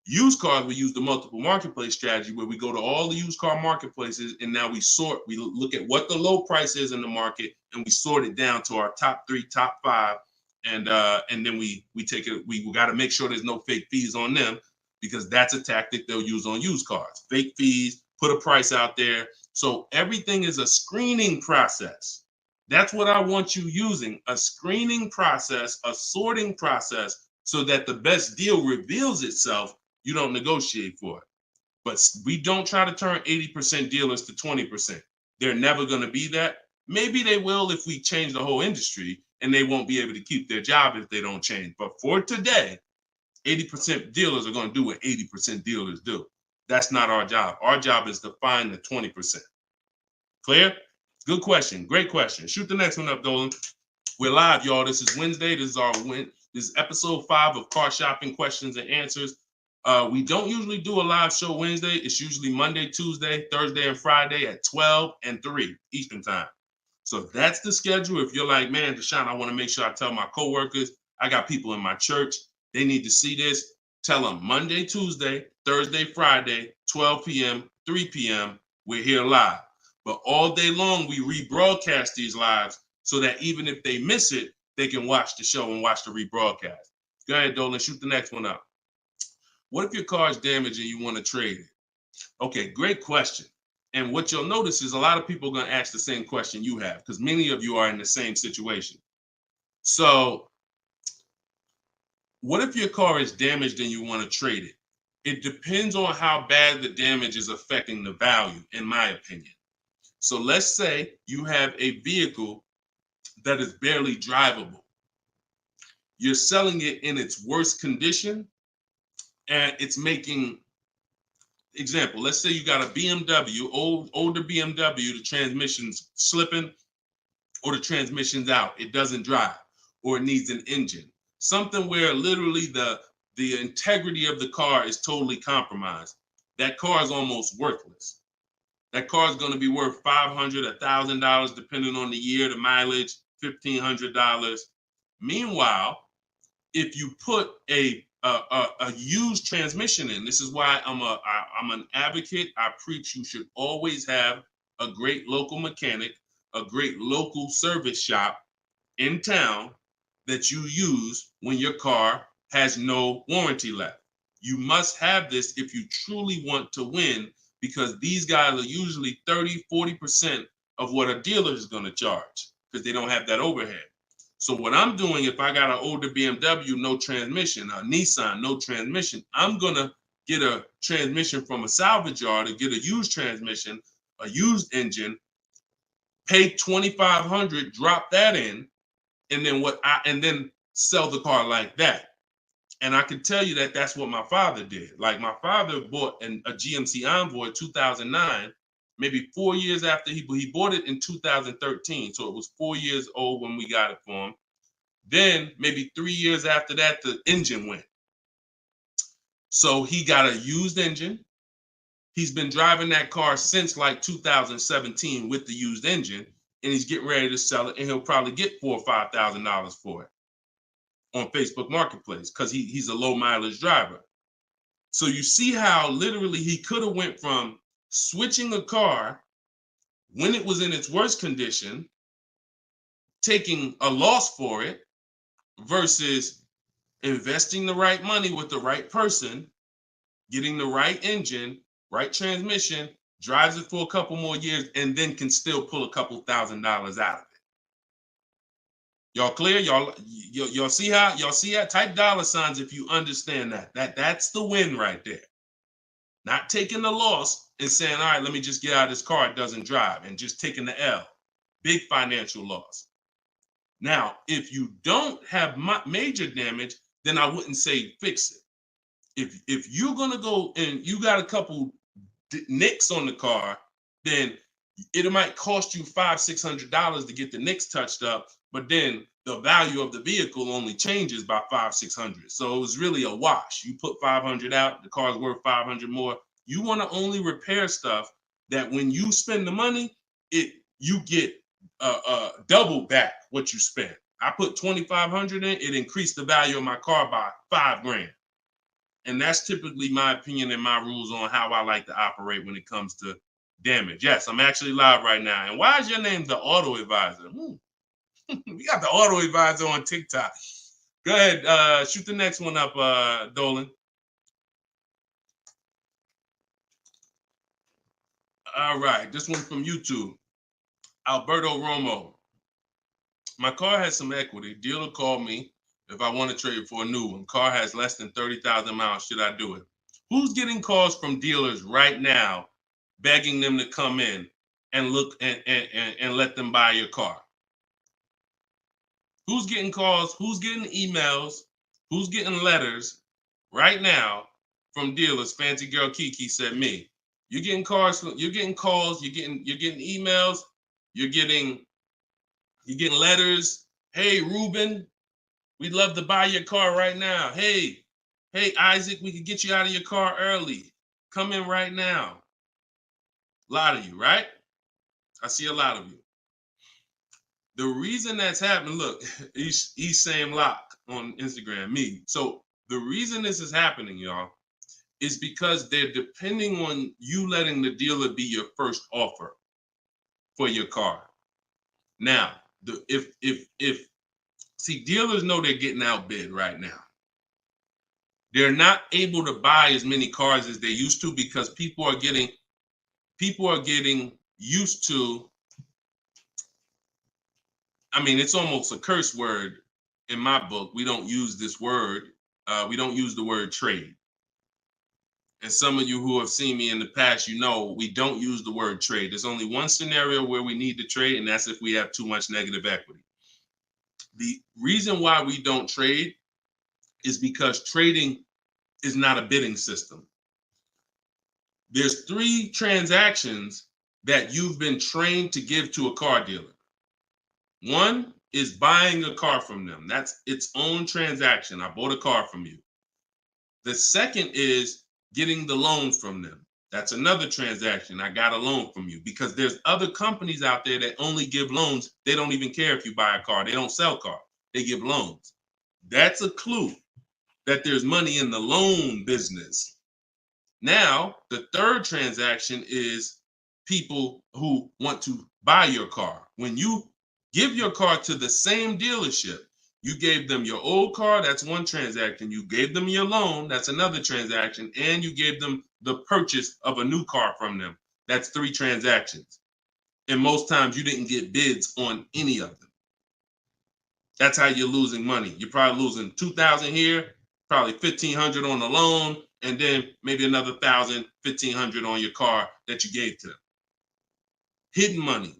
Used cars, we use the multiple marketplace strategy, where we go to all the used car marketplaces and now we look at what the low price is in the market and we sort it down to our top 3, top 5. And then we take it, we got to make sure there's no fake fees on them, because that's a tactic they'll use on used cars. Fake fees, put a price out there. So everything is a screening process. That's what I want you using, a screening process, a sorting process, so that the best deal reveals itself. You don't negotiate for it. But we don't try to turn 80% dealers to 20%. They're never going to be that. Maybe they will if we change the whole industry, and they won't be able to keep their job if they don't change. But for today, 80% dealers are going to do what 80% dealers do. That's not our job. Our job is to find the 20%. Clear? Good question. Great question. Shoot the next one up, Dolan. We're live, y'all. This is Wednesday. This is episode 5 of Car Shopping Questions and Answers. We don't usually do a live show Wednesday. It's usually Monday, Tuesday, Thursday, and Friday at 12 and 3 Eastern time. So that's the schedule. If you're like, man, Deshone, I want to make sure I tell my coworkers, I got people in my church, they need to see this. Tell them Monday, Tuesday, Thursday, Friday, 12 p.m., 3 p.m., we're here live. But all day long, we rebroadcast these lives so that even if they miss it, they can watch the show and watch the rebroadcast. Go ahead, Dolan, shoot the next one up. What if your car is damaged and you want to trade it? Okay, great question. And what you'll notice is a lot of people are going to ask the same question you have, because many of you are in the same situation. So what if your car is damaged and you want to trade it? It depends on how bad the damage is affecting the value, in my opinion. So let's say you have a vehicle that is barely drivable. You're selling it in its worst condition, and it's making, example, let's say you got a BMW, older BMW, the transmission's slipping, or the transmission's out, it doesn't drive, or it needs an engine. Something where literally the integrity of the car is totally compromised. That car is almost worthless. That car is going to be worth $500, $1,000, depending on the year, the mileage, $1,500. Meanwhile, if you put a used transmission in, this is why I'm an advocate. I preach you should always have a great local mechanic, a great local service shop in town that you use when your car has no warranty left. You must have this if you truly want to win, because these guys are usually 30, 40% of what a dealer is going to charge, because they don't have that overhead. So what I'm doing, if I got an older BMW, no transmission, a Nissan, no transmission, I'm going to get a transmission from a salvage yard to get a used transmission, a used engine, pay $2,500, drop that in, and then sell the car like that. And I can tell you that that's what my father did. Like, my father bought a GMC Envoy 2009, maybe 4 years after he bought it in 2013. So it was 4 years old when we got it for him. Then maybe 3 years after that, the engine went. So he got a used engine. He's been driving that car since like 2017 with the used engine, and he's getting ready to sell it, and he'll probably get $4,000 or $5,000 for it on Facebook Marketplace, because he's a low mileage driver. So you see how literally he could have went from switching a car when it was in its worst condition taking a loss for it versus investing the right money with the right person, getting the right engine, right transmission, drives it for a couple more years, and then can still pull a couple $1,000s out of it. Y'all clear? Y'all see how? Y'all see how? Type dollar signs if you understand that. That's the win right there. Not taking the loss and saying, all right, let me just get out of this car, it doesn't drive, and just taking the L. Big financial loss. Now, if you don't have major damage, then I wouldn't say fix it. If you're gonna go and you got a couple nicks on the car, then it might cost you $500-600 to get the nicks touched up, but then the value of the vehicle only changes by $500-600. So it was really a wash. You put 500 out, the car's worth 500 more. You want to only repair stuff that when you spend the money, you get double back what you spent. I put 2,500 in, it increased the value of my car by $5,000. And that's typically my opinion and my rules on how I like to operate when it comes to damage. Yes, I'm actually live right now. And why is your name the Auto Advisor? We got the Auto Advisor on TikTok. Go ahead, shoot the next one up, Dolan. All right, this one from YouTube. Alberto Romo. My car has some equity. Dealer called me if I want to trade it for a new one. Car has less than 30,000 miles. Should I do it? Who's getting calls from dealers right now begging them to come in and look and let them buy your car? Who's getting calls? Who's getting emails? Who's getting letters right now from dealers? Fancy Girl Kiki said me. You're getting calls. You're getting calls. You're getting emails. You're getting letters. Hey, Ruben, we'd love to buy your car right now. Hey, Isaac, we could get you out of your car early. Come in right now. A lot of you, right? I see a lot of you. The reason that's happening, look, he's saying lock on Instagram, me. So the reason this is happening, y'all, is because they're depending on you letting the dealer be your first offer for your car. Now, see, dealers know they're getting outbid right now. They're not able to buy as many cars as they used to because people are getting used to, I mean, it's almost a curse word in my book. We don't use this word. We don't use the word trade. And some of you who have seen me in the past, you know we don't use the word trade. There's only one scenario where we need to trade, and that's if we have too much negative equity. The reason why we don't trade is because trading is not a bidding system. There's 3 transactions that you've been trained to give to a car dealer. One is buying a car from them. That's its own transaction. I bought a car from you. The second is getting the loan from them. That's another transaction. I got a loan from you, because there's other companies out there that only give loans. They don't even care if you buy a car. They don't sell cars. They give loans. That's a clue that there's money in the loan business. Now, the third transaction is people who want to buy your car. When you give your car to the same dealership, you gave them your old car, that's one transaction. You gave them your loan, that's another transaction. And you gave them the purchase of a new car from them. That's 3 transactions. And most times you didn't get bids on any of them. That's how you're losing money. You're probably losing $2,000 here, probably $1,500 on the loan, and then maybe another $1,000, $1,500 on your car that you gave to them. Hidden money.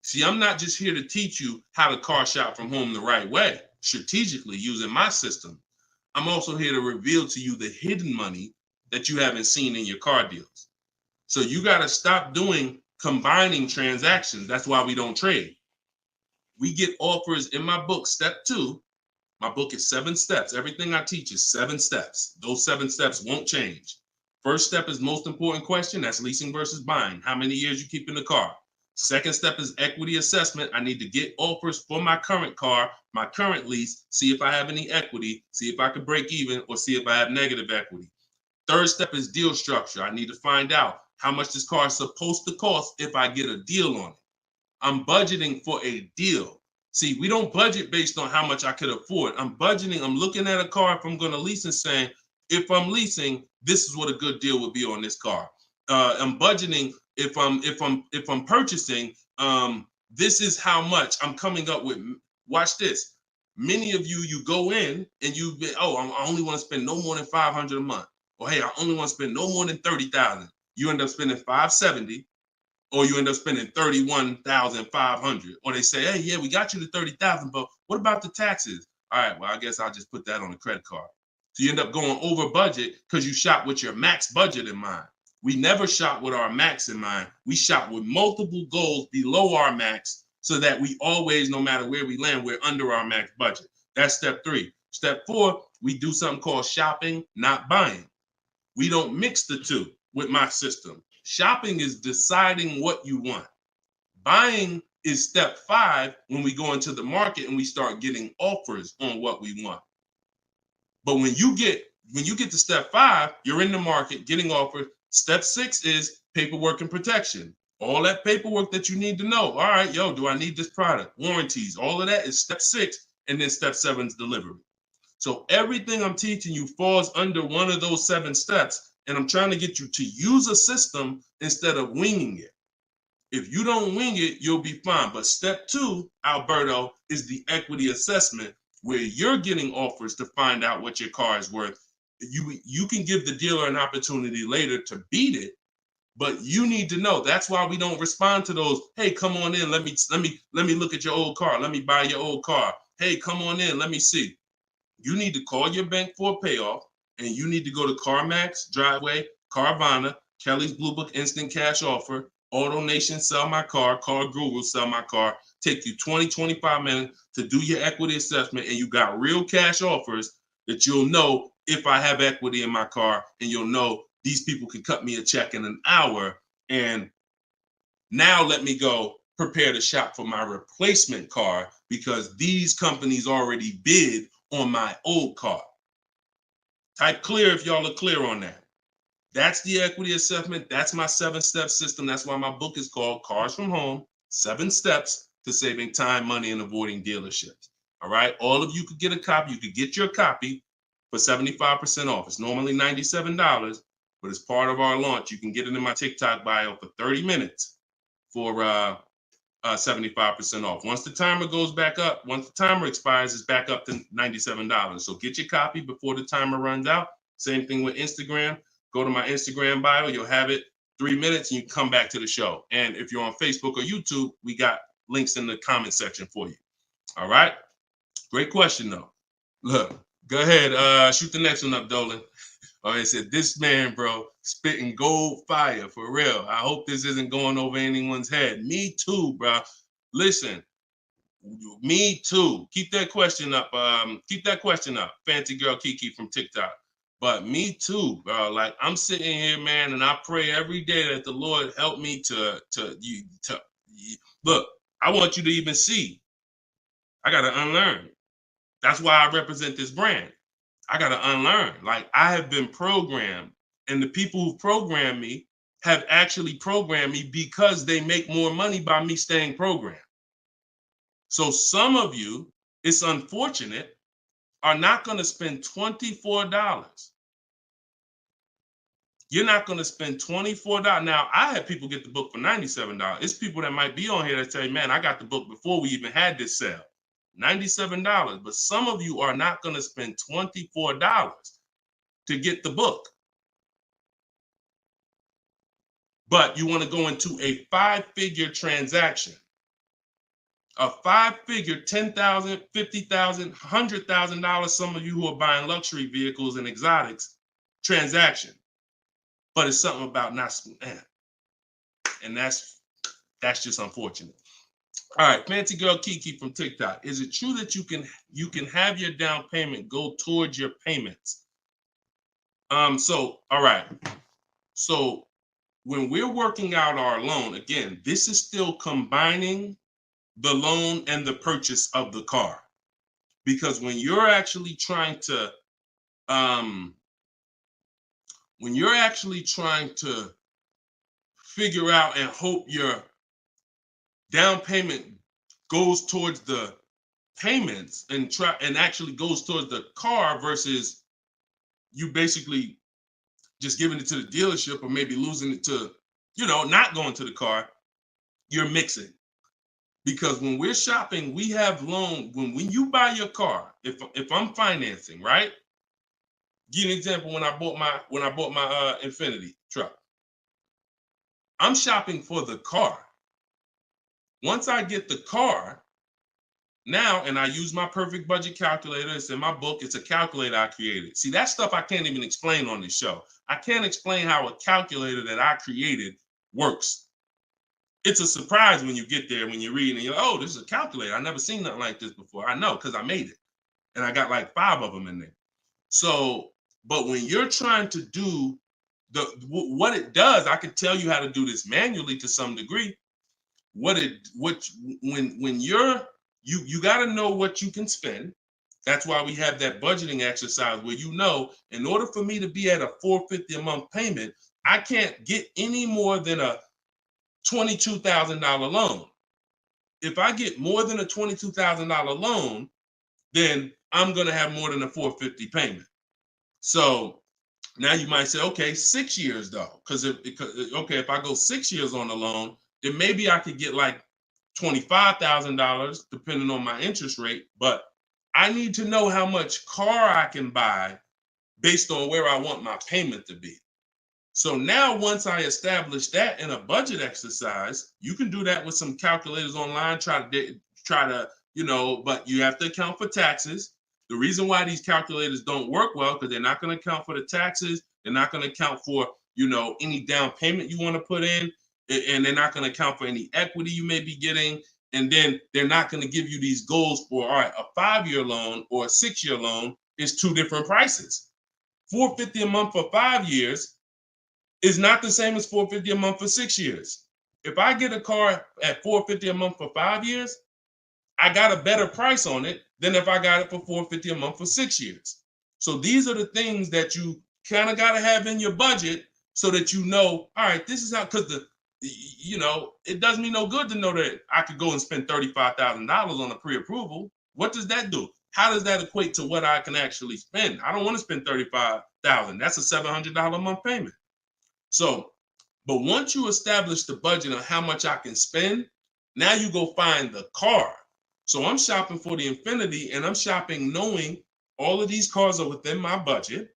See, I'm not just here to teach you how to car shop from home the right way, strategically using my system. I'm also here to reveal to you the hidden money that you haven't seen in your car deals. So you got to stop combining transactions. That's why we don't trade. We get offers in my book, step 2. My book is 7 steps. Everything I teach is 7 steps. Those 7 steps won't change. First step is most important question. That's leasing versus buying. How many years you keep in the car? Second step is equity assessment. I need to get offers for my current car, my current lease, see if I have any equity, see if I can break even, or see if I have negative equity. Third step is deal structure. I need to find out how much this car is supposed to cost if I get a deal on it. I'm budgeting for a deal. See, we don't budget based on how much I could afford. I'm budgeting, I'm looking at a car if I'm going to lease and saying, if I'm leasing, this is what a good deal would be on this car. I'm budgeting if I'm purchasing, this is how much I'm coming up with. Watch this. Many of you go in and I only want to spend no more than $500 a month. Or hey, I only want to spend no more than $30,000. You end up spending $570, or you end up spending $31,500. Or they say, hey, yeah, we got you to $30,000, but what about the taxes? All right, well, I guess I'll just put that on a credit card. So you end up going over budget because you shop with your max budget in mind. We never shop with our max in mind. We shop with multiple goals below our max so that we always, no matter where we land, we're under our max budget. That's step 3. Step 4, we do something called shopping, not buying. We don't mix the two with my system. Shopping is deciding what you want. Buying is step 5 when we go into the market and we start getting offers on what we want. But when you get to step 5, you're in the market getting offers. Step 6 is paperwork and protection. All that paperwork that you need to know. All right, do I need this product? Warranties, all of that is step 6. And then step 7 is delivery. So everything I'm teaching you falls under one of those 7 steps. And I'm trying to get you to use a system instead of winging it. If you don't wing it, you'll be fine. But step 2, Alberto, is the equity assessment, where you're getting offers to find out what your car is worth. You can give the dealer an opportunity later to beat it, but you need to know. That's why we don't respond to those. Hey, come on in. Let me look at your old car. Let me buy your old car. Hey, come on in. Let me see. You need to call your bank for a payoff, and you need to go to CarMax, Driveway, Carvana, Kelly's Blue Book Instant Cash Offer, AutoNation, Sell My Car, Car Guru, Sell My Car. Take you 20, 25 minutes to do your equity assessment, and you got real cash offers that you'll know if I have equity in my car, and you'll know these people can cut me a check in an hour. And now let me go prepare to shop for my replacement car because these companies already bid on my old car. Type clear if y'all are clear on that. That's the equity assessment. That's my 7-step system. That's why my book is called Cars from Home, 7 Steps to Saving Time, Money, and Avoiding Dealerships. All right. All of you could get a copy. You could get your copy for 75% off. It's normally $97, but as part of our launch, you can get it in my TikTok bio for 30 minutes for 75% off. Once the timer goes back up, once the timer expires, it's back up to $97. So get your copy before the timer runs out. Same thing with Instagram. Go to my Instagram bio. You'll have it 3 minutes and you come back to the show. And if you're on Facebook or YouTube, we got links in the comment section for you. All right. Great question, though. Look, go ahead. Shoot the next one up, Dolan. It said, this man, bro, spitting gold fire for real. I hope this isn't going over anyone's head. Me too, bro. Listen, me too. Keep that question up. Fancy girl Kiki from TikTok. But me too, bro. Like, I'm sitting here, man, and I pray every day that the Lord help me to look. I want you to even see. I gotta unlearn. That's why I represent this brand. I got to unlearn. Like, I have been programmed, and the people who programmed me have actually programmed me because they make more money by me staying programmed. So some of you, it's unfortunate, are not going to spend $24. You're not going to spend $24. Now, I had people get the book for $97. It's people that might be on here that say, man, I got the book before we even had this sale. $97, but some of you are not going to spend $24 to get the book. But you want to go into a 5-figure transaction, a 5-figure, $10,000, $50,000, $100,000. Some of you who are buying luxury vehicles and exotics transaction, but it's something about not, and that's just unfortunate. All right, fancy girl Kiki from TikTok. Is it true that you can have your down payment go towards your payments? So all right. So when we're working out our loan, again, this is still combining the loan and the purchase of the car. Because when you're actually trying to figure out and hope your down payment goes towards the payments and actually goes towards the car versus you basically just giving it to the dealership or maybe losing it to, not going to the car, you're mixing. Because when we're shopping, we have loan. When you buy your car, if I'm financing, right? Give you an example. When I bought my Infiniti truck, I'm shopping for the car. Once I get the car, now, and I use my perfect budget calculator. It's in my book. It's a calculator I created. See, that stuff I can't even explain on this show. I can't explain how a calculator that I created works. It's a surprise when you get there, when you're reading and you're like, oh, this is a calculator. I've never seen nothing like this before. I know, because I made it. And I got like 5 of them in there. So, but when you're trying to do what it does, I can tell you how to do this manually to some degree. When you got to know what you can spend. That's why we have that budgeting exercise where in order for me to be at a $450 a month payment, I can't get any more than a $22,000 loan. If I get more than a $22,000 loan, then I'm going to have more than a $450 payment. So now you might say, okay, 6 years though, because if I go 6 years on the loan, then maybe I could get like $25,000 depending on my interest rate. But I need to know how much car I can buy based on where I want my payment to be. So now once I establish that in a budget exercise, you can do that with some calculators online, try to, but you have to account for taxes. The reason why these calculators don't work well, because they're not going to account for the taxes. They're not going to account for, any down payment you want to put in, and they're not going to account for any equity you may be getting. And then they're not going to give you these goals for, all right, a 5-year loan or a 6-year loan is 2 different prices. $450 a month for 5 years is not the same as $450 a month for 6 years. If I get a car at $450 a month for 5 years, I got a better price on it than if I got it for $450 a month for 6 years. So these are the things that you kind of got to have in your budget so that all right, this is how, because it does me no good to know that I could go and spend $35,000 on a pre-approval. What does that do? How does that equate to what I can actually spend? I don't want to spend $35,000. That's a $700 a month payment. So, but once you establish the budget on how much I can spend, now you go find the car. So I'm shopping for the Infiniti, and I'm shopping knowing all of these cars are within my budget.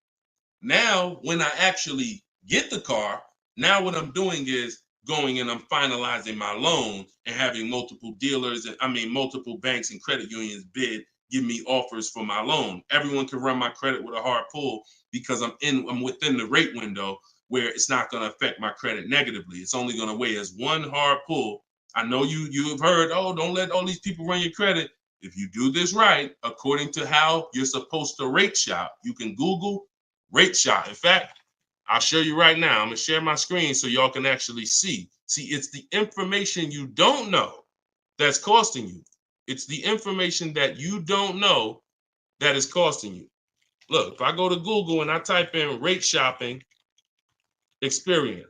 Now, when I actually get the car, now what I'm doing is going and I'm finalizing my loan and having multiple dealers, multiple banks and credit unions give me offers for my loan. Everyone can run my credit with a hard pull because I'm within the rate window where it's not going to affect my credit negatively. It's only going to weigh as one hard pull. I know you have heard, oh, don't let all these people run your credit. If you do this right, according to how you're supposed to rate shop, you can Google rate shop. In fact, I'll show you right now. I'm going to share my screen so y'all can actually see. See, it's the information you don't know that's costing you. It's the information that you don't know that is costing you. Look, if I go to Google and I type in rate shopping, Experian.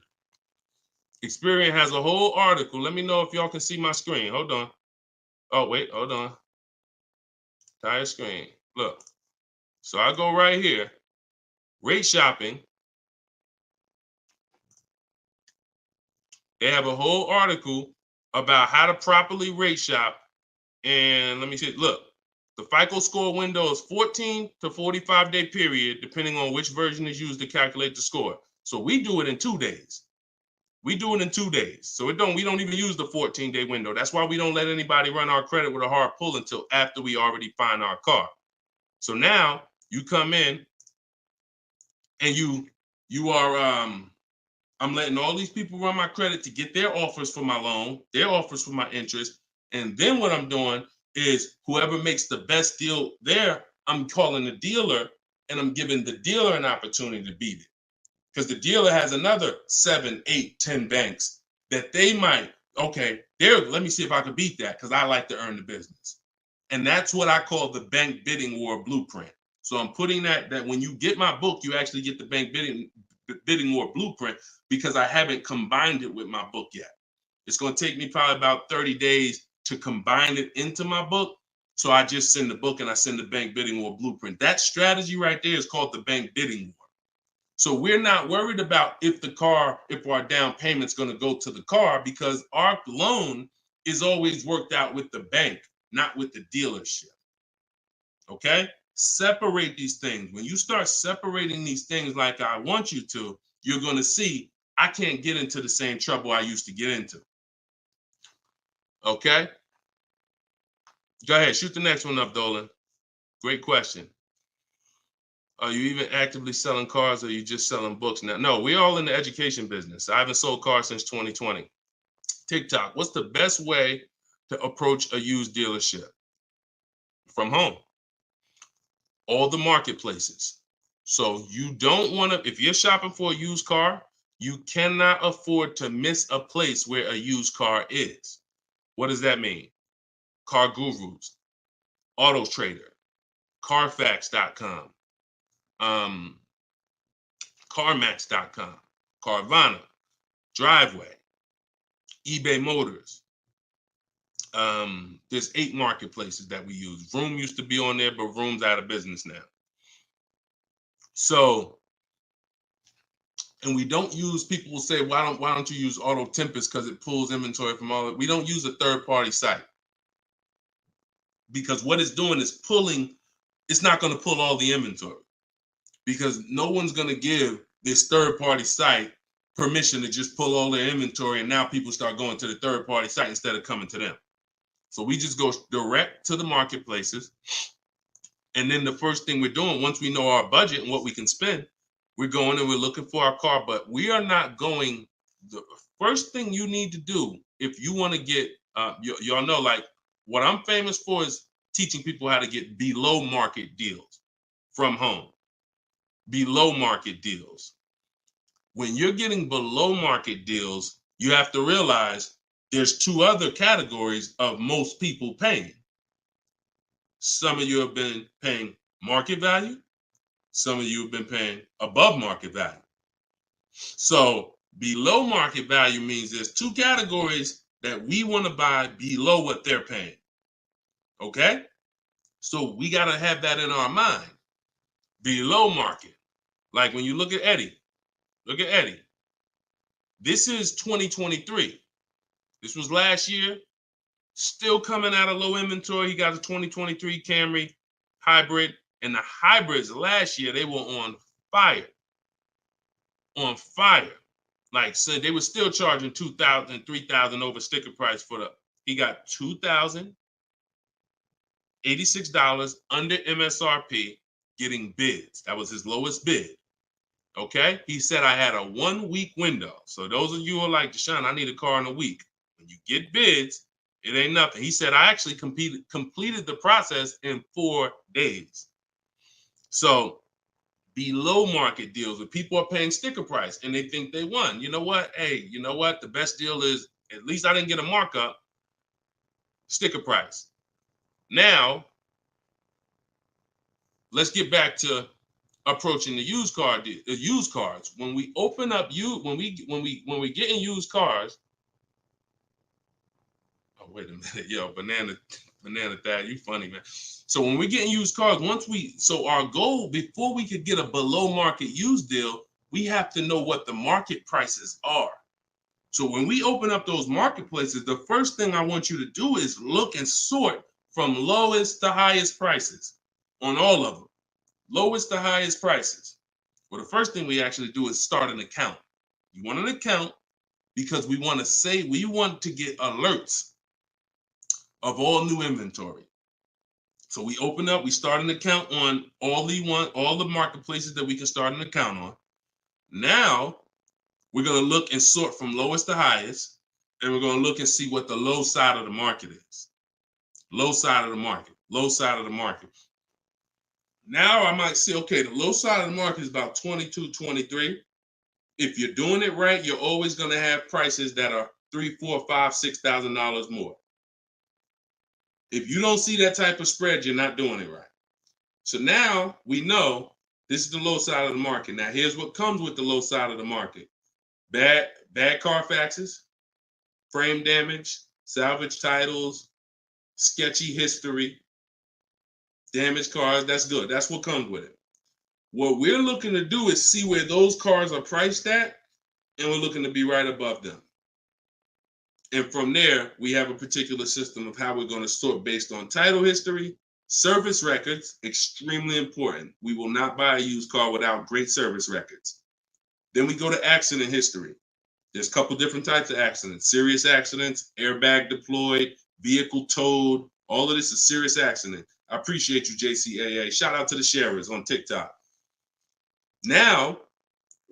Experian has a whole article. Let me know if y'all can see my screen. Hold on. Oh, wait, hold on. Entire screen. Look. So I go right here. Rate shopping. They have a whole article about how to properly rate shop. And let me see. Look, the FICO score window is 14 to 45-day period, depending on which version is used to calculate the score. So we do it in 2 days. We do it in 2 days. So we don't even use the 14-day window. That's why we don't let anybody run our credit with a hard pull until after we already find our car. So now you come in and you are I'm letting all these people run my credit to get their offers for my loan, their offers for my interest. And then what I'm doing is whoever makes the best deal there, I'm calling the dealer and I'm giving the dealer an opportunity to beat it. Because the dealer has another 7, 8, 10 banks that they might, let me see if I can beat that because I like to earn the business. And that's what I call the bank bidding war blueprint. So I'm putting that when you get my book, you actually get the bank bidding war blueprint because I haven't combined it with my book yet. It's going to take me probably about 30 days to combine it into my book. So I just send the book and I send the bank bidding war blueprint. That strategy right there is called the bank bidding war. So we're not worried about if our down payment's going to go to the car, because our loan is always worked out with the bank, not with the dealership. Okay? Separate these things. When you start separating these things like I want you to, you're going to see I can't get into the same trouble I used to get into. Okay? Go ahead. Shoot the next one up, Dolan. Great question. Are you even actively selling cars, or are you just selling books now? No, we're all in the education business. I haven't sold cars since 2020. TikTok, what's the best way to approach a used dealership? From home. All the marketplaces. So you don't want to, if you're shopping for a used car, you cannot afford to miss a place where a used car is. What does that mean? Car Gurus, Auto Trader, Carfax.com, CarMax.com, Carvana, Driveway, eBay Motors. There's 8 marketplaces that we use. Vroom used to be on there, but Vroom's out of business now. So, and we don't use, people will say, why don't you use Auto Tempest because it pulls inventory from all of it. We don't use a third-party site, because what it's doing is pulling, it's not going to pull all the inventory, because no one's going to give this third-party site permission to just pull all their inventory, and now people start going to the third-party site instead of coming to them. So we just go direct to the marketplaces. And then the first thing we're doing, once we know our budget and what we can spend, we're going and we're looking for our car. But we are not going, the first thing you need to do if you want to get, y'all know, like, what I'm famous for is teaching people how to get below market deals from home. Below market deals. When you're getting below market deals, you have to realize there's 2 other categories of most people paying. Some of you have been paying market value. Some of you have been paying above market value. So below market value means there's 2 categories that we want to buy below what they're paying. Okay? So we got to have that in our mind. Below market. Like when you look at Eddie. Look at Eddie. This is 2023. This was last year. Still coming out of low inventory. He got a 2023 Camry hybrid. And the hybrids last year, they were on fire. On fire. Like, so they were still charging $2,000, $3,000 over sticker price for the, he got $2,086 under MSRP getting bids. That was his lowest bid. Okay? He said, I had a 1-week window. So those of you who are like, Deshone, I need a car in a week. When you get bids, it ain't nothing. He said, I actually completed the process in 4 days. So below market deals where people are paying sticker price and they think they won. You know what? Hey, you know what? The best deal is, at least I didn't get a markup, sticker price. Now, let's get back to approaching the used cars. When we open up when we get in used cars. Oh, wait a minute, yo, banana dad, you funny, man. So when we get in used cars, so our goal before we could get a below market used deal, we have to know what the market prices are. So when we open up those marketplaces, the first thing I want you to do is look and sort from lowest to highest prices on all of them. Lowest to highest prices. Well, the first thing we actually do is start an account. You want an account because we want to get alerts of all new inventory. So we start an account on all the marketplaces that we can start an account on. Now we're going to look and sort from lowest to highest, and we're going to look and see what the low side of the market is. Low side of the market, low side of the market. Now I might say, okay, the low side of the market is about 22, 23. If you're doing it right, you're always going to have prices that are $3,000, $4,000, $5,000, $6,000 more. If you don't see that type of spread, you're not doing it right. So now we know this is the low side of the market. Now here's what comes with the low side of the market. Bad Carfaxes, frame damage, salvage titles, sketchy history, Damaged cars, that's good. That's what comes with it. What we're looking to do is see where those cars are priced at, and we're looking to be right above them. And from there, we have a particular system of how we're going to sort based on title history, service records, extremely important. We will not buy a used car without great service records. Then we go to accident history. There's a couple different types of accidents: serious accidents, airbag deployed, vehicle towed. All of this is serious accident. I appreciate you, JCAA. Shout out to the sharers on TikTok. Now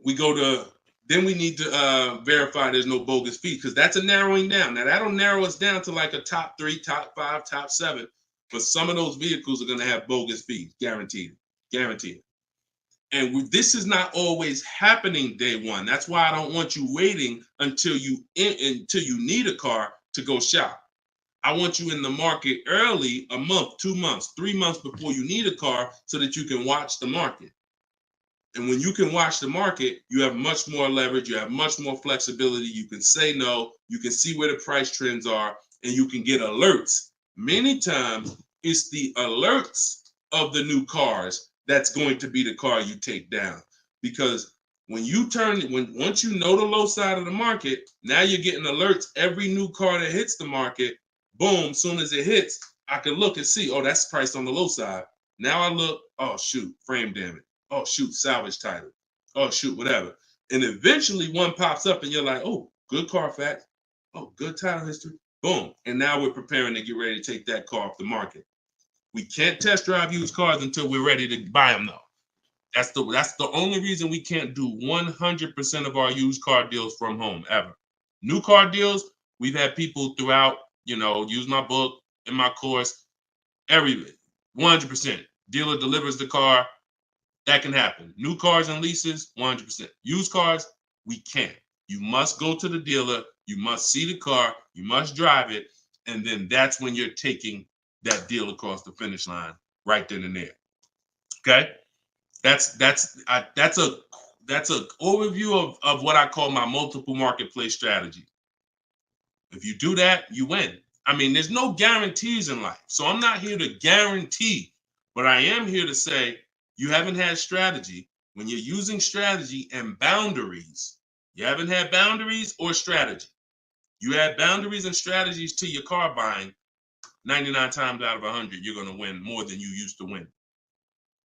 we go to, then we need to verify there's no bogus fees, because that's a narrowing down. Now that'll narrow us down to like a top 3, top 5, top 7. But some of those vehicles are going to have bogus fees, guaranteed, guaranteed. And this is not always happening day one. That's why I don't want you waiting until you need a car to go shop. I want you in the market early, a month, 2 months, 3 months before you need a car, so that you can watch the market. And when you can watch the market, you have much more leverage. You have much more flexibility. You can say no. You can see where the price trends are, and you can get alerts. Many times, it's the alerts of the new cars that's going to be the car you take down. Because when you once you know the low side of the market, now you're getting alerts. Every new car that hits the market, boom, soon as it hits, I can look and see, oh, that's priced on the low side. Now I look, oh, shoot, frame damage. Oh, shoot, salvage title. Oh, shoot, whatever. And eventually one pops up and you're like, oh, good Carfax. Oh, good title history. Boom. And now we're preparing to get ready to take that car off the market. We can't test drive used cars until we're ready to buy them, though. That's the only reason we can't do 100% of our used car deals from home, ever. New car deals, we've had people throughout, use my book, in my course, 100%. Dealer delivers the car. That can happen. New cars and leases, 100%. Used cars, we can't. You must go to the dealer. You must see the car. You must drive it. And then that's when you're taking that deal across the finish line right then and there. Okay? That's a overview of what I call my multiple marketplace strategy. If you do that, you win. I mean, there's no guarantees in life. So I'm not here to guarantee, but I am here to say, you haven't had strategy. When you're using strategy and boundaries, you haven't had boundaries or strategy. You add boundaries and strategies to your car buying, 99 times out of 100, you're going to win more than you used to win.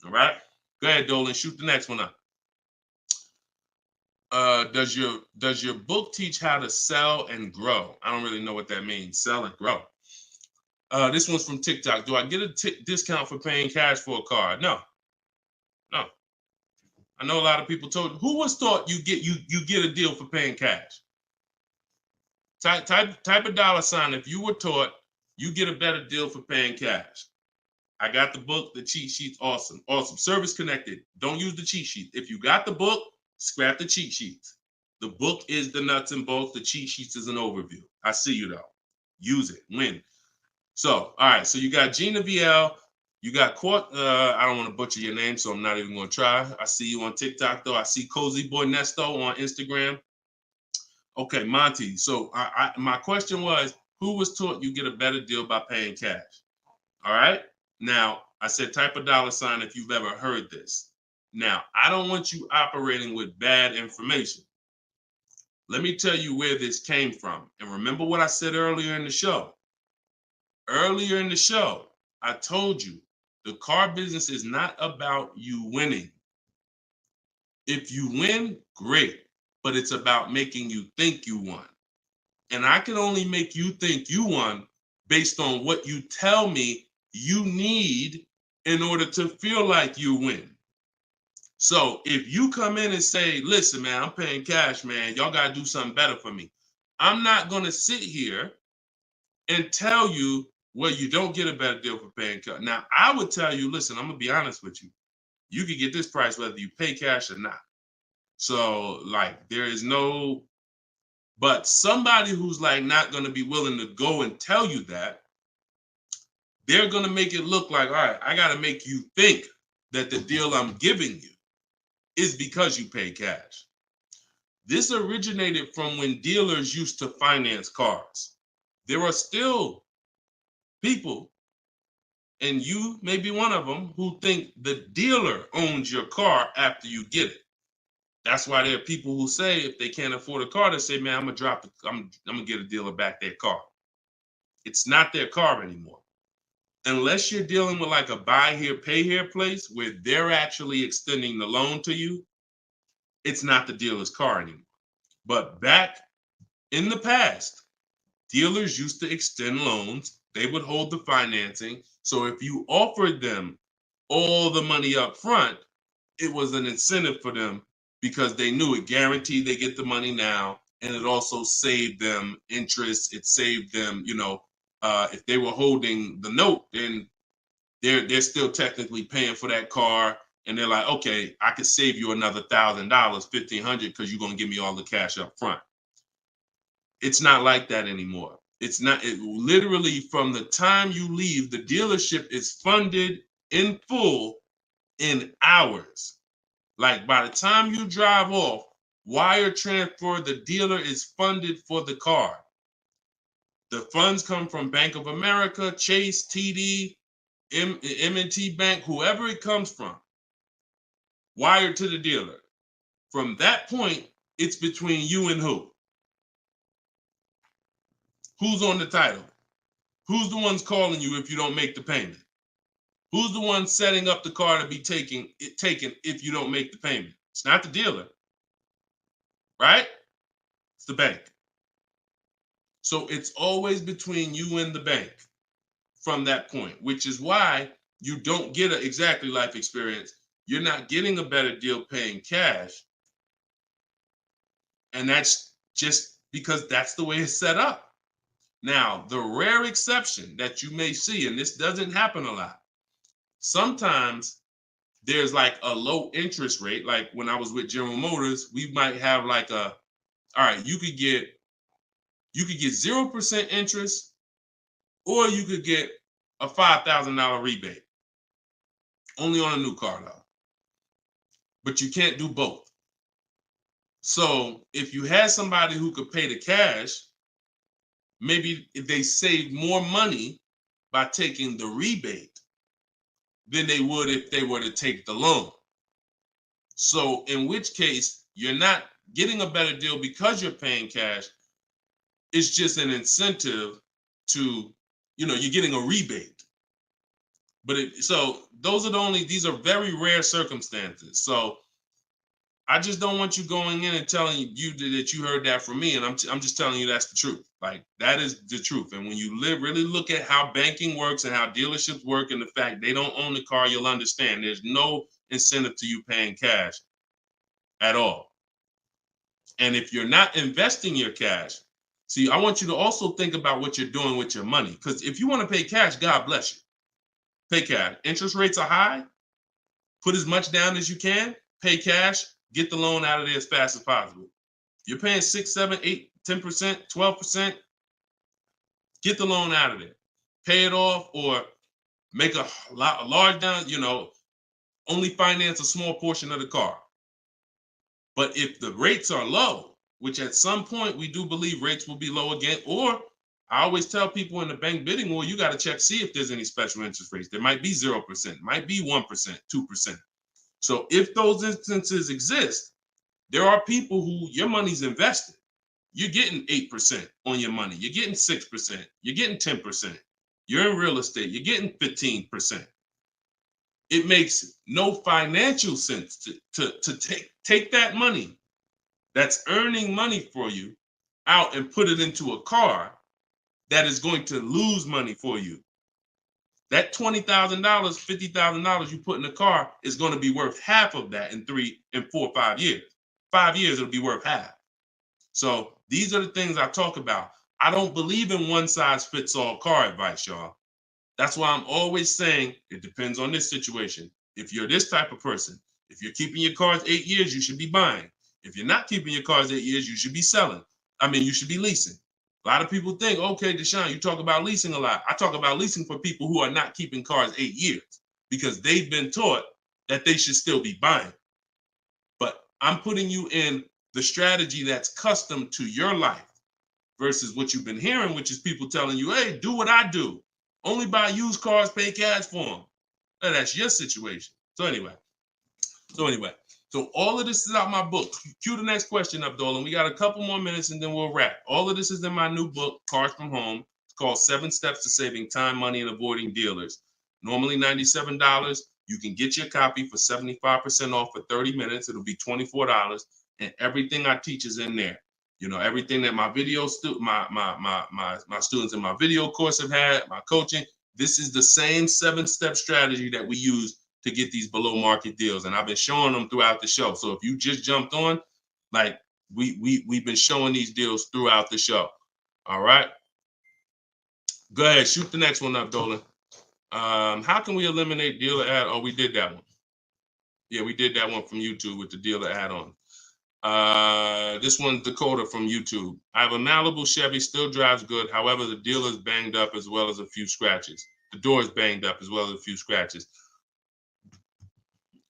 All right? Go ahead, Dolan. Shoot the next one up. Does your book teach how to sell and grow? I don't really know what that means. Sell and grow. This one's from TikTok. Do I get a discount for paying cash for a car? No. I know a lot of people told. Who was taught you get a deal for paying cash? Type a $sign if you were taught you get a better deal for paying cash. I got the book, the cheat sheets, awesome. Service connected. Don't use the cheat sheet. If you got the book, scrap the cheat sheets. The book is the nuts and bolts. The cheat sheets is an overview. I see you though. Use it. Win. So, all right. So you got Gina VL. You got I don't want to butcher your name, so I'm not even going to try. I see you on TikTok, though. I see Cozy Boy Nesto on Instagram. Okay, Monty. So my question was, who was taught you get a better deal by paying cash? All right. Now, I said type a $sign if you've ever heard this. Now, I don't want you operating with bad information. Let me tell you where this came from. And remember what I said earlier in the show. Earlier in the show, I told you, the car business is not about you winning. If you win, great, but it's about making you think you won. And I can only make you think you won based on what you tell me you need in order to feel like you win. So if you come in and say, listen, man, I'm paying cash, man, y'all got to do something better for me. I'm not going to sit here and tell you, well, you don't get a better deal for paying cash. Now, I would tell you, listen, I'm going to be honest with you. You can get this price whether you pay cash or not. So, like, there is no, but somebody who's like not going to be willing to go and tell you that, they're going to make it look like, all right, I got to make you think that the deal I'm giving you is because you pay cash. This originated from when dealers used to finance cars. There are still people And you may be one of them who think the dealer owns your car after you get it. That's why there are people who say if they can't afford a car, they say, man, I'm gonna get a dealer back their car. It's not their car anymore. Unless you're dealing with like a buy here, pay here place where they're actually extending the loan to you, it's not the dealer's car anymore. But back in the past, dealers used to extend loans. They would hold the financing. So if you offered them all the money up front, it was an incentive for them because they knew it guaranteed they get the money now. And it also saved them interest. It saved them, if they were holding the note, then they're still technically paying for that car. And they're like, okay, I could save you another $1,000, $1,500 because you're going to give me all the cash up front. It's not like that anymore. It's not. It literally from the time you leave, the dealership is funded in full in hours. Like by the time you drive off, wire transfer, the dealer is funded for the car. The funds come from Bank of America, Chase, TD, M&T Bank, whoever it comes from, wired to the dealer. From that point, it's between you and who? Who's on the title? Who's the ones calling you if you don't make the payment? Who's the one setting up the car to be taken if you don't make the payment? It's not the dealer, right? It's the bank. So it's always between you and the bank from that point, which is why you don't get an exactly life experience. You're not getting a better deal paying cash. And that's just because that's the way it's set up. Now, the rare exception that you may see, and this doesn't happen a lot, sometimes there's like a low interest rate. Like when I was with General Motors, we might have like all right, you could get 0% interest, or you could get a $5,000 rebate. Only on a new car though. But you can't do both. So if you had somebody who could pay the cash, maybe if they save more money by taking the rebate than they would if they were to take the loan. So in which case, you're not getting a better deal because you're paying cash. It's just an incentive to, you're getting a rebate. But so those are these are very rare circumstances. So I just don't want you going in and telling you that you heard that from me. And I'm just telling you that's the truth. Like that is the truth. And when you really look at how banking works and how dealerships work and the fact they don't own the car, you'll understand there's no incentive to you paying cash at all. And if you're not investing your cash, see, I want you to also think about what you're doing with your money. Because if you want to pay cash, God bless you. Pay cash. Interest rates are high. Put as much down as you can. Pay cash. Get the loan out of there as fast as possible. You're paying 6, 7, 8, 10%, 12%. Get the loan out of there. Pay it off or make a large down, only finance a small portion of the car. But if the rates are low, which at some point we do believe rates will be low again, or I always tell people in the bank bidding war, you got to check, see if there's any special interest rates. There might be 0%, might be 1%, 2%. So if those instances exist, there are people who your money's invested. You're getting 8% on your money. You're getting 6%. You're getting 10%. You're in real estate. You're getting 15%. It makes no financial sense to take that money that's earning money for you out and put it into a car that is going to lose money for you. That $20,000, $50,000 you put in the car is going to be worth half of that in 3 and 4, 5 years. 5 years, it'll be worth half. So these are the things I talk about. I don't believe in one size fits all car advice, y'all. That's why I'm always saying it depends on this situation. If you're this type of person, if you're keeping your cars 8 years, you should be buying. If you're not keeping your cars 8 years, you should be selling. You should be leasing. A lot of people think, okay, Deshone, you talk about leasing a lot. I talk about leasing for people who are not keeping cars 8 years because they've been taught that they should still be buying. But I'm putting you in the strategy that's custom to your life versus what you've been hearing, which is people telling you, hey, do what I do. Only buy used cars, pay cash for them. Now, that's your situation. So anyway, so all of this is out my book. Cue the next question up, Dolan. We got a couple more minutes and then we'll wrap. All of this is in my new book, Cars from Home. It's called 7 Steps to Saving Time, Money, and Avoiding Dealers. Normally $97. You can get your copy for 75% off for 30 minutes. It'll be $24. And everything I teach is in there. You know, everything that my video my students in my video course have had, my coaching. This is the same 7-step strategy that we use to get these below market deals. And I've been showing them throughout the show. So if you just jumped on, like we've been showing these deals throughout the show. All right. Go ahead, shoot the next one up, Dolan. How can we eliminate dealer ad? Oh, we did that one. Yeah, we did that one from YouTube with the dealer add-on. This one's Dakota from YouTube. I have a Malibu Chevy, still drives good. However, the dealer is banged up as well as a few scratches. The door is banged up as well as a few scratches.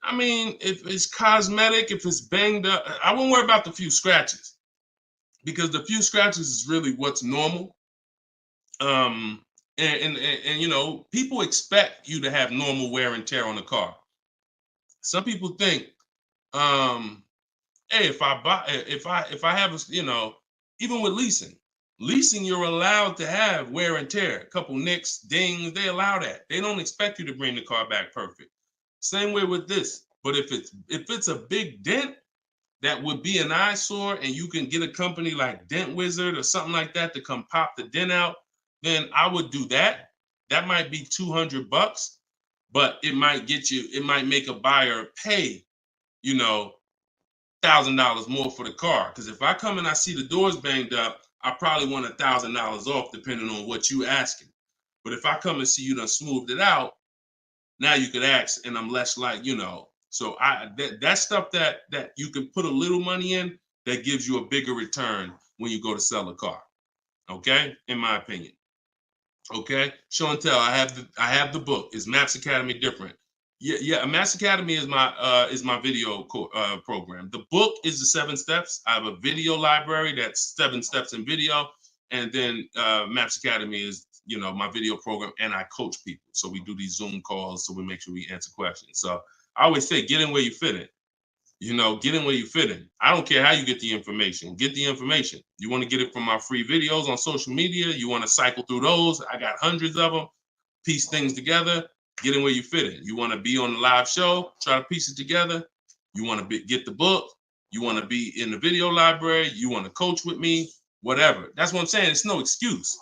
I mean, if it's cosmetic, if it's banged up, I won't worry about the few scratches because the few scratches is really what's normal. And you know, people expect you to have normal wear and tear on the car. Some people think, hey, if I have a, you know, even with leasing, you're allowed to have wear and tear, a couple nicks, dings, they allow that. They don't expect you to bring the car back perfect. Same way with this. But if it's a big dent that would be an eyesore and you can get a company like Dent Wizard or something like that to come pop the dent out, then I would do that. That might be $200, but it might make a buyer pay, you know, $1,000 more for the car. Because if I come and I see the doors banged up, I probably want $1,000 off depending on what you asking. But if I come and see you done smoothed it out, now you could ask, and I'm less like, you know. So that stuff that you can put a little money in that gives you a bigger return when you go to sell a car. Okay, in my opinion. Okay, show and tell. I have the book. Is Maps Academy different? Yeah. Maps Academy is my video program. The book is the 7 steps. I have a video library that's 7 steps in video, and then Maps Academy is, you know, my video program, and I coach people. So we do these Zoom calls, so we make sure we answer questions. So I always say, get in where you fit in. You know, get in where you fit in. I don't care how you get the information. Get the information. You want to get it from my free videos on social media. You want to cycle through those. I got hundreds of them. Piece things together. Get in where you fit in. You want to be on the live show. Try to piece it together. You want to get the book. You want to be in the video library. You want to coach with me. Whatever. That's what I'm saying. It's no excuse.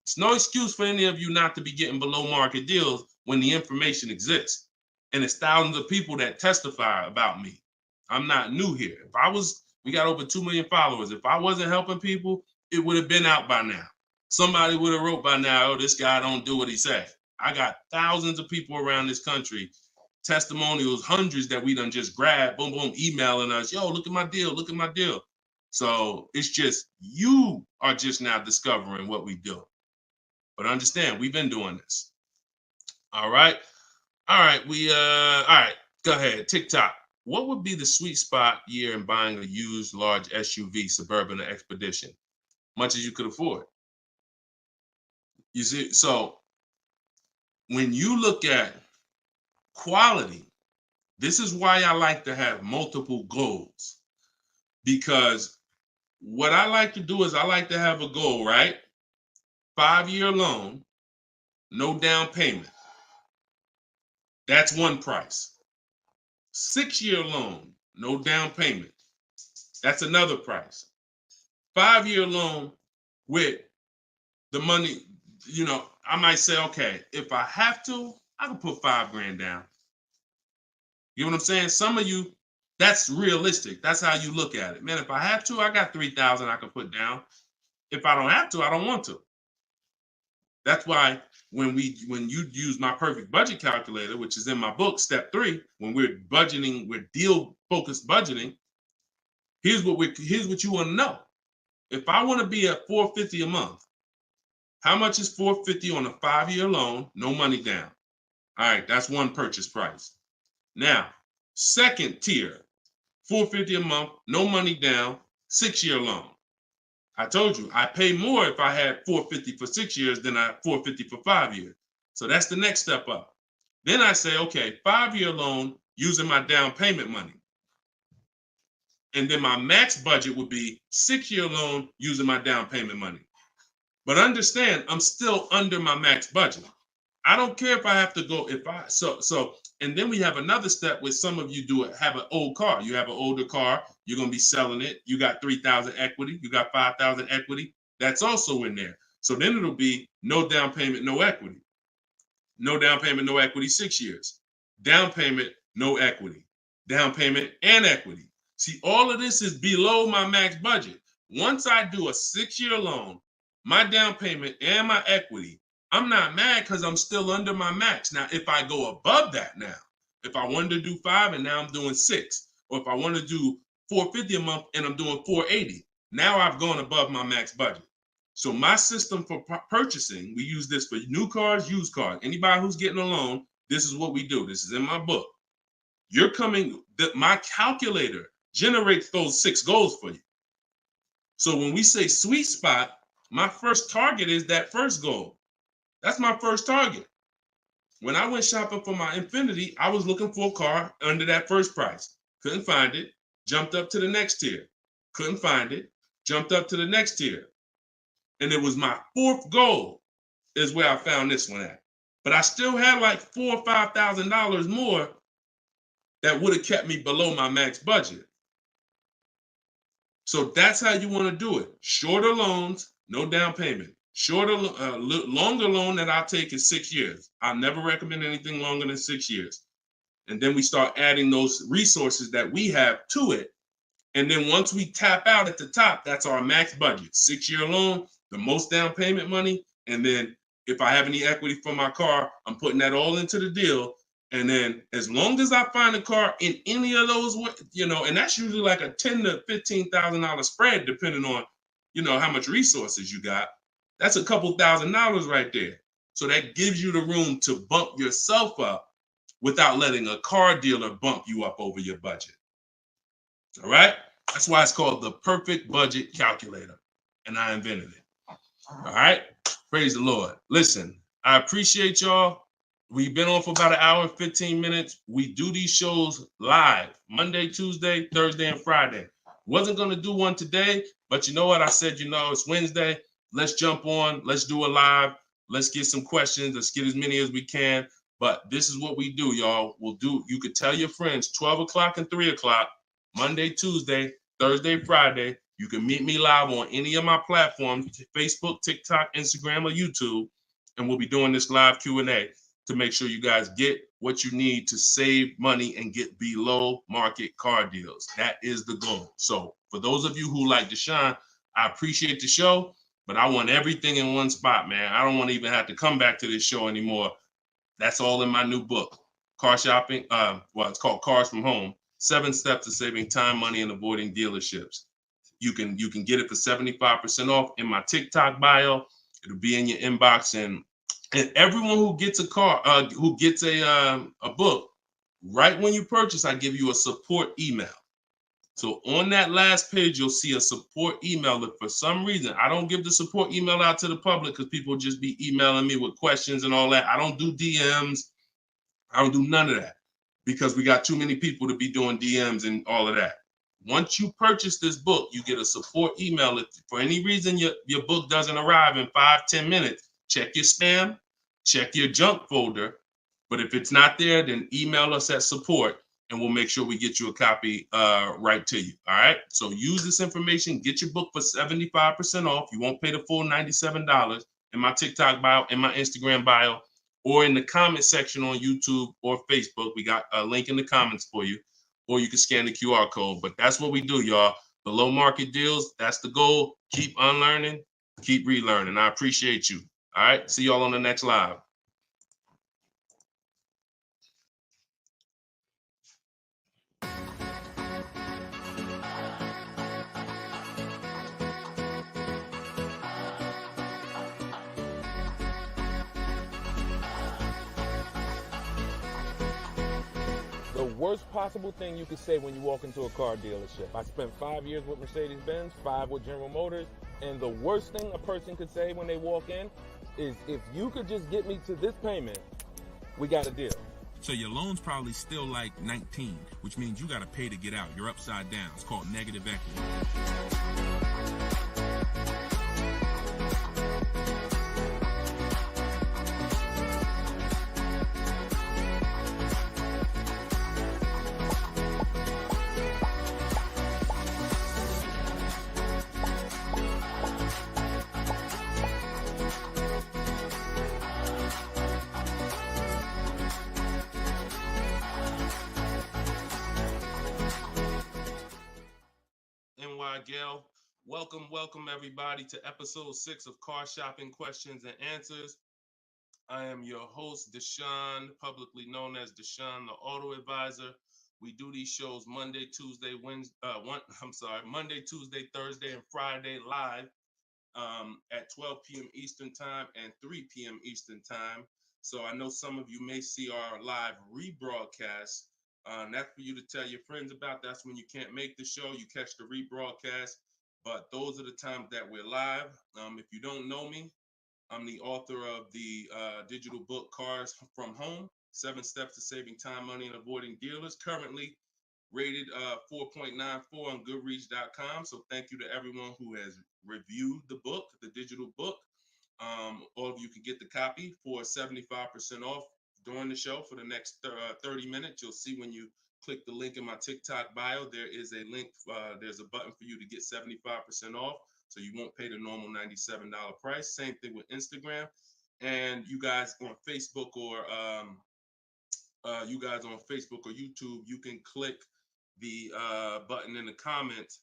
It's no excuse for any of you not to be getting below market deals when the information exists. And it's thousands of people that testify about me. I'm not new here. We got over 2 million followers. If I wasn't helping people, it would have been out by now. Somebody would have wrote by now, oh, this guy don't do what he said. I got thousands of people around this country, testimonials, hundreds that we done just grabbed, boom, boom, emailing us, yo, look at my deal, look at my deal. So it's just, you are just now discovering what we do. But understand, we've been doing this. All right. All right. All right. Go ahead. TikTok. What would be the sweet spot year in buying a used large SUV, Suburban or Expedition? Much as you could afford. You see, so when you look at quality, this is why I like to have multiple goals. Because what I like to do is I like to have a goal, right? 5-year loan, no down payment. That's one price. 6-year loan, no down payment. That's another price. 5-year loan with the money, you know, I might say, okay, if I have to, I can put $5,000 down. You know what I'm saying? Some of you, that's realistic. That's how you look at it. Man, if I have to, I got $3,000 I can put down. If I don't have to, I don't want to. That's why when you use my perfect budget calculator, which is in my book, step 3, when we're budgeting, we're deal focused budgeting. Here's what you want to know. If I want to be at $450 a month, how much is $450 on a 5-year loan, no money down? All right, that's one purchase price. Now, second tier, $450 a month, no money down, 6-year loan. I told you, I pay more if I had $450 for 6 years than I $450 for 5 years. So that's the next step up. Then I say, okay, 5-year loan using my down payment money. And then my max budget would be 6-year loan using my down payment money. But understand, I'm still under my max budget. I don't care if I have to go, and then we have another step where some of you have an old car. You have an older car, you're going to be selling it. You got 3,000 equity, you got 5,000 equity. That's also in there. So then it'll be no down payment, no equity. No down payment, no equity, 6 years. Down payment, no equity. Down payment and equity. See, all of this is below my max budget. Once I do a 6-year loan, my down payment and my equity, I'm not mad because I'm still under my max. Now, if I go above that now, if I wanted to do 5 and now I'm doing 6, or if I want to do $450 a month and I'm doing $480, now I've gone above my max budget. So my system for purchasing, we use this for new cars, used cars. Anybody who's getting a loan, this is what we do. This is in my book. My calculator generates those 6 goals for you. So when we say sweet spot, my first target is that first goal. That's my first target. When I went shopping for my Infiniti, I was looking for a car under that first price. Couldn't find it. Jumped up to the next tier. Couldn't find it. Jumped up to the next tier. And it was my 4th goal is where I found this one at. But I still had like $4,000 or $5,000 more that would have kept me below my max budget. So that's how you want to do it. Shorter loans, no down payment. Longer loan that I'll take is 6 years. I never recommend anything longer than 6 years. And then we start adding those resources that we have to it. And then once we tap out at the top, that's our max budget. 6-year loan, the most down payment money. And then if I have any equity for my car, I'm putting that all into the deal. And then as long as I find a car in any of those, and that's usually like a $10,000 to $15,000 spread, depending on, how much resources you got. That's a couple $1,000s right there. So that gives you the room to bump yourself up without letting a car dealer bump you up over your budget. All right? That's why it's called the perfect budget calculator. And I invented it. All right? Praise the Lord. Listen, I appreciate y'all. We've been on for about 1 hour and 15 minutes. We do these shows live Monday, Tuesday, Thursday, and Friday. Wasn't going to do one today, but you know what? I said, it's Wednesday. Let's jump on. Let's do a live. Let's get some questions. Let's get as many as we can. But this is what we do, y'all. You could tell your friends 12 o'clock and 3 o'clock, Monday, Tuesday, Thursday, Friday. You can meet me live on any of my platforms, Facebook, TikTok, Instagram, or YouTube. And we'll be doing this live Q&A to make sure you guys get what you need to save money and get below market car deals. That is the goal. So for those of you who like Deshone, I appreciate the show, but I want everything in one spot, man. I don't want to even have to come back to this show anymore. That's all in my new book, Car Shopping. It's called Cars from Home, 7 Steps to Saving Time, Money, and Avoiding Dealerships. You can get it for 75% off in my TikTok bio. It'll be in your inbox, and everyone who gets a car, who gets a book, right when you purchase, I give you a support email. So on that last page, you'll see a support email. If for some reason I don't give the support email out to the public because people just be emailing me with questions and all that, I don't do DMs. I don't do none of that because we got too many people to be doing DMs and all of that. Once you purchase this book, you get a support email. If for any reason your book doesn't arrive in 5-10 minutes, check your spam, check your junk folder. But if it's not there, then email us at support and we'll make sure we get you a copy right to you. All right. So use this information, get your book for 75% off. You won't pay the full $97 in my TikTok bio, in my Instagram bio, or in the comment section on YouTube or Facebook. We got a link in the comments for you, or you can scan the QR code. But that's what we do, y'all. Below market deals. That's the goal. Keep unlearning, keep relearning. I appreciate you. All right. See y'all on the next live. The worst possible thing you could say when you walk into a car dealership. I spent 5 years with Mercedes-Benz, 5 with General Motors, and the worst thing a person could say when they walk in is if you could just get me to this payment, we got a deal. So your loan's probably still like 19, which means you got to pay to get out. You're upside down. It's called negative equity. NY Gail, welcome everybody to episode 6 of Car Shopping Questions and Answers. I am your host, Deshone, publicly known as Deshone the Auto Advisor. We do these shows Monday, Tuesday, Thursday, and Friday live at 12 p.m. Eastern Time and 3 p.m. Eastern Time. So I know some of you may see our live rebroadcast. That's for you to tell your friends about. That's when you can't make the show, you catch the rebroadcast. But those are the times that we're live. If you don't know me, I'm the author of the digital book Cars from Home, 7 Steps to Saving Time, Money, and Avoiding Dealers, currently rated 4.94 on Goodreads.com. So thank you to everyone who has reviewed the book, the digital book. All of you can get the copy for 75% off during the show for the next 30 minutes. You'll see when you click the link in my TikTok bio, there is a link, there's a button for you to get 75% off. So you won't pay the normal $97 price. Same thing with Instagram. And you guys on Facebook or YouTube, you can click the button in the comments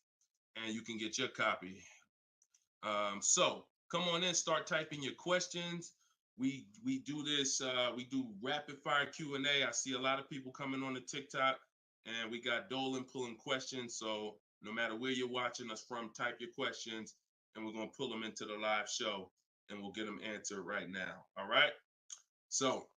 and you can get your copy. So come on in, start typing your questions. We do this, we do rapid fire Q&A. I see a lot of people coming on the TikTok, and we got Dolan pulling questions. So no matter where you're watching us from, type your questions and we're going to pull them into the live show and we'll get them answered right now. All right. So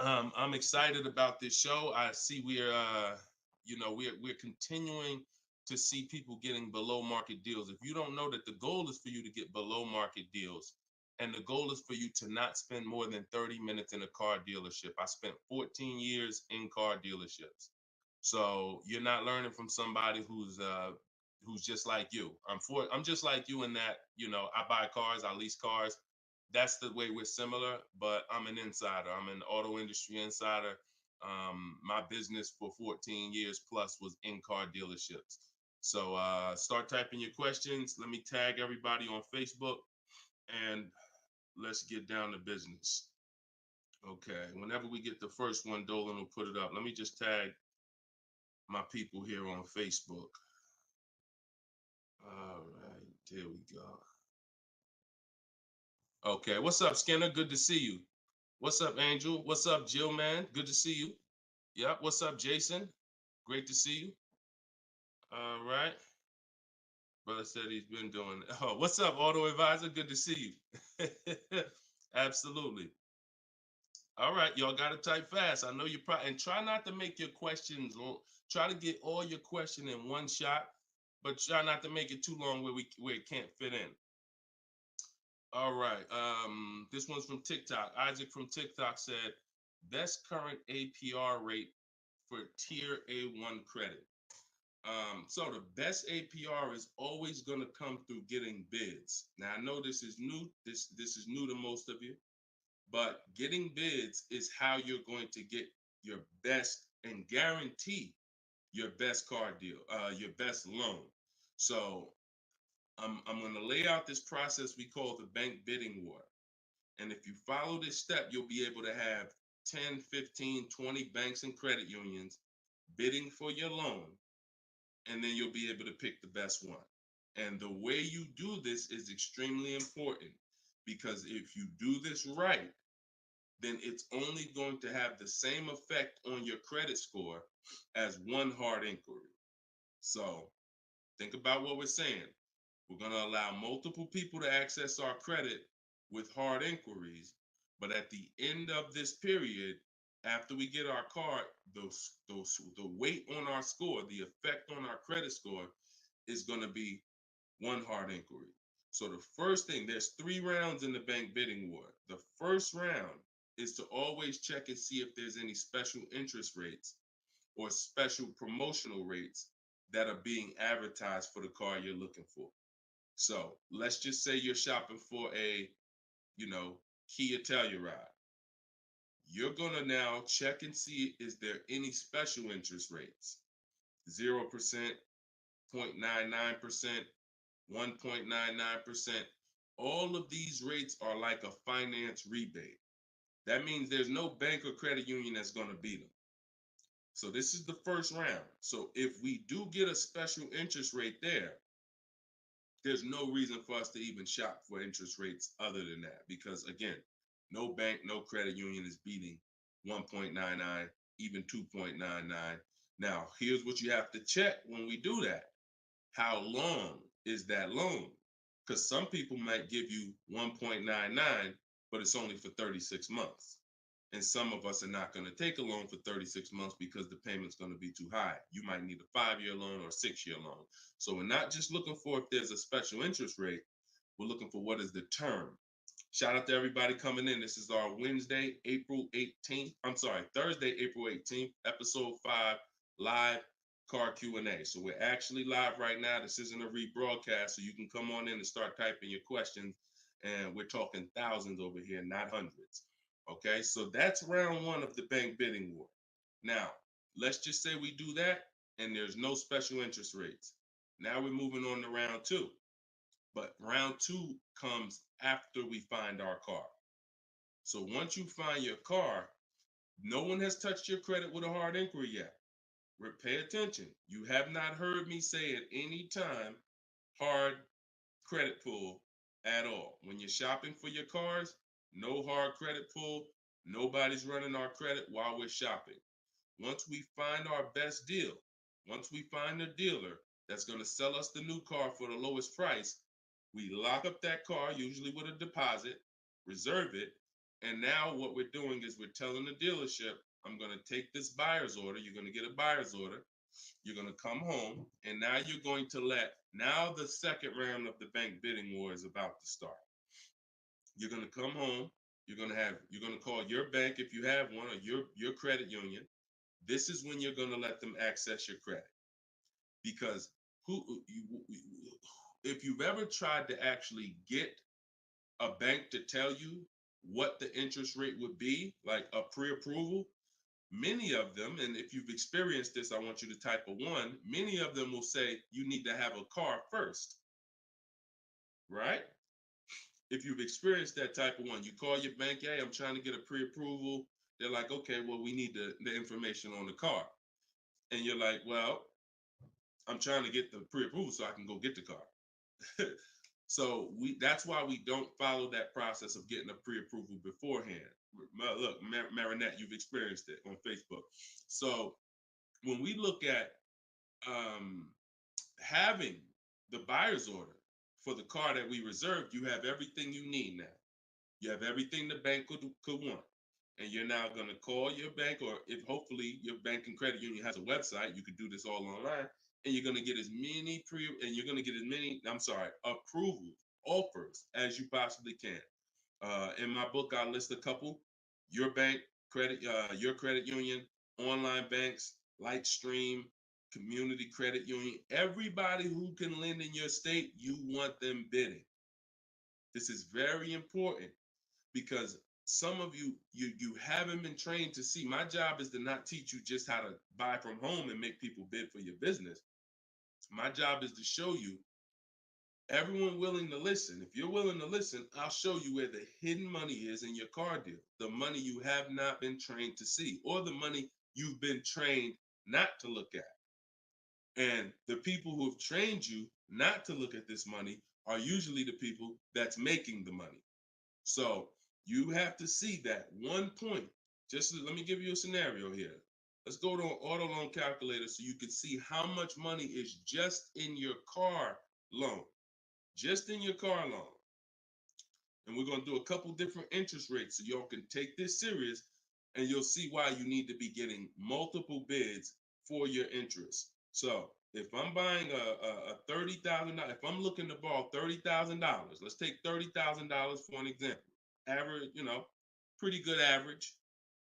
I'm excited about this show. I see we're continuing to see people getting below market deals. If you don't know that the goal is for you to get below market deals, and the goal is for you to not spend more than 30 minutes in a car dealership. I spent 14 years in car dealerships. So you're not learning from somebody who's just like you. I'm just like you in that, I buy cars, I lease cars. That's the way we're similar, but I'm an insider. I'm an auto industry insider. My business for 14 years plus was in car dealerships. So start typing your questions. Let me tag everybody on Facebook and let's get down to business. Okay, whenever we get the first one, Dolan will put it up. Let me just tag my people here on Facebook. All right, there we go. Okay, what's up, Skinner? Good to see you. What's up, Angel? What's up, Jill, man? Good to see you. Yep, what's up, Jason? Great to see you. All right. Brother said he's been doing. Oh, what's up, Auto Advisor? Good to see you. Absolutely. All right, y'all got to type fast. I know you probably, and try not to make your questions long. Try to get all your question in one shot, but try not to make it too long where it can't fit in. All right. This one's from TikTok. Isaac from TikTok said, best current APR rate for tier A1 credit. So the best APR is always going to come through getting bids. Now I know this is new. This is new to most of you, but getting bids is how you're going to get your best and guarantee your best car deal, your best loan. So I'm going to lay out this process we call the bank bidding war. And if you follow this step, you'll be able to have 10, 15, 20 banks and credit unions bidding for your loan. And then you'll be able to pick the best one. And the way you do this is extremely important, because if you do this right, then it's only going to have the same effect on your credit score as one hard inquiry. So think about what we're saying. We're going to allow multiple people to access our credit with hard inquiries, but at the end of this period, after we get our car, the weight on our score, the effect on our credit score is going to be one hard inquiry. So the first thing, there's 3 rounds in the bank bidding war. The first round is to always check and see if there's any special interest rates or special promotional rates that are being advertised for the car you're looking for. So let's just say you're shopping for a, Kia Telluride. You're gonna now check and see, is there any special interest rates? 0%, 0.99%, 1.99%. All of these rates are like a finance rebate. That means there's no bank or credit union that's gonna beat them. So this is the first round. So if we do get a special interest rate there's no reason for us to even shop for interest rates other than that. Because again, no bank, no credit union is beating 1.99, even 2.99. Now, here's what you have to check when we do that. How long is that loan? Because some people might give you 1.99, but it's only for 36 months. And some of us are not going to take a loan for 36 months because the payment's going to be too high. You might need a 5-year loan or a 6-year loan. So we're not just looking for if there's a special interest rate, we're looking for what is the term. Shout out to everybody coming in. This is our Thursday, April 18th, episode 5, live car Q&A. So we're actually live right now. This isn't a rebroadcast, so you can come on in and start typing your questions. And we're talking thousands over here, not hundreds. Okay, so that's round 1 of the bank bidding war. Now, let's just say we do that and there's no special interest rates. Now we're moving on to round 2. But round 2 comes after we find our car. So once you find your car, no one has touched your credit with a hard inquiry yet. Pay attention. You have not heard me say at any time hard credit pull at all. When you're shopping for your cars, no hard credit pull. Nobody's running our credit while we're shopping. Once we find our best deal, once we find a dealer that's going to sell us the new car for the lowest price, we lock up that car, usually with a deposit, reserve it. And now what we're doing is we're telling the dealership, I'm going to take this buyer's order. You're going to get a buyer's order. You're going to come home. And now you're going to now the second round of the bank bidding war is about to start. You're going to come home. You're going to call your bank if you have one, or your credit union. This is when you're going to let them access your credit. Because if you've ever tried to actually get a bank to tell you what the interest rate would be, like a pre-approval, many of them, and if you've experienced this, I want you to type a 1, many of them will say you need to have a car first, right? If you've experienced that type of 1, you call your bank, hey, I'm trying to get a pre-approval. They're like, okay, well, we need the information on the car. And you're like, well, I'm trying to get the pre-approval so I can go get the car. So that's why we don't follow that process of getting a pre-approval beforehand. Look, Marinette, you've experienced it on Facebook. So when we look at having the buyer's order for the car that we reserved, you have everything you need now. You have everything the bank could want. And you're now going to call your bank, or if hopefully your bank and credit union has a website, you could do this all online. And you're going to get as many approvals, offers as you possibly can. In my book, I list a couple: your bank, your credit union, online banks, Lightstream, community credit union, everybody who can lend in your state, you want them bidding. This is very important because some of you haven't been trained to see. My job is to not teach you just how to buy from home and make people bid for your business. My job is to show you everyone willing to listen. If you're willing to listen, I'll show you where the hidden money is in your car deal. The money you have not been trained to see, or the money you've been trained not to look at. And the people who have trained you not to look at this money are usually the people that's making the money. So you have to see that one point. Let me give you a scenario here. Let's go to an auto loan calculator so you can see how much money is just in your car loan. Just in your car loan. And we're going to do a couple different interest rates so y'all can take this serious, and you'll see why you need to be getting multiple bids for your interest. So if I'm buying a $30,000, if I'm looking to borrow $30,000, let's take $30,000 for an example. Average, pretty good average.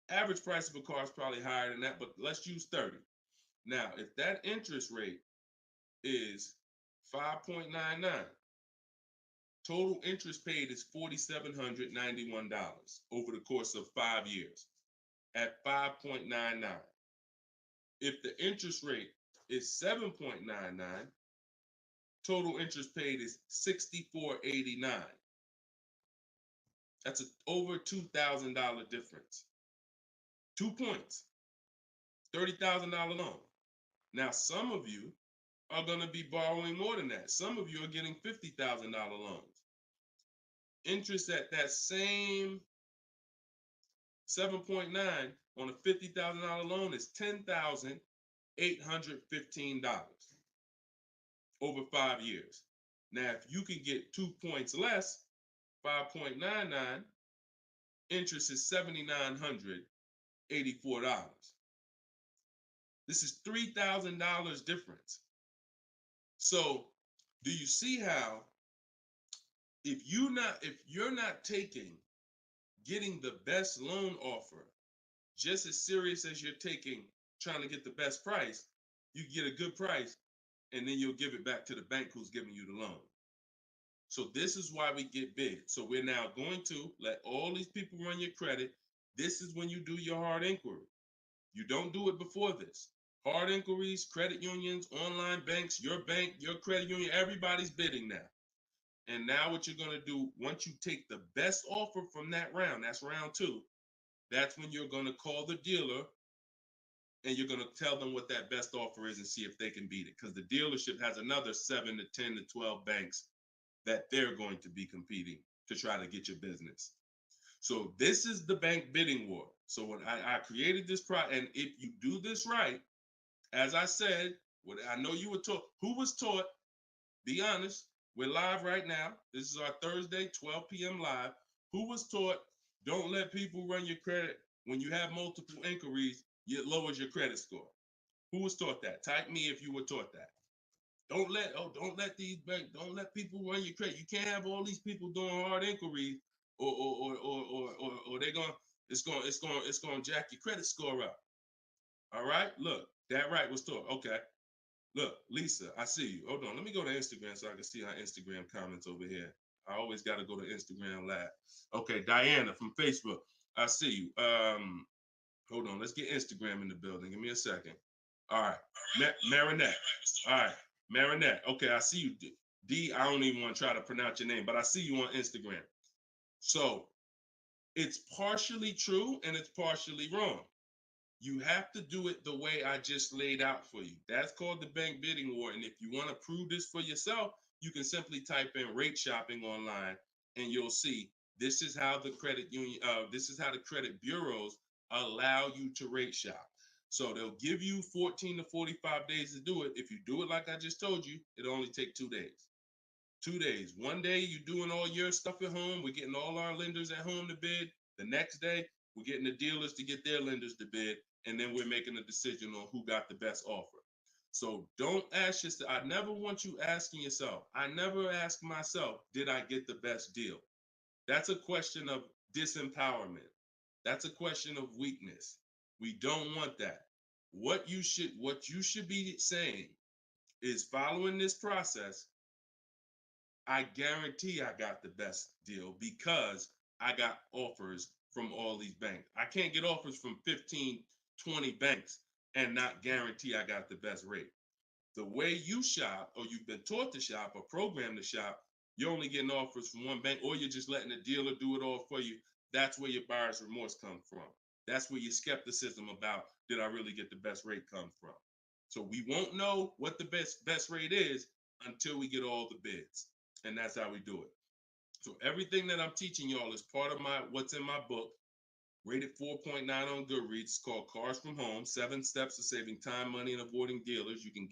Average price of a car is probably higher than that, but let's use 30. Now, if that interest rate is 5.99, total interest paid is $4,791 over the course of 5 years at 5.99. If the interest rate is 7.99, total interest paid is $64.89. That's over $2,000 difference. 2 points, $30,000 loan. Now, some of you are going to be borrowing more than that. Some of you are getting $50,000 loans. Interest at that same 7.9 on a $50,000 loan is $10,815 over 5 years. Now, if you can get 2 points less, 5.99, interest is $7,984. This is $3,000 difference. So, do you see how if you're not getting the best loan offer just as serious as you're taking trying to get the best price, you get a good price and then you'll give it back to the bank who's giving you the loan. So this is why we get big. So we're now going to let all these people run your credit. This is when you do your hard inquiry. You don't do it before this. Hard inquiries, credit unions, online banks, your bank, your credit union, everybody's bidding now. And now what you're going to do, once you take the best offer from that round, that's round 2, that's when you're going to call the dealer and you're going to tell them what that best offer is and see if they can beat it. Because the dealership has another 7 to 10 to 12 banks that they're going to be competing to try to get your business. So this is the bank bidding war. So when I created this product, and if you do this right, as I said, what I know you were taught, who was taught, be honest, we're live right now. This is our Thursday, 12 p.m. live. Who was taught, don't let people run your credit. When you have multiple inquiries, it lowers your credit score. Who was taught that? Type me if you were taught that. Don't let these banks, don't let people run your credit. You can't have all these people doing hard inquiries or they're going, it's going to jack your credit score up. All right, look, that right was taught. Okay, look, Lisa, I see you. Hold on, let me go to Instagram so I can see our Instagram comments over here. I always got to go to Instagram Live. Okay, Diana from Facebook, I see you. Hold on, let's get Instagram in the building. Give me a second. All right, Marinette. All right, Marinette. Okay, I see you. D, I don't even want to try to pronounce your name, but I see you on Instagram. So it's partially true and it's partially wrong. You have to do it the way I just laid out for you. That's called the bank bidding war. And if you want to prove this for yourself, you can simply type in rate shopping online and you'll see this is how the credit union, this is how the credit bureaus allow you to rate shop. So they'll give you 14 to 45 days to do it. If you do it like I just told you, it'll only take 2 days. 2 days. One day you're doing all your stuff at home. We're getting all our lenders at home to bid. The next day, we're getting the dealers to get their lenders to bid. And then we're making a decision on who got the best offer. So don't ask yourself. I never want you asking yourself. I never ask myself, did I get the best deal? That's a question of disempowerment. That's a question of weakness. We don't want that. What you should be saying is, following this process, I guarantee I got the best deal because I got offers from all these banks. I can't get offers from 15, 20 banks and not guarantee I got the best rate. The way you shop, or you've been taught to shop or programmed to shop, you're only getting offers from one bank, or you're just letting the dealer do it all for you. That's where your buyer's remorse comes from. That's where your skepticism about, did I really get the best rate, comes from. So we won't know what the best rate is until we get all the bids. And that's how we do it. So everything that I'm teaching y'all is part of what's in my book, rated 4.9 on Goodreads. It's called Cars from Home, 7 Steps to Saving Time, Money, and Avoiding Dealers. You could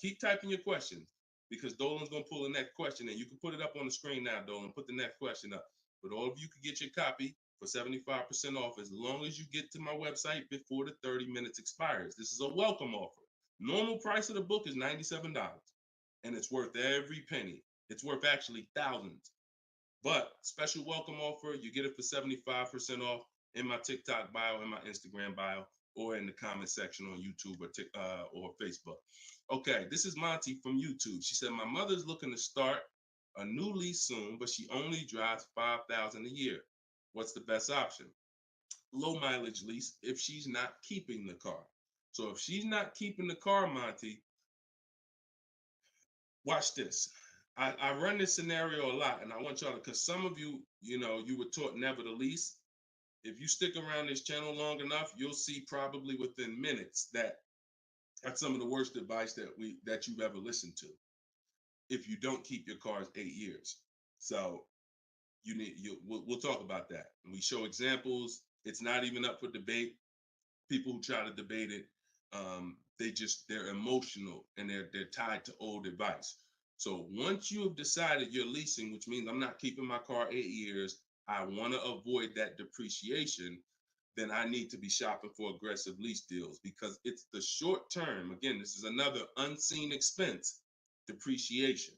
keep typing your questions because Dolan's going to pull the next question and you can put it up on the screen now, Dolan. Put the next question up. But all of you can get your copy for 75% off as long as you get to my website before the 30 minutes expires. This is a welcome offer. Normal price of the book is $97, and it's worth every penny. It's worth actually thousands. But special welcome offer, you get it for 75% off in my TikTok bio, in my Instagram bio, or in the comment section on YouTube or Facebook. Okay, this is Monty from YouTube. She said, my mother's looking to start a new lease soon, but she only drives 5,000 a year. What's the best option? Low mileage lease if she's not keeping the car. So if she's not keeping the car, Monty, watch this. I run this scenario a lot, and I want y'all to, because some of you, you were taught never to lease. If you stick around this channel long enough, you'll see probably within minutes that that's some of the worst advice that you've ever listened to. If you don't keep your cars 8 years, so we'll talk about that. And we show examples. It's not even up for debate. People who try to debate it, they're emotional and they're tied to old advice. So once you have decided you're leasing, which means I'm not keeping my car 8 years, I want to avoid that depreciation, then I need to be shopping for aggressive lease deals, because it's the short term. Again, this is another unseen expense, depreciation.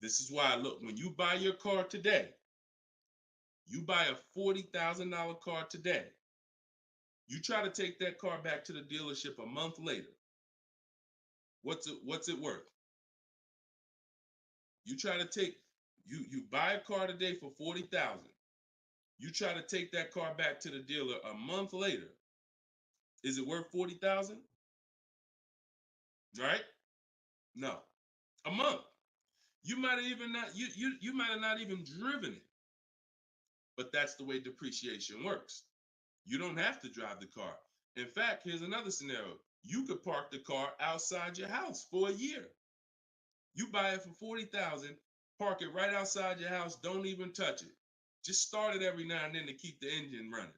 This is why, look, when you buy your car today, you buy a $40,000 car today, you try to take that car back to the dealership a month later, what's it worth? You try to take, you buy a car today for $40,000. You try to take that car back to the dealer a month later. Is it worth $40,000? Right? No. A month. You might have even not you might have not even driven it. But that's the way depreciation works. You don't have to drive the car. In fact, here's another scenario. You could park the car outside your house for a year. You buy it for $40,000, park it right outside your house, don't even touch it. Just start it every now and then to keep the engine running.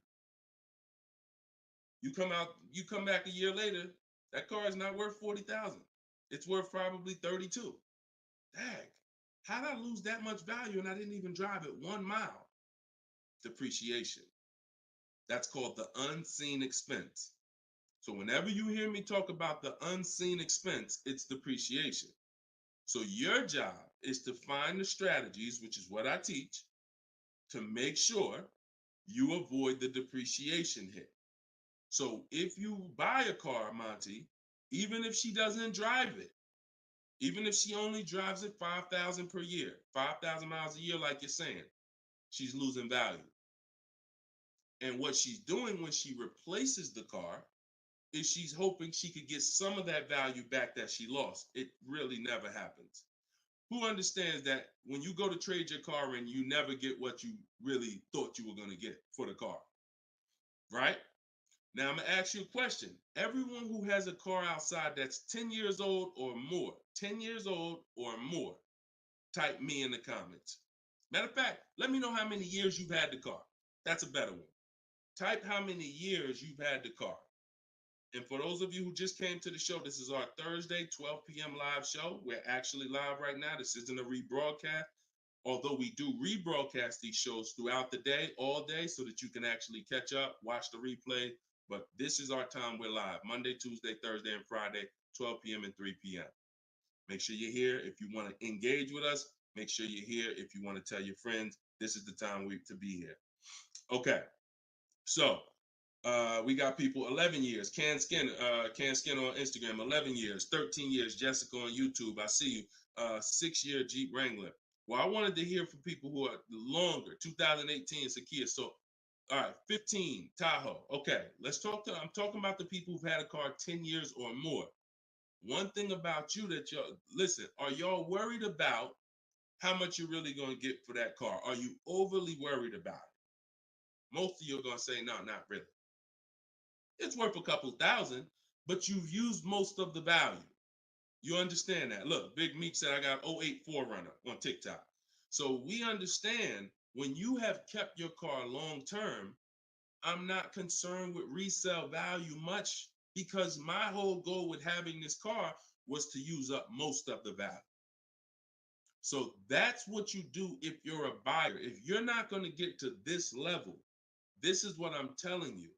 You come back a year later, that car is not worth $40,000. It's worth probably $32,000. Dang, how did I lose that much value and I didn't even drive it 1 mile? Depreciation. That's called the unseen expense. So whenever you hear me talk about the unseen expense, it's depreciation. So your job is to find the strategies, which is what I teach, to make sure you avoid the depreciation hit. So if you buy a car, Monty, even if she doesn't drive it, even if she only drives it 5,000 per year, 5,000 miles a year, like you're saying, she's losing value. And what she's doing when she replaces the car is she's hoping she could get some of that value back that she lost. It really never happens. Who understands that when you go to trade your car in, you never get what you really thought you were going to get for the car, right? Now I'm gonna ask you a question. Everyone who has a car outside that's 10 years old or more, 10 years old or more, type me in the comments. Matter of fact, let me know how many years you've had the car. That's a better one. Type how many years you've had the car. And for those of you who just came to the show, this is our Thursday, 12 p.m. live show. We're actually live right now. This isn't a rebroadcast, although we do rebroadcast these shows throughout the day, all day, so that you can actually catch up, watch the replay. But this is our time. We're live Monday, Tuesday, Thursday, and Friday, 12 p.m. and 3 p.m. Make sure you're here. If you want to engage with us, make sure you're here. If you want to tell your friends, this is the time to be here. Okay. So we got people 11 years. Can Skin on Instagram, 11 years, 13 years. Jessica on YouTube, I see you. 6-year Jeep Wrangler. Well, I wanted to hear from people who are longer. 2018 Sakia. So, all right, 15 Tahoe. Okay, I'm talking about the people who've had a car 10 years or more. One thing about you that listen, are y'all worried about how much you're really going to get for that car? Are you overly worried about it? Most of you are going to say, no, not really. It's worth a couple thousand, but you've used most of the value. You understand that? Look, Big Meek said I got 08 4Runner on TikTok. So we understand when you have kept your car long term, I'm not concerned with resale value much, because my whole goal with having this car was to use up most of the value. So that's what you do if you're a buyer. If you're not going to get to this level, this is what I'm telling you.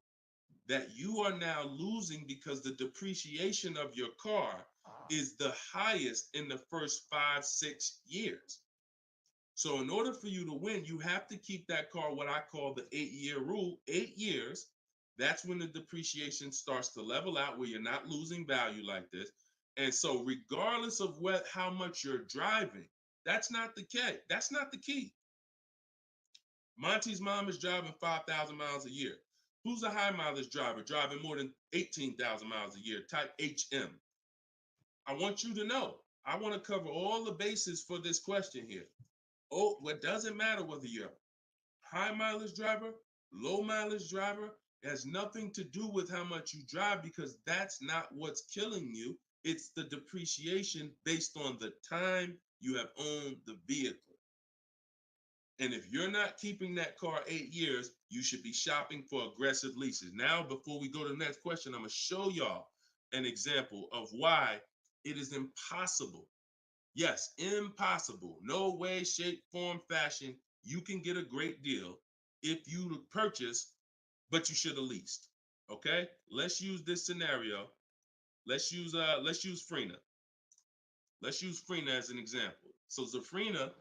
that you are now losing because the depreciation of your car is the highest in the first 5-6 years. So in order for you to win, you have to keep that car, what I call the 8-year rule. 8 years, that's when the depreciation starts to level out, where you're not losing value like this. And so regardless of how much you're driving, that's not the key. That's not the key. Monty's mom is driving 5,000 miles a year. Who's a high mileage driver driving more than 18,000 miles a year, type HM? I want you to know, I want to cover all the bases for this question here. Oh, what doesn't matter whether you're a high mileage driver, low mileage driver, it has nothing to do with how much you drive, because that's not what's killing you. It's the depreciation based on the time you have owned the vehicle. And if you're not keeping that car 8 years, you should be shopping for aggressive leases. Now, before we go to the next question, I'm going to show y'all an example of why it is impossible. Yes, impossible. No way, shape, form, fashion. You can get a great deal if you purchase, but you should have leased. Okay? Let's use this scenario. Let's use Frina. Let's use Frina as an example. So Zafrina,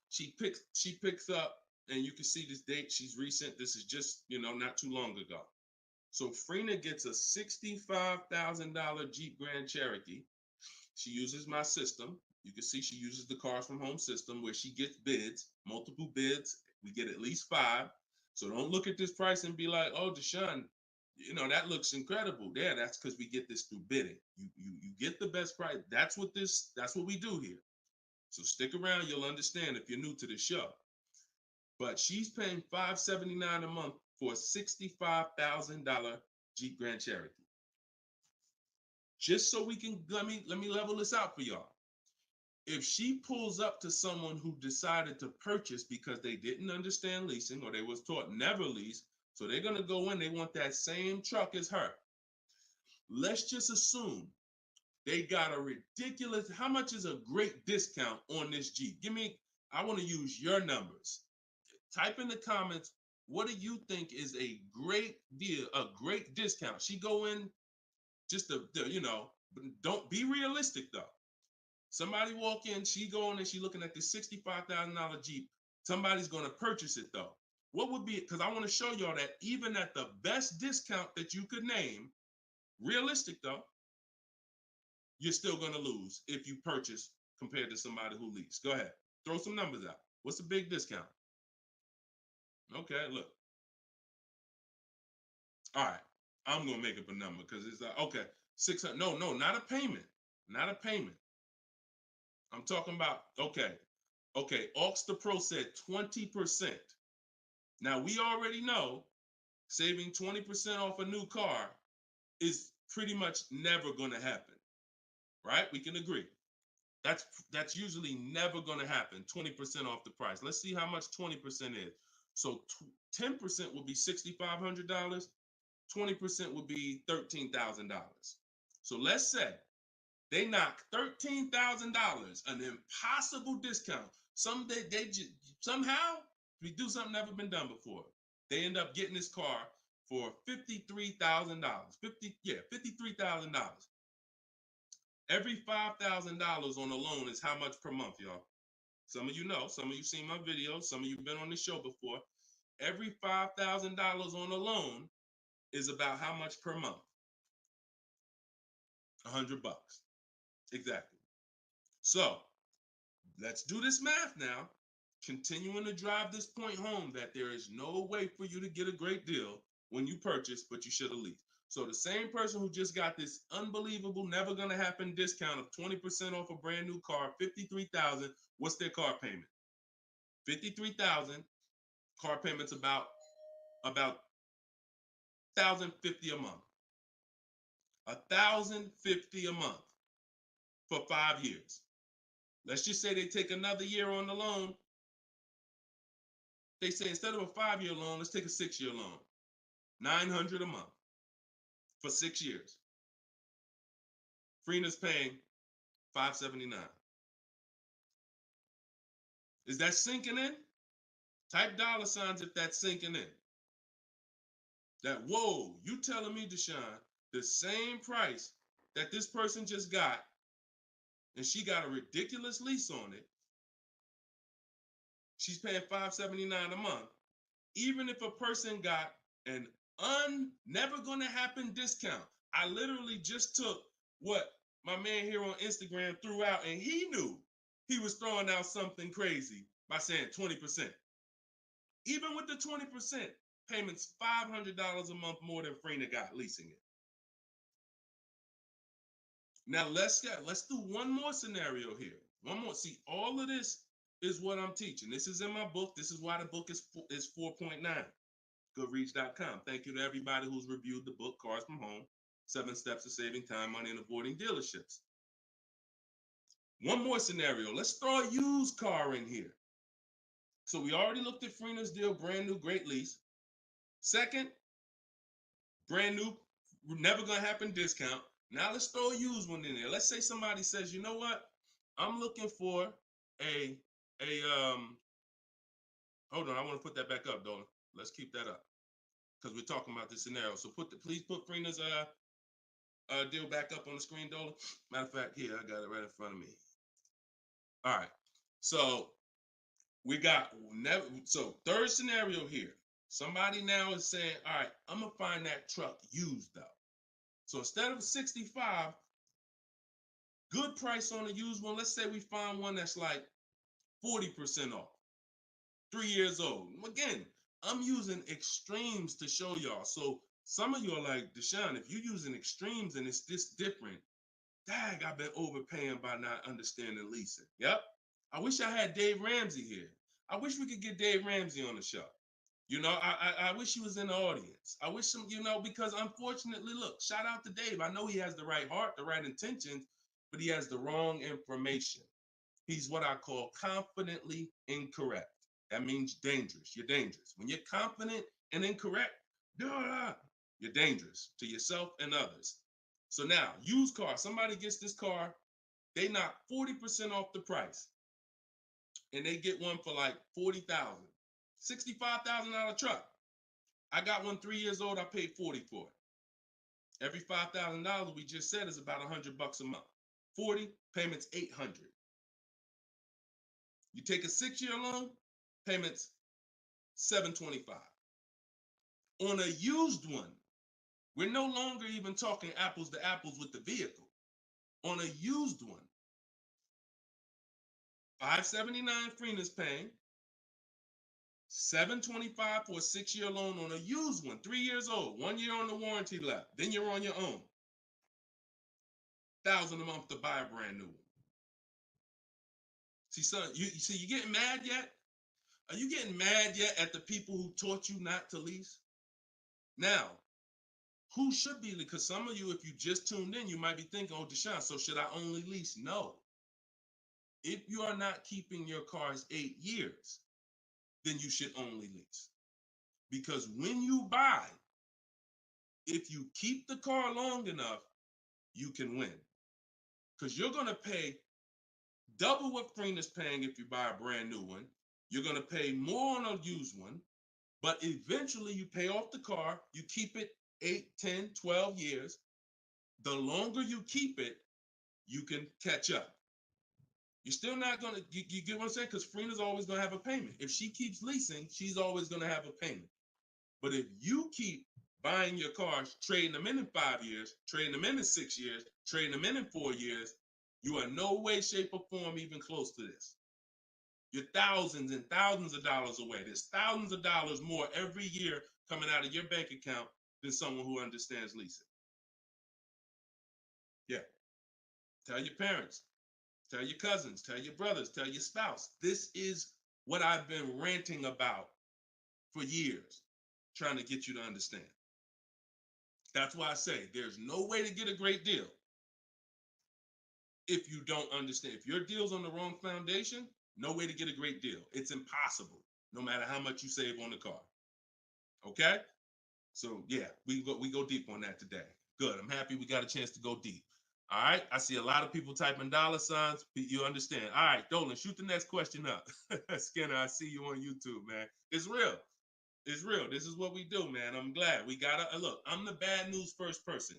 she picks up, and you can see this date. She's recent. This is just, not too long ago. So Frina gets a $65,000 Jeep Grand Cherokee. She uses my system. You can see she uses the Cars from Home system, where she gets bids, multiple bids. We get at least 5. So don't look at this price and be like, oh, Deshone, that looks incredible. Yeah, that's because we get this through bidding. You get the best price. That's what we do here. So stick around, you'll understand if you're new to the show. But she's paying $579 a month for a $65,000 Jeep Grand Cherokee. Just so we can, let me level this out for y'all. If she pulls up to someone who decided to purchase because they didn't understand leasing, or they was taught never lease, so they're gonna go in, they want that same truck as her. Let's just assume they got a ridiculous, how much is a great discount on this Jeep? I want to use your numbers. Type in the comments, what do you think is a great deal, a great discount? She go in just don't be realistic though. Somebody walk in, she go in and she looking at this $65,000 Jeep. Somebody's going to purchase it though. What would be, because I want to show y'all that even at the best discount that you could name, realistic though, you're still going to lose if you purchase compared to somebody who leased. Go ahead. Throw some numbers out. What's a big discount? Okay, look. All right. I'm going to make up a number because it's like, okay, 600. No, not a payment. Not a payment. I'm talking about, okay. Aux the Pro said 20%. Now, we already know saving 20% off a new car is pretty much never going to happen, right? We can agree. That's usually never going to happen, 20% off the price. Let's see how much 20% is. So 10% would be $6,500. 20% would be $13,000. So let's say they knock $13,000, an impossible discount. Somehow we do something never been done before. They end up getting this car for $53,000. $53,000. Every $5,000 on a loan is how much per month, y'all? Some of you know, some of you seen my videos, some of you been on the show before. Every $5,000 on a loan is about how much per month? $100. Exactly. So let's do this math now. Continuing to drive this point home that there is no way for you to get a great deal when you purchase, but you should have leased. So the same person who just got this unbelievable, never gonna happen discount of 20% off a brand new car, $53,000, what's their car payment? $53,000, car payment's about $1,050 a month. $1,050 a month for 5 years. Let's just say they take another year on the loan. They say instead of a 5-year loan, let's take a 6-year loan. $900 a month for 6 years. Freena's paying $579. Is that sinking in? Type $ if that's sinking in. that, whoa, you telling me, Deshone, the same price that this person just got, and she got a ridiculous lease on it, she's paying $579 a month, even if a person got an never gonna happen discount. I literally just took what my man here on Instagram threw out, and he knew he was throwing out something crazy by saying 20%. Even with the 20%, payments $500 a month more than Freener got leasing it. Now let's do one more scenario here. One more. See, all of this is what I'm teaching. This is in my book. This is why the book is 4.9. Goodreads.com. Thank you to everybody who's reviewed the book, Cars from Home, 7 Steps to Saving Time, Money, and Avoiding Dealerships. One more scenario. Let's throw a used car in here. So we already looked at Freener's deal, brand new, great lease. Second, brand new, never gonna happen discount. Now let's throw a used one in there. Let's say somebody says, you know what? I'm looking for a hold on, I want to put that back up, Dolan. Let's keep that up because we're talking about this scenario. So please put Freener's deal back up on the screen, Dolan. Matter of fact, here, I got it right in front of me. All right. So we got third scenario here. Somebody now is saying, all right, I'm gonna find that truck used though. So instead of 65, good price on a used one. Let's say we find one that's like 40% off, 3 years old. Again, I'm using extremes to show y'all. So some of you are like, Deshone, if you're using extremes and it's this different, dang, I've been overpaying by not understanding leasing. Yep. I wish I had Dave Ramsey here. I wish we could get Dave Ramsey on the show. You know, I wish he was in the audience. I wish him, because unfortunately, look, shout out to Dave. I know he has the right heart, the right intentions, but he has the wrong information. He's what I call confidently incorrect. That means dangerous. You're dangerous. When you're confident and incorrect, you're dangerous to yourself and others. So now, used car, somebody gets this car, they knock 40% off the price, and they get one for like $40,000, $65,000 truck. I got one 3 years old. I paid $40 for it. Every $5,000 we just said is about $100 a month. 40 payments, $800. You take a 6-year loan, payments $725. On a used one, we're no longer even talking apples to apples with the vehicle. On a used one, $579 Freener's paying, $725 for a 6-year loan on a used one, 3 years old, 1 year on the warranty left. Then you're on your own. $1,000 a month to buy a brand new one. See, son, you getting mad yet? Are you getting mad yet at the people who taught you not to lease? Now, who should be? Because some of you, if you just tuned in, you might be thinking, oh, Deshone, so should I only lease? No. If you are not keeping your cars 8 years, then you should only lease. Because when you buy, if you keep the car long enough, you can win. Because you're going to pay double what Freener's paying if you buy a brand new one. You're going to pay more on a used one, but eventually you pay off the car, you keep it 8, 10, 12 years. The longer you keep it, you can catch up. You're still not going to, you get what I'm saying? Because Freener's always going to have a payment. If she keeps leasing, she's always going to have a payment. But if you keep buying your cars, trading them in 5 years, trading them in 6 years, trading them in 4 years, you are no way, shape, or form even close to this. You're thousands and thousands of dollars away. There's thousands of dollars more every year coming out of your bank account than someone who understands leasing. Yeah. Tell your parents, tell your cousins, tell your brothers, tell your spouse. This is what I've been ranting about for years, trying to get you to understand. That's why I say there's no way to get a great deal if you don't understand. If your deal's on the wrong foundation, no way to get a great deal. It's impossible, no matter how much you save on the car. Okay? So yeah, we go deep on that today. Good. I'm happy we got a chance to go deep. All right. I see a lot of people typing $signs. You understand. All right, Dolan, shoot the next question up. Skinner, I see you on YouTube, man. It's real. It's real. This is what we do, man. I'm glad we gotta look. I'm the bad news first person,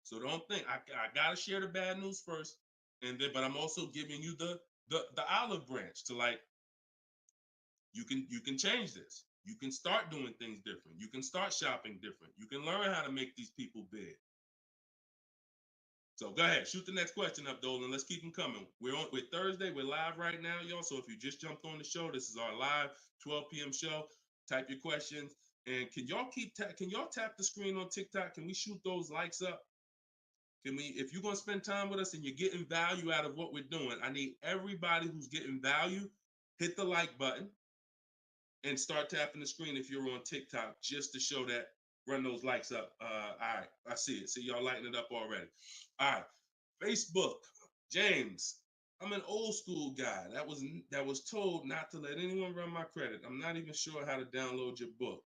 so don't think I gotta share the bad news first, and then but I'm also giving you the olive branch to like you can change this. You can start doing things different. You can start shopping different. You can learn how to make these people big. So go ahead, shoot the next question up, Dolan. Let's keep them coming. We're Thursday. We're live right now, y'all. So if you just jumped on the show, this is our live 12 p.m. show. Type your questions, and can y'all tap the screen on TikTok? Can we shoot those likes up? Can we? If you're gonna spend time with us and you're getting value out of what we're doing, I need everybody who's getting value hit the like button and start tapping the screen if you're on TikTok just to show that. Run those likes up. All right, I see it. See y'all lighting it up already. All right, Facebook, James. I'm an old school guy that was told not to let anyone run my credit. I'm not even sure how to download your book.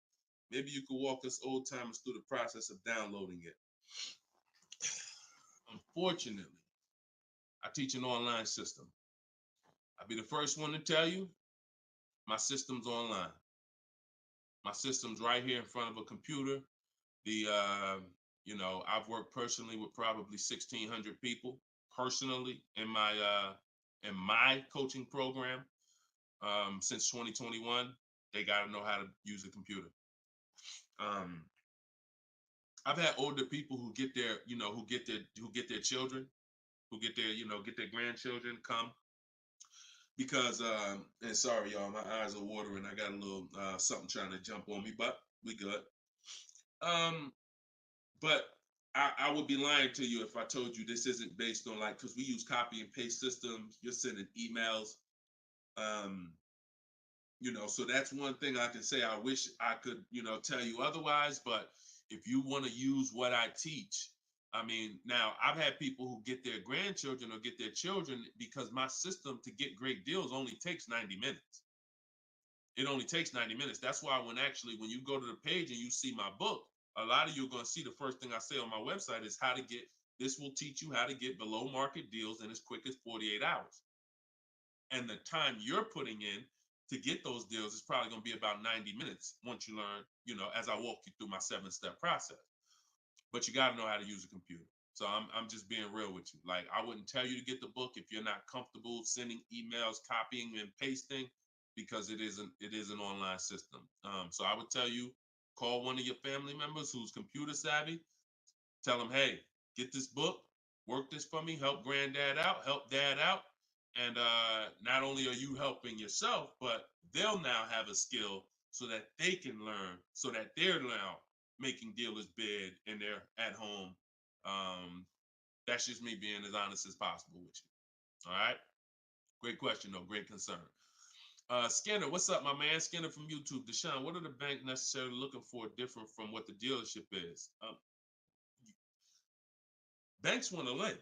Maybe you could walk us old timers through the process of downloading it. Unfortunately, I teach an online system. I'll be the first one to tell you my system's online. My system's right here in front of a computer. I've worked personally with probably 1,600 people personally in my coaching program since 2021. They got to know how to use a computer. I've had older people who get their children, who get their grandchildren come because and sorry y'all, my eyes are watering. I got a little something trying to jump on me, but we good. But I would be lying to you if I told you this isn't based on because we use copy and paste systems. You're sending emails. So that's one thing I can say. I wish I could, tell you otherwise. But if you want to use what I teach, I mean, now I've had people who get their grandchildren or get their children because my system to get great deals only takes 90 minutes. It only takes 90 minutes. That's why when you go to the page and you see my book, a lot of you are going to see the first thing I say on my website is this will teach you how to get below market deals in as quick as 48 hours. And the time you're putting in to get those deals is probably going to be about 90 minutes once you learn, as I walk you through my 7-step process. But you got to know how to use a computer. So I'm just being real with you. Like, I wouldn't tell you to get the book if you're not comfortable sending emails, copying and pasting, because it is an online system. So I would tell you, call one of your family members who's computer savvy. Tell them, hey, get this book, work this for me, help granddad out, help dad out. And not only are you helping yourself, but they'll now have a skill so that they can learn, so that they're now making dealers bid and they're at home. That's just me being as honest as possible with you. All right. Great question, though. Great concern. Skinner, what's up, my man? Skinner from YouTube. Deshone, what are the bank necessarily looking for different from what the dealership is? Banks want to lend.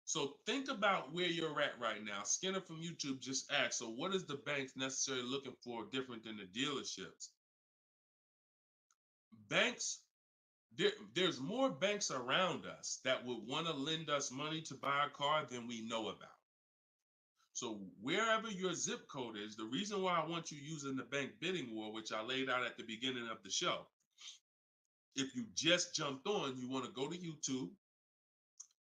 So think about where you're at right now. Skinner from YouTube just asked, so what is the banks necessarily looking for different than the dealerships? Banks, there's more banks around us that would want to lend us money to buy a car than we know about. So wherever your zip code is, the reason why I want you using the bank bidding war, which I laid out at the beginning of the show, if you just jumped on, you want to go to YouTube,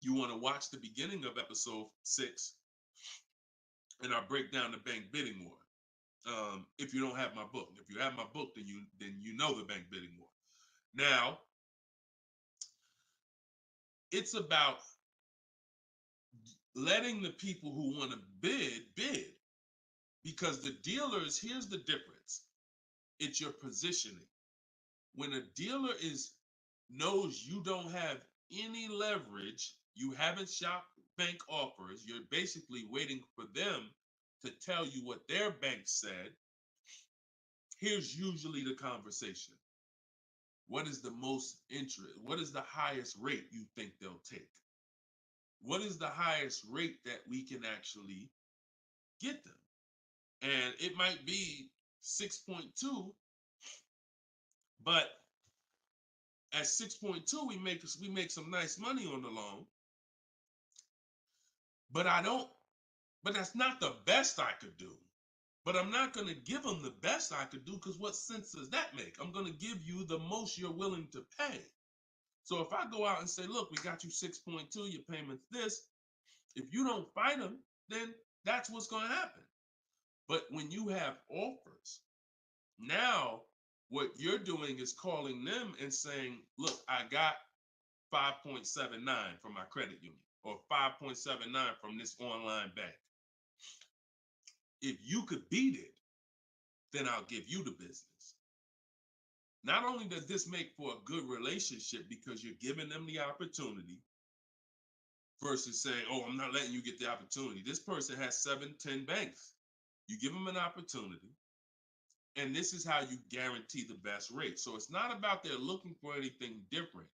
you want to watch the beginning of episode 6, and I break down the bank bidding war. If you don't have my book, if you have my book, then you know the bank bidding war. Now, it's about letting the people who want to bid, because the dealers, here's the difference. It's your positioning. When a dealer knows you don't have any leverage, you haven't shopped bank offers, you're basically waiting for them to tell you what their bank said. Here's usually the conversation. What is the most interest? What is the highest rate you think they'll take? What is the highest rate that we can actually get them? And it might be 6.2, but at 6.2, we make some nice money on the loan. But that's not the best I could do. But I'm not going to give them the best I could do, because what sense does that make? I'm going to give you the most you're willing to pay. So if I go out and say, look, we got you 6.2, your payment's this. If you don't fight them, then that's what's going to happen. But when you have offers, now what you're doing is calling them and saying, look, I got 5.79 from my credit union, or 5.79 from this online bank. If you could beat it, then I'll give you the business. Not only does this make for a good relationship because you're giving them the opportunity versus saying, oh, I'm not letting you get the opportunity. This person has 7, 10 banks. You give them an opportunity, and this is how you guarantee the best rate. So it's not about they're looking for anything different.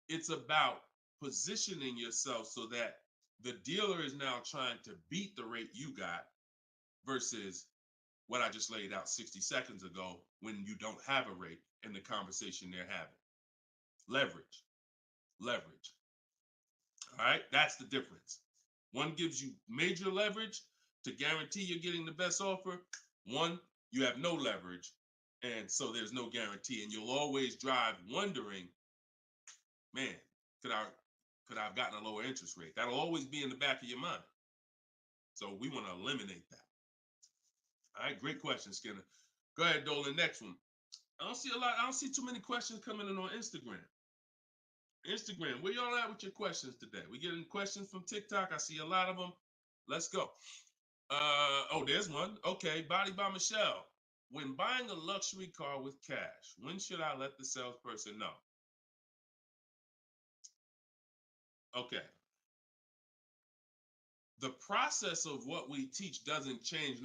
It's about positioning yourself so that the dealer is now trying to beat the rate you got versus what I just laid out 60 seconds ago when you don't have a rate in the conversation they're having. Leverage. Leverage. All right, that's the difference. One gives you major leverage to guarantee you're getting the best offer. One, you have no leverage, and so there's no guarantee. And you'll always drive wondering, man, could I have gotten a lower interest rate? That'll always be in the back of your mind. So we want to eliminate that. All right, great question, Skinner. Go ahead, Dolan. Next one. I don't see too many questions coming in on Instagram. Instagram, where y'all at with your questions today? We getting questions from TikTok. I see a lot of them. Let's go. Oh, there's one. Okay, Body by Michelle. When buying a luxury car with cash, when should I let the salesperson know? Okay. The process of what we teach doesn't change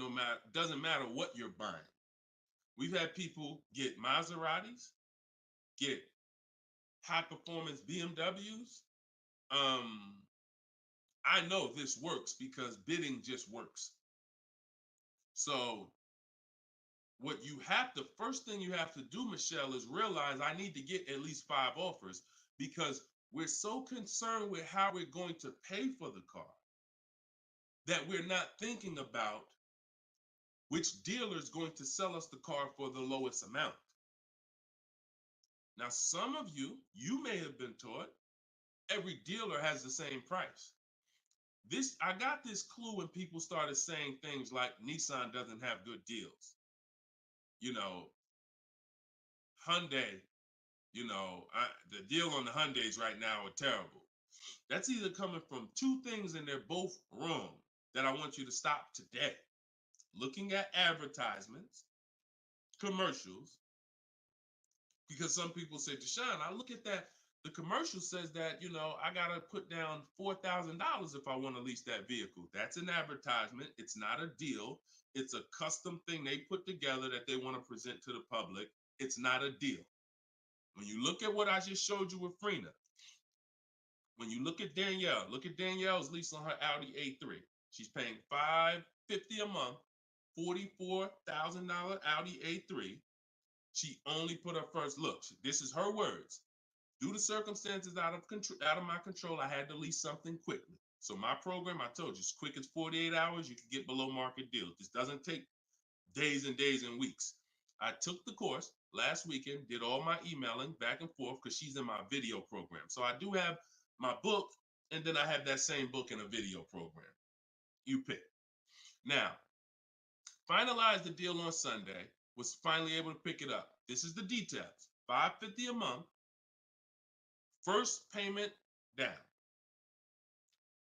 doesn't matter what you're buying. We've had people get Maseratis, get high performance BMWs. I know this works because bidding just works. So first thing you have to do, Michelle, is realize I need to get at least 5 offers, because we're so concerned with how we're going to pay for the car that we're not thinking about which dealer is going to sell us the car for the lowest amount. Now, some of you may have been taught every dealer has the same price. I got this clue when people started saying things like Nissan doesn't have good deals. Hyundai, the deal on the Hyundais right now are terrible. That's either coming from 2 things, and they're both wrong, that I want you to stop today. Looking at advertisements, commercials, because some people say, Deshone, I look at that, the commercial says that, I got to put down $4,000 if I want to lease that vehicle. That's an advertisement. It's not a deal. It's a custom thing they put together that they want to present to the public. It's not a deal. When you look at what I just showed you with Frina, when you look at Danielle's lease on her Audi A3. She's paying $550 a month, $44,000 Audi A3. She only put her first look. This is her words. Due to circumstances out of my control, I had to lease something quickly. So my program, I told you, as quick as 48 hours, you can get below market deals. This doesn't take days and days and weeks. I took the course last weekend, did all my emailing back and forth because she's in my video program. So I do have my book, and then I have that same book in a video program. You pick. Now, finalized the deal on Sunday, was finally able to pick it up. This is the details. $550 a month, first payment down.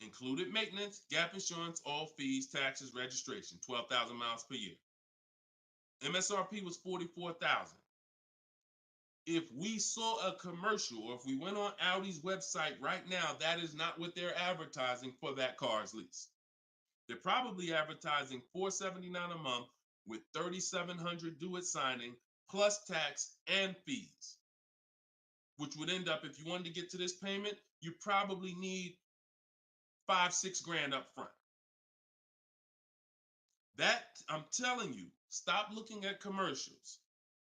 Included maintenance, gap insurance, all fees, taxes, registration, 12,000 miles per year. MSRP was $44,000. If we saw a commercial, or if we went on Audi's website right now, that is not what they're advertising for that car's lease. They're probably advertising $479 a month with $3,700 due at signing, plus tax and fees, which would end up, if you wanted to get to this payment, you probably need $5-6 grand up front. That, I'm telling you, stop looking at commercials.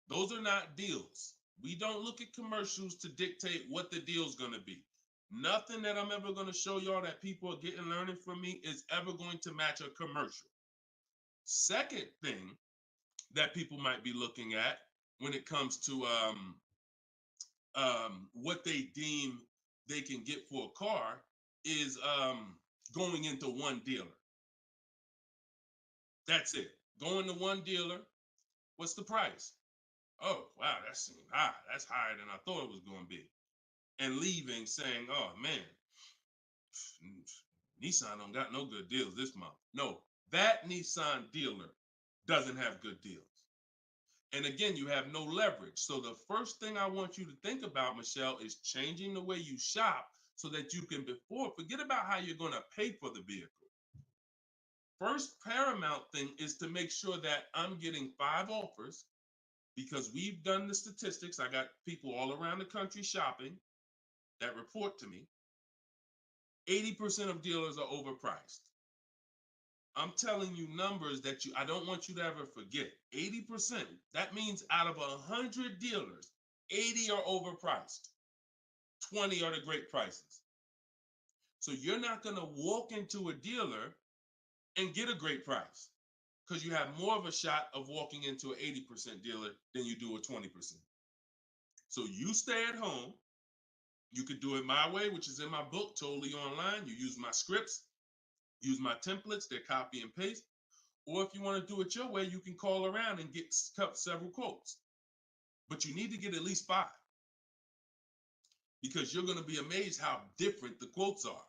Those are not deals. We don't look at commercials to dictate what the deal's going to be. Nothing that I'm ever going to show y'all that people are getting learning from me is ever going to match a commercial. Second thing that people might be looking at when it comes to what they deem they can get for a car is going into one dealer. That's it. Going to one dealer. What's the price? Oh, wow, that seems high. That's higher than I thought it was going to be. And leaving saying, oh, man, Nissan don't got no good deals this month. No, that Nissan dealer doesn't have good deals. And again, you have no leverage. So the first thing I want you to think about, Michelle, is changing the way you shop so that you can forget about how you're going to pay for the vehicle. First paramount thing is to make sure that I'm getting 5 offers, because we've done the statistics. I got people all around the country shopping that report to me. 80% of dealers are overpriced. I'm telling you numbers that I don't want you to ever forget. 80%. That means out of 100 dealers, 80 are overpriced. 20 are the great prices. So you're not going to walk into a dealer and get a great price, because you have more of a shot of walking into an 80% dealer than you do a 20%. So you stay at home. You could do it my way, which is in my book, totally online. You use my scripts, use my templates, they're copy and paste. Or if you want to do it your way, you can call around and get several quotes. But you need to get at least 5, because you're going to be amazed how different the quotes are.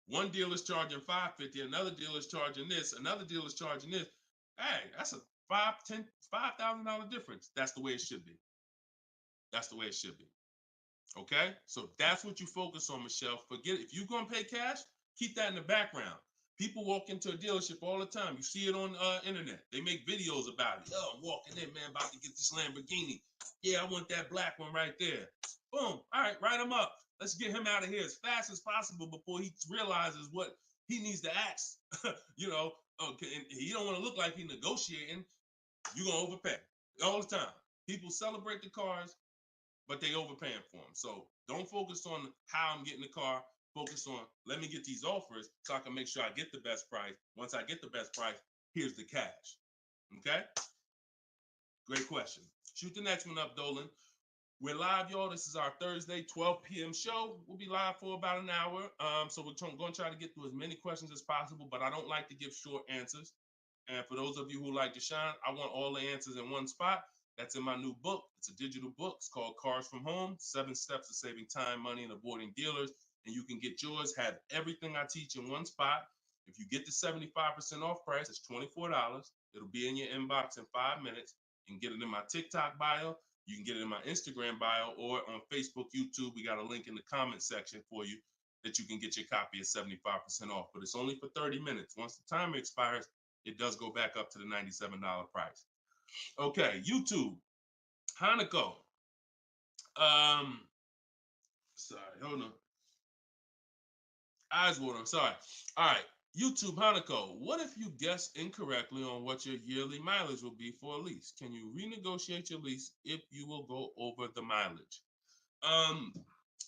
One dealer's charging $550, another dealer's charging this, another dealer's charging this. Hey, that's a $5,000 difference. That's the way it should be. That's the way it should be. Okay? So that's what you focus on, Michelle. Forget it. If you're going to pay cash, keep that in the background. People walk into a dealership all the time. You see it on internet. They make videos about it. Oh, I'm walking in, man, about to get this Lamborghini. Yeah, I want that black one right there. Boom. All right, write him up. Let's get him out of here as fast as possible before he realizes what he needs to ask. Okay, and he don't want to look like he's negotiating. You're going to overpay all the time. People celebrate the cars, but they overpaying for them. So don't focus on how I'm getting the car. Focus on, let me get these offers so I can make sure I get the best price. Once I get the best price, here's the cash. Okay? Great question. Shoot the next one up, Dolan. We're live, y'all. This is our Thursday, 12 p.m. show. We'll be live for about an hour. So we're going to try to get through as many questions as possible, but I don't like to give short answers. And for those of you who like to shine, I want all the answers in one spot. That's in my new book. It's a digital book. It's called Cars from Home, 7 Steps to Saving Time, Money, and Avoiding Dealers. And you can get yours, have everything I teach in one spot. If you get the 75% off price, it's $24. It'll be in your inbox in 5 minutes. You can get it in my TikTok bio. You can get it in my Instagram bio, or on Facebook, YouTube. We got a link in the comment section for you that you can get your copy at 75% off. But it's only for 30 minutes. Once the timer expires, it does go back up to the $97 price. Okay, YouTube, Hanako. Sorry, hold on. Eyes water, I'm sorry. All right, YouTube, Hanako. What if you guess incorrectly on what your yearly mileage will be for a lease? Can you renegotiate your lease if you will go over the mileage?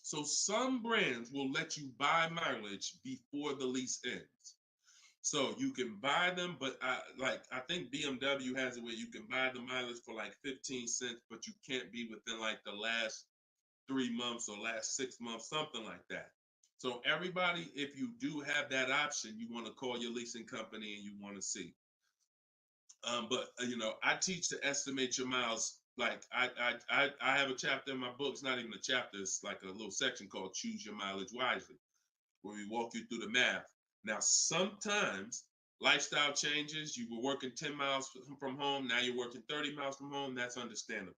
So some brands will let you buy mileage before the lease ends. So you can buy them, but I think BMW has it where you can buy the mileage for like 15 cents, but you can't be within like the last 3 months or last 6 months, something like that. So everybody, if you do have that option, you want to call your leasing company and you want to see. But I teach to estimate your miles. Like I have a chapter in my book. It's not even a chapter. It's like a little section called Choose Your Mileage Wisely, where we walk you through the math. Now, sometimes lifestyle changes. You were working 10 miles from home. Now you're working 30 miles from home. That's understandable.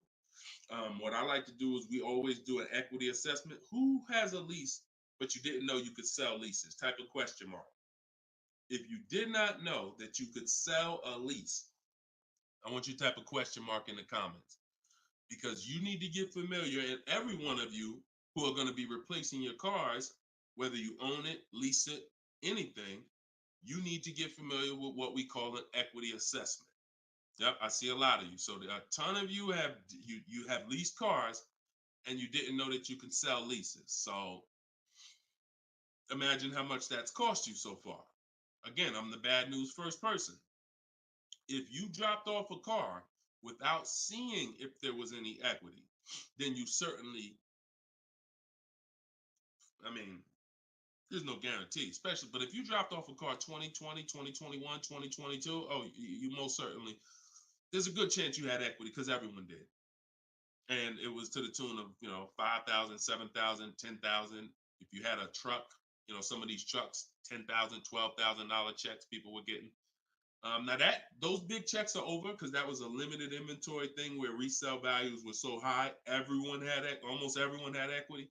What I like to do is we always do an equity assessment. Who has a lease, but you didn't know you could sell leases? Type of question mark. If you did not know that you could sell a lease, I want you to type a question mark in the comments, because you need to get familiar, and every one of you who are going to be replacing your cars, whether you own it, lease it, anything, you need to get familiar with what we call an equity assessment. Yep, I see a lot of you. So a ton of you have leased cars and you didn't know that you can sell leases. So imagine how much that's cost you so far. Again, I'm the bad news first person. If you dropped off a car without seeing if there was any equity, then you certainly, I mean, there's no guarantee, especially, but if you dropped off a car 2020, 2021, 2022, oh, you most certainly, there's a good chance you had equity because everyone did. And it was to the tune of, 5,000, 7,000, 10,000. If you had a truck, some of these trucks, $10,000, $12,000 checks people were getting. Now those big checks are over because that was a limited inventory thing where resale values were so high. Almost everyone had equity.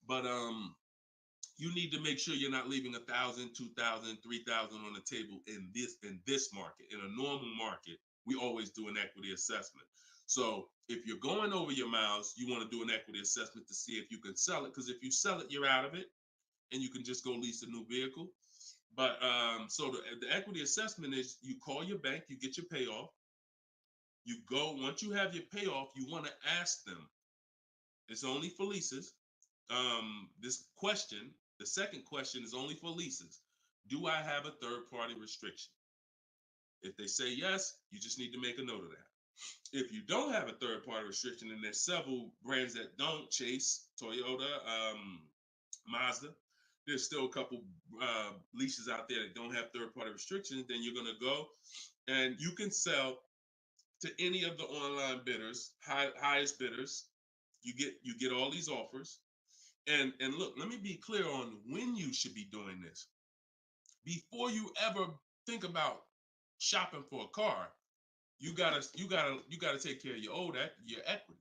But you need to make sure you're not leaving 1,000, 2,000, 3,000 on the table in this market. In a normal market, we always do an equity assessment. So if you're going over your miles, you want to do an equity assessment to see if you can sell it. Because if you sell it, you're out of it, and you can just go lease a new vehicle. But so the equity assessment is you call your bank, you get your payoff. You go, once you have your payoff, you want to ask them. It's only for leases. The second question is only for leases. Do I have a third party restriction? If they say yes, you just need to make a note of that. If you don't have a third party restriction, and there's several brands that don't, Chase, Toyota, Mazda, there's still a couple leases out there that don't have third party restrictions, then you're going to go and you can sell to any of the online bidders, highest bidders. You get all these offers. And look, let me be clear on when you should be doing this. Before you ever think about shopping for a car, you gotta take care of your equity.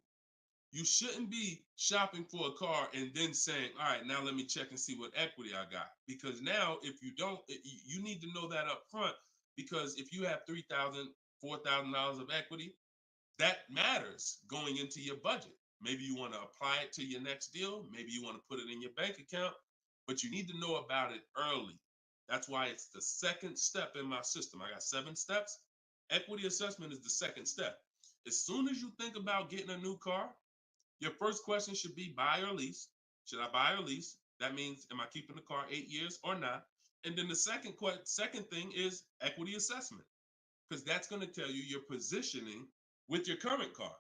You shouldn't be shopping for a car and then saying, all right, now let me check and see what equity I got. Because now if you don't, you need to know that up front, because if you have $3,000, $4,000 of equity, that matters going into your budget. Maybe you want to apply it to your next deal. Maybe you want to put it in your bank account, but you need to know about it early. That's why it's the second step in my system. I got 7 steps. Equity assessment is the second step. As soon as you think about getting a new car, your first question should be buy or lease. Should I buy or lease? That means, am I keeping the car 8 years or not? And then the second thing is equity assessment, because that's going to tell you your positioning with your current car.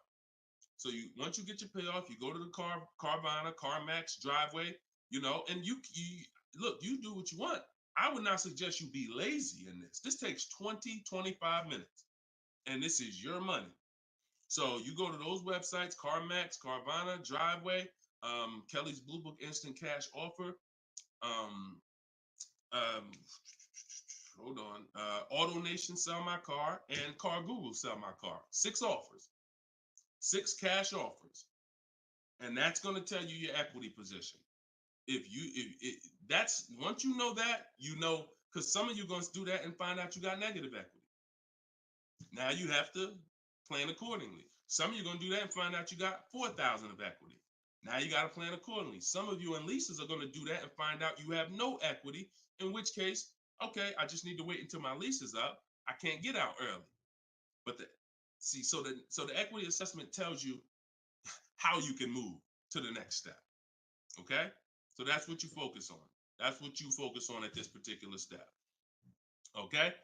So once you get your payoff, you go to the Carvana, CarMax, Driveway, and you look, you do what you want. I would not suggest you be lazy in this. This takes 20, 25 minutes, and this is your money. So you go to those websites, CarMax, Carvana, Driveway, Kelly's Blue Book Instant Cash Offer, hold on, AutoNation Sell My Car, and Car Google Sell My Car. 6 offers. 6 cash offers, and that's going to tell you your equity position. That's once you know that, because some of you are going to do that and find out you got negative equity. Now you have to plan accordingly. Some of you are going to do that and find out you got 4,000 of equity. Now you got to plan accordingly. Some of you in leases are going to do that and find out you have no equity, in which case, okay, I just need to wait until my lease is up. I can't get out early. But so the equity assessment tells you how you can move to the next step. Okay? So that's what you focus on. That's what you focus on at this particular step. Okay?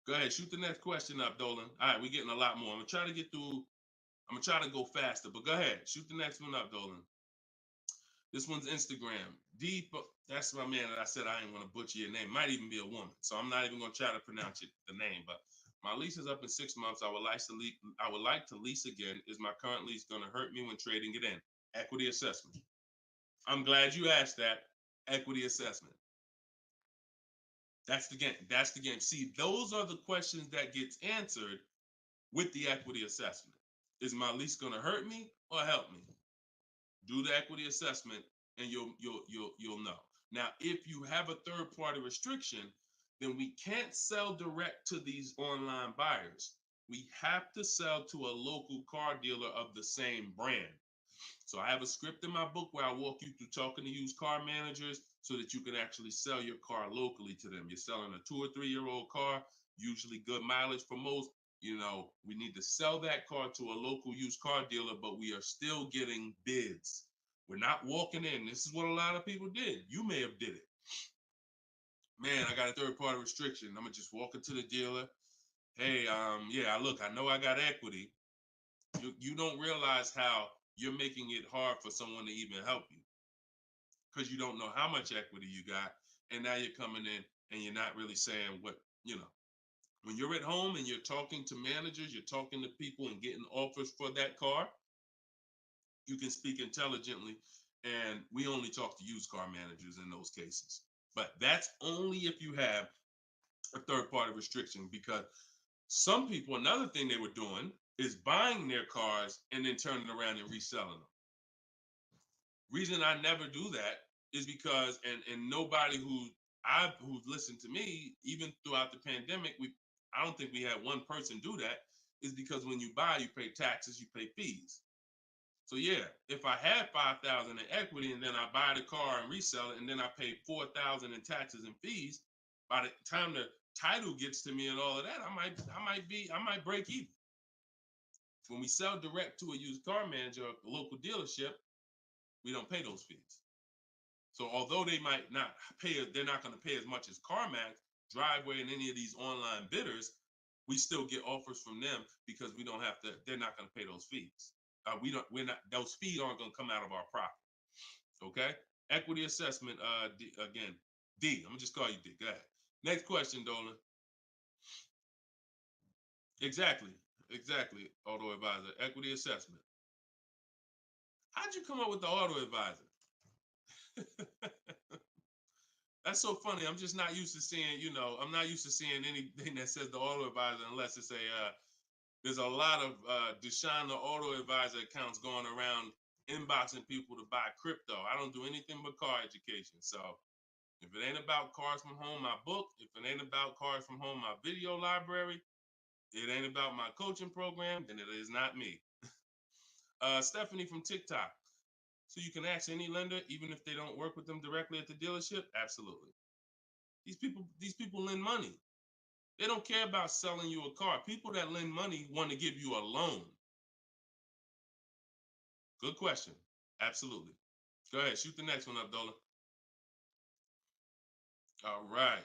Go ahead, shoot the next question up, Dolan. All right, we're getting a lot more. I'm gonna try to get through. I'm gonna try to go faster, but go ahead, shoot the next one up, Dolan. This one's Instagram. That's my man that I said I didn't want to butcher your name. Might even be a woman, so I'm not even gonna try to pronounce the name. But my lease is up in 6 months. I would like to lease again. Is my current lease gonna hurt me when trading it in? Equity assessment. I'm glad you asked that. Equity assessment. That's the game. That's the game. See, those are the questions that gets answered with the equity assessment. Is my lease going to hurt me or help me? Do the equity assessment, and you'll know. Now, if you have a third-party restriction, then we can't sell direct to these online buyers. We have to sell to a local car dealer of the same brand. So I have a script in my book where I walk you through talking to used car managers so that you can actually sell your car locally to them. You're selling a 2 or 3 year old car, usually good mileage for most. We need to sell that car to a local used car dealer, but we are still getting bids. We're not walking in. This is what a lot of people did. You may have did it. Man, I got a third party restriction. I'm gonna just walk into the dealer. hey, yeah, look, I know I got equity. You don't realize how you're making it hard for someone to even help you because you don't know how much equity you got, and now you're coming in and you're not really saying what you know. When you're at home and you're talking to managers, you're talking to people and getting offers for that car, you can speak intelligently. And we only talk to used car managers in those cases. But that's only if you have a third party restriction, because some people, another thing they were doing is buying their cars and then turning around and reselling them. Reason I never do that is because, and nobody who's listened to me, even throughout the pandemic, I don't think we had one person do that, is because when you buy, you pay taxes, you pay fees. So yeah, if I had 5,000 in equity and then I buy the car and resell it and then I pay 4,000 in taxes and fees, by the time the title gets to me and all of that, I might break even. When we sell direct to a used car manager, a local dealership, we don't pay those fees. So although they might not pay, they're not going to pay as much as CarMax, Driveway, and any of these online bidders, we still get offers from them because we don't have to. They're not going to pay those fees. We're not. Those fees aren't going to come out of our profit. Okay. Equity assessment. Again, D. I'm gonna just call you D. Go ahead. Next question, Dolan. Exactly. Exactly. Auto advisor. Equity assessment. How'd you come up with the auto advisor? That's so funny. I'm just not used to seeing, I'm not used to seeing anything that says the auto advisor unless it's there's a lot of Deshone the Auto Advisor accounts going around inboxing people to buy crypto. I don't do anything but car education. So if it ain't about Cars from Home, my book, if it ain't about Cars from Home, my video library, it ain't about my coaching program, then it is not me. Stephanie from TikTok. So you can ask any lender, even if they don't work with them directly at the dealership? Absolutely. These people lend money. They don't care about selling you a car. People that lend money want to give you a loan. Good question. Absolutely. Go ahead. Shoot the next one up, Dolan. All right.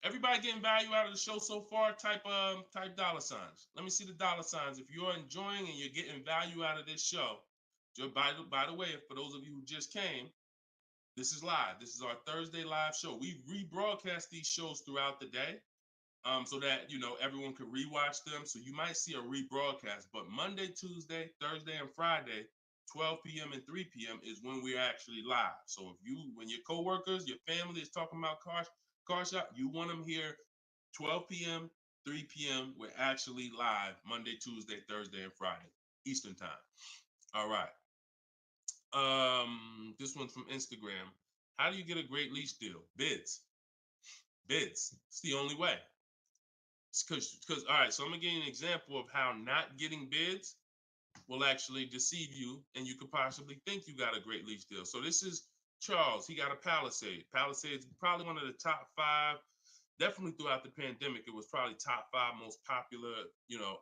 Everybody getting value out of the show so far? Type dollar signs. Let me see the dollar signs. If you're enjoying and you're getting value out of this show, by the way, for those of you who just came, this is live. This is our Thursday live show. We rebroadcast these shows throughout the day, so that everyone can rewatch them. So you might see a rebroadcast, but Monday, Tuesday, Thursday, and Friday, 12 p.m. and 3 p.m. is when we're actually live. So when your coworkers, your family is talking about car shop, you want them here 12 p.m., 3 p.m. We're actually live Monday, Tuesday, Thursday, and Friday, Eastern time. All right. This one's from Instagram. How do you get a great lease deal? Bids. It's the only way. Because all right, so I'm gonna give you an example of how not getting bids will actually deceive you, and you could possibly think you got a great lease deal. So this is Charles. He got a Palisade. Palisade is probably one of the top 5. Definitely throughout the pandemic, it was probably top 5 most popular,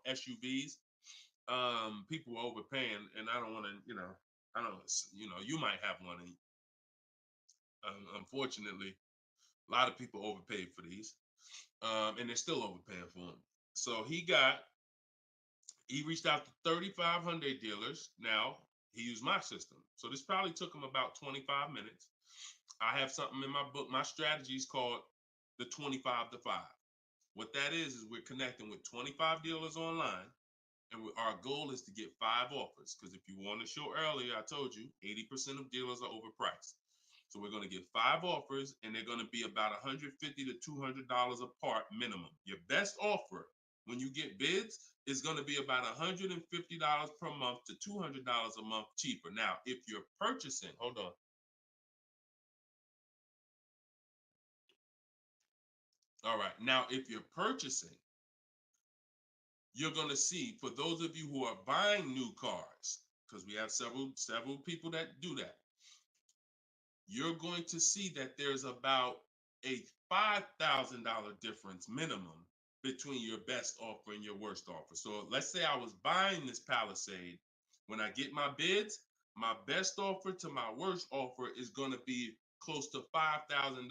SUVs. People were overpaying, and I don't want to, I don't, you might have one. And unfortunately, a lot of people overpaid for these, and they're still overpaying for them. So he reached out to 3,500 dealers. Now he used my system. So this probably took him about 25 minutes. I have something in my book. My strategy is called the 25 to 5. What that is we're connecting with 25 dealers online. And our goal is to get 5 offers. Because if you want to show earlier, I told you 80% of dealers are overpriced. So we're going to get 5 offers, and they're going to be about $150 to $200 apart minimum. Your best offer when you get bids is going to be about $150 per month to $200 a month cheaper. Now, if you're purchasing, hold on. All right. Now, if you're purchasing, you're going to see, for those of you who are buying new cars, because we have several people that do that, you're going to see that there's about a $5,000 difference minimum between your best offer and your worst offer. So let's say I was buying this Palisade. When I get my bids, my best offer to my worst offer is going to be close to $5,000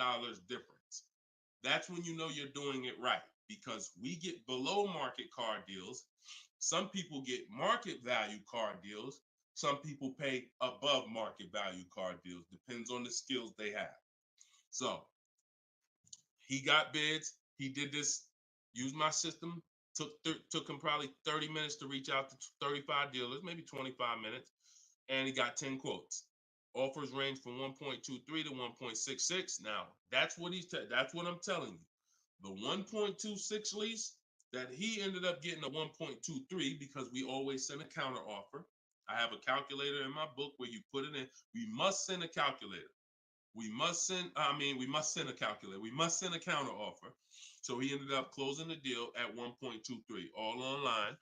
difference. That's when you know you're doing it right. because we get below market car deals. Some people get market value car deals. Some people pay above market value car deals. Depends on the skills they have. So he got bids. He did this, used my system. Took him probably 30 minutes to reach out to 35 dealers, maybe 25 minutes, and he got 10 quotes. Offers range from 1.23 to 1.66. Now, that's what that's what I'm telling you. The 1.26 lease that he ended up getting a 1.23 because we always send a counter offer. I have a calculator in my book where you put it in. We must send a calculator. We must send a calculator. We must send a counter offer. So he ended up closing the deal at 1.23, all online.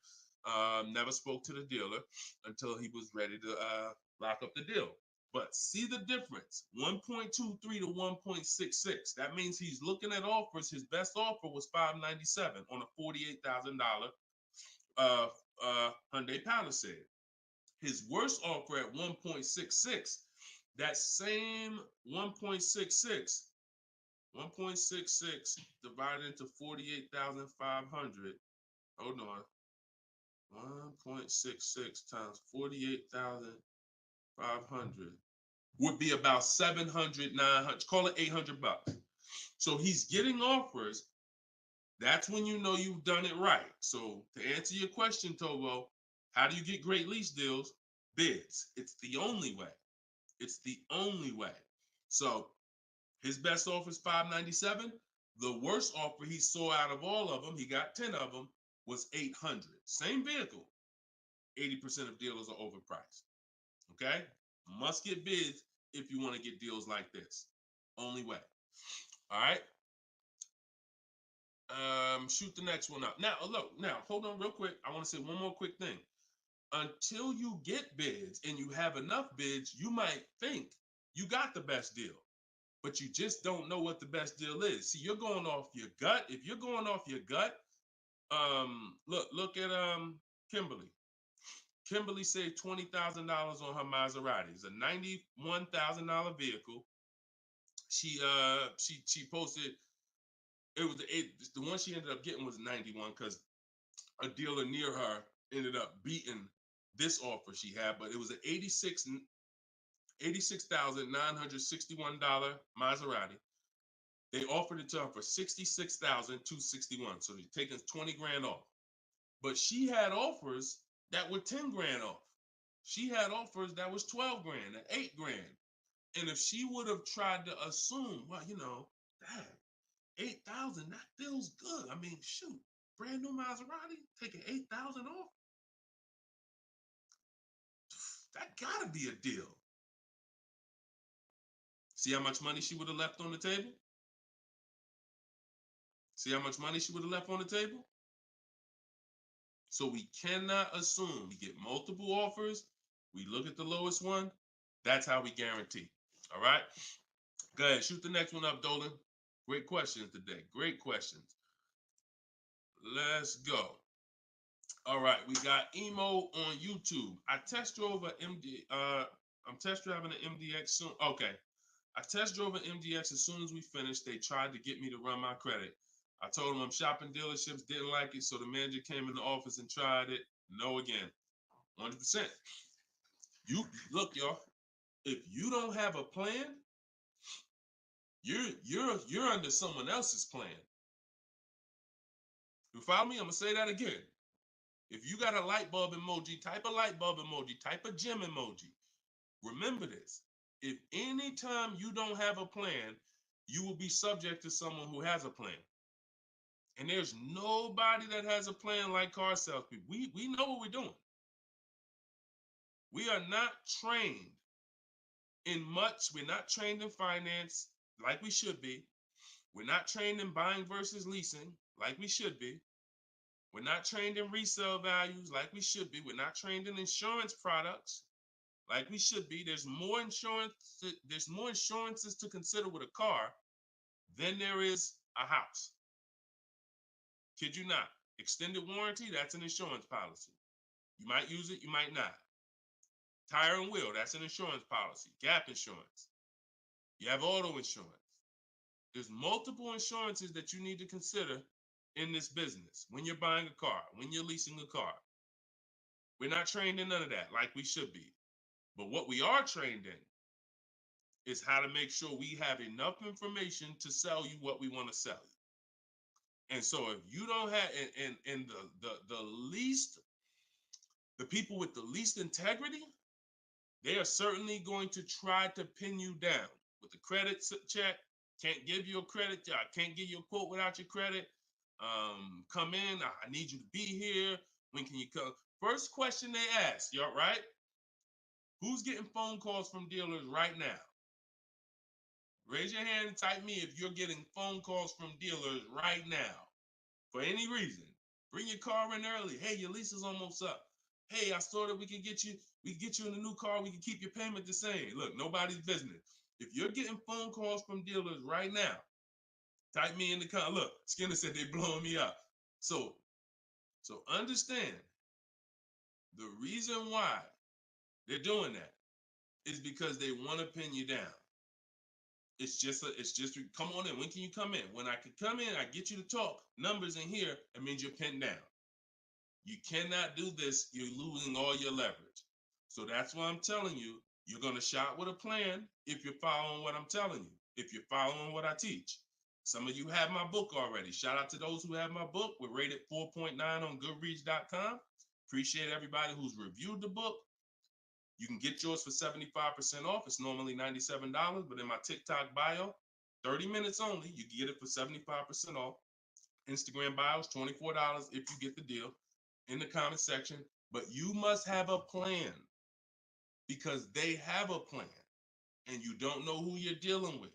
Never spoke to the dealer until he was ready to lock up the deal. But see the difference, 1.23 to 1.66. That means he's looking at offers. His best offer was $597 on a $48,000 Hyundai Palisade. His worst offer at 1.66, that same 1.66 divided into 48,500. Hold on. 1.66 times 48,500 would be about 700, 900, call it $800. So he's getting offers. That's when you know you've done it right. So to answer your question, Tobo, how do you get great lease deals? Bids. It's the only way. It's the only way. So his best offer is $597. The worst offer he saw out of all of them, he got 10 of them, was $800. Same vehicle. 80% of dealers are overpriced. Okay? Must get bids if you want to get deals like this. Only way. All right? Shoot the next one up. Now, look, hold on real quick. I want to say one more quick thing. Until you get bids and you have enough bids, you might think you got the best deal, but you just don't know what the best deal is. See, you're going off your gut. If you're going off your gut, look at Kimberly. Kimberly saved $20,000 on her Maserati. It's a $91,000 vehicle. She posted, the one she ended up getting was 91 because a dealer near her ended up beating this offer she had, but it was an $86,961 Maserati. They offered it to her for $66,261. So they're taking 20 grand off. But she had offers that were 10 grand off. She had offers that was 12 grand and 8 grand. And if she would have tried to assume, well, damn, 8,000, that feels good. I mean, shoot, brand new Maserati, taking 8,000 off. That gotta be a deal. See how much money she would have left on the table? See how much money she would have left on the table? So we cannot assume. We get multiple offers. We look at the lowest one. That's how we guarantee. All right? Go ahead. Shoot the next one up, Dolan. Great questions today. Great questions. Let's go. All right. We got Emo on YouTube. I test drove an MD. I'm test driving an MDX soon. Okay. I test drove an MDX as soon as we finished. They tried to get me to run my credit. I told them I'm shopping dealerships, didn't like it, so the manager came in the office and tried it. No again. 100%. You look, y'all. If you don't have a plan, you're under someone else's plan. You follow me? I'm gonna say that again. If you got a light bulb emoji, type a light bulb emoji, type a gem emoji. Remember this. If anytime you don't have a plan, you will be subject to someone who has a plan. And there's nobody that has a plan like car salespeople. We know what we're doing. We are not trained in much. We're not trained in finance like we should be. We're not trained in buying versus leasing like we should be. We're not trained in resale values like we should be. We're not trained in insurance products like we should be. There's more insurances to consider with a car than there is a house. Kid you not. Extended warranty, that's an insurance policy. You might use it, you might not. Tire and wheel, that's an insurance policy. Gap insurance. You have auto insurance. There's multiple insurances that you need to consider in this business, when you're buying a car, when you're leasing a car. We're not trained in none of that like we should be. But what we are trained in is how to make sure we have enough information to sell you what we want to sell you. And so if you don't have, and the least, the people with the least integrity, they are certainly going to try to pin you down with the credit check. Can't give you a credit. I can't give you a quote without your credit. Come in. I need you to be here. When can you come? First question they ask, y'all, right? Who's getting phone calls from dealers right now? Raise your hand and type me if you're getting phone calls from dealers right now for any reason. Bring your car in early. Hey, your lease is almost up. Hey, I saw that we can get you in a new car. We can keep your payment the same. Look, nobody's business. If you're getting phone calls from dealers right now, type me in the comment. Look, Skinner said they blowing me up. So understand the reason why they're doing that is because they want to pin you down. It's just come on in. When can you come in? When I can come in, I get you to talk. Numbers in here, it means you're pinned down. You cannot do this. You're losing all your leverage. So that's why I'm telling you, you're going to shop with a plan if you're following what I'm telling you, if you're following what I teach. Some of you have my book already. Shout out to those who have my book. We're rated 4.9 on Goodreads.com. Appreciate everybody who's reviewed the book. You can get yours for 75% off. It's normally $97, but in my TikTok bio, 30 minutes only, you can get it for 75% off. Instagram bio is $24 if you get the deal in the comment section. But you must have a plan because they have a plan and you don't know who you're dealing with.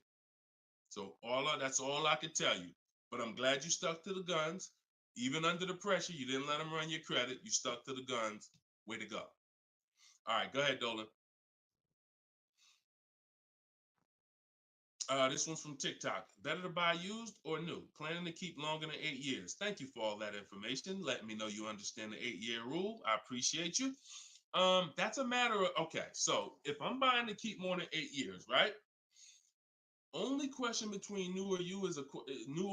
So that's all I can tell you. But I'm glad you stuck to the guns. Even under the pressure, you didn't let them run your credit. You stuck to the guns. Way to go. All right, go ahead, Dolan. This one's from TikTok. Better to buy used or new? Planning to keep longer than 8 years. Thank you for all that information. Letting me know you understand the 8-year rule. I appreciate you. That's a matter of, okay, so if I'm buying to keep more than 8 years, right? Only question between new or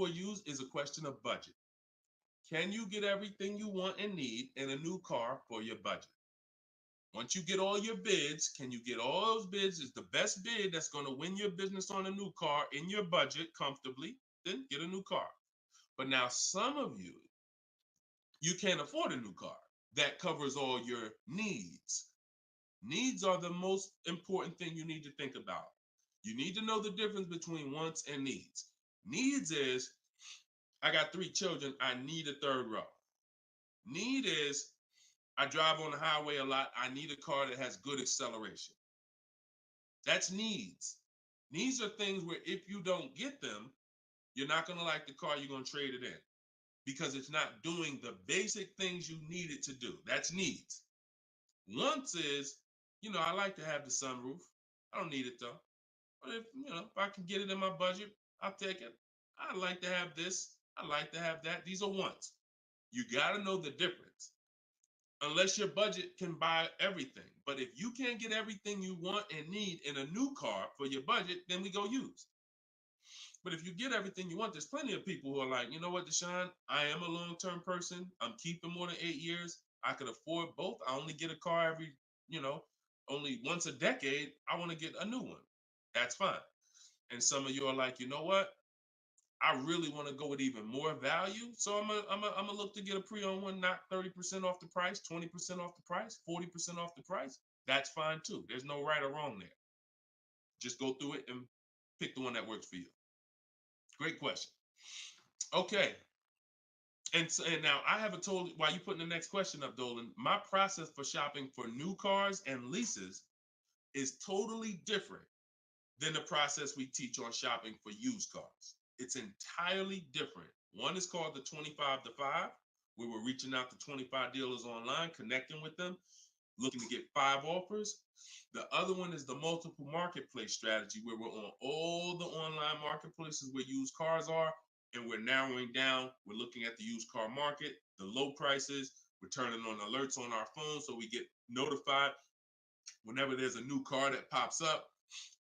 used is a question of budget. Can you get everything you want and need in a new car for your budget? Once you get all your bids, can you get all those bids? Is the best bid that's going to win your business on a new car in your budget comfortably, then get a new car. But now some of you can't afford a new car that covers all your needs. Needs are the most important thing you need to think about. You need to know the difference between wants and needs. Needs is, I got 3 children, I need a third row. Need is, I drive on the highway a lot. I need a car that has good acceleration. That's needs. Needs are things where if you don't get them, you're not going to like the car, you're going to trade it in because it's not doing the basic things you need it to do. That's needs. Wants is, I like to have the sunroof. I don't need it though. But if I can get it in my budget, I'll take it. I like to have this. I like to have that. These are wants. You got to know the difference. Unless your budget can buy everything. But if you can't get everything you want and need in a new car for your budget, then we go used. But if you get everything you want, there's plenty of people who are like, you know what, Deshone, I am a long-term person. I'm keeping more than 8 years. I could afford both. I only get a car every, only once a decade. I want to get a new one. That's fine. And some of you are like, you know what? I really want to go with even more value. So I'm gonna look to get a pre-owned one, not 30% off the price, 20% off the price, 40% off the price. That's fine too. There's no right or wrong there. Just go through it and pick the one that works for you. Great question. Okay. And now I have while you putting the next question up, Dolan, my process for shopping for new cars and leases is totally different than the process we teach on shopping for used cars. It's entirely different. One is called the 25 to 5, where we're reaching out to 25 dealers online, connecting with them, looking to get 5 offers. The other one is the multiple marketplace strategy, where we're on all the online marketplaces where used cars are, and we're narrowing down. We're looking at the used car market, the low prices. We're turning on alerts on our phone so we get notified whenever there's a new car that pops up.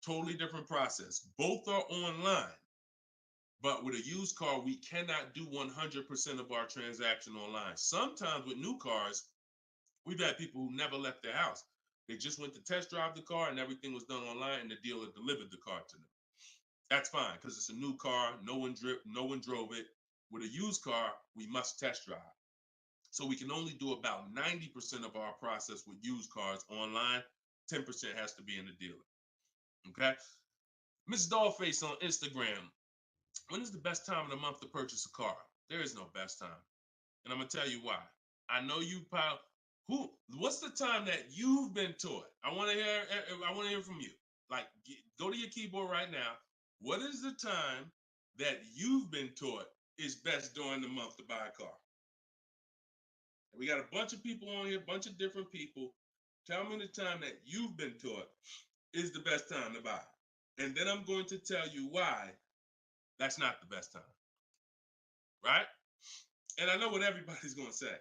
Totally different process. Both are online, But with a used car, we cannot do 100% of our transaction online. Sometimes with new cars, we've had people who never left their house. They just went to test drive the car and everything was done online and the dealer delivered the car to them. That's fine because it's a new car. No one drove it. With a used car, we must test drive. So we can only do about 90% of our process with used cars online. 10% has to be in the dealer. Okay. Miss Dollface on Instagram. When is the best time of the month to purchase a car? There is no best time. And I'm gonna tell you why. I know you pal. What's the time that you've been taught? I want to hear from you. Like, go to your keyboard right now. What is the time that you've been taught is best during the month to buy a car? And we got a bunch of people on here, a bunch of different people. Tell me the time that you've been taught is the best time to buy. And then I'm going to tell you why that's not the best time. Right? And I know what everybody's going to say.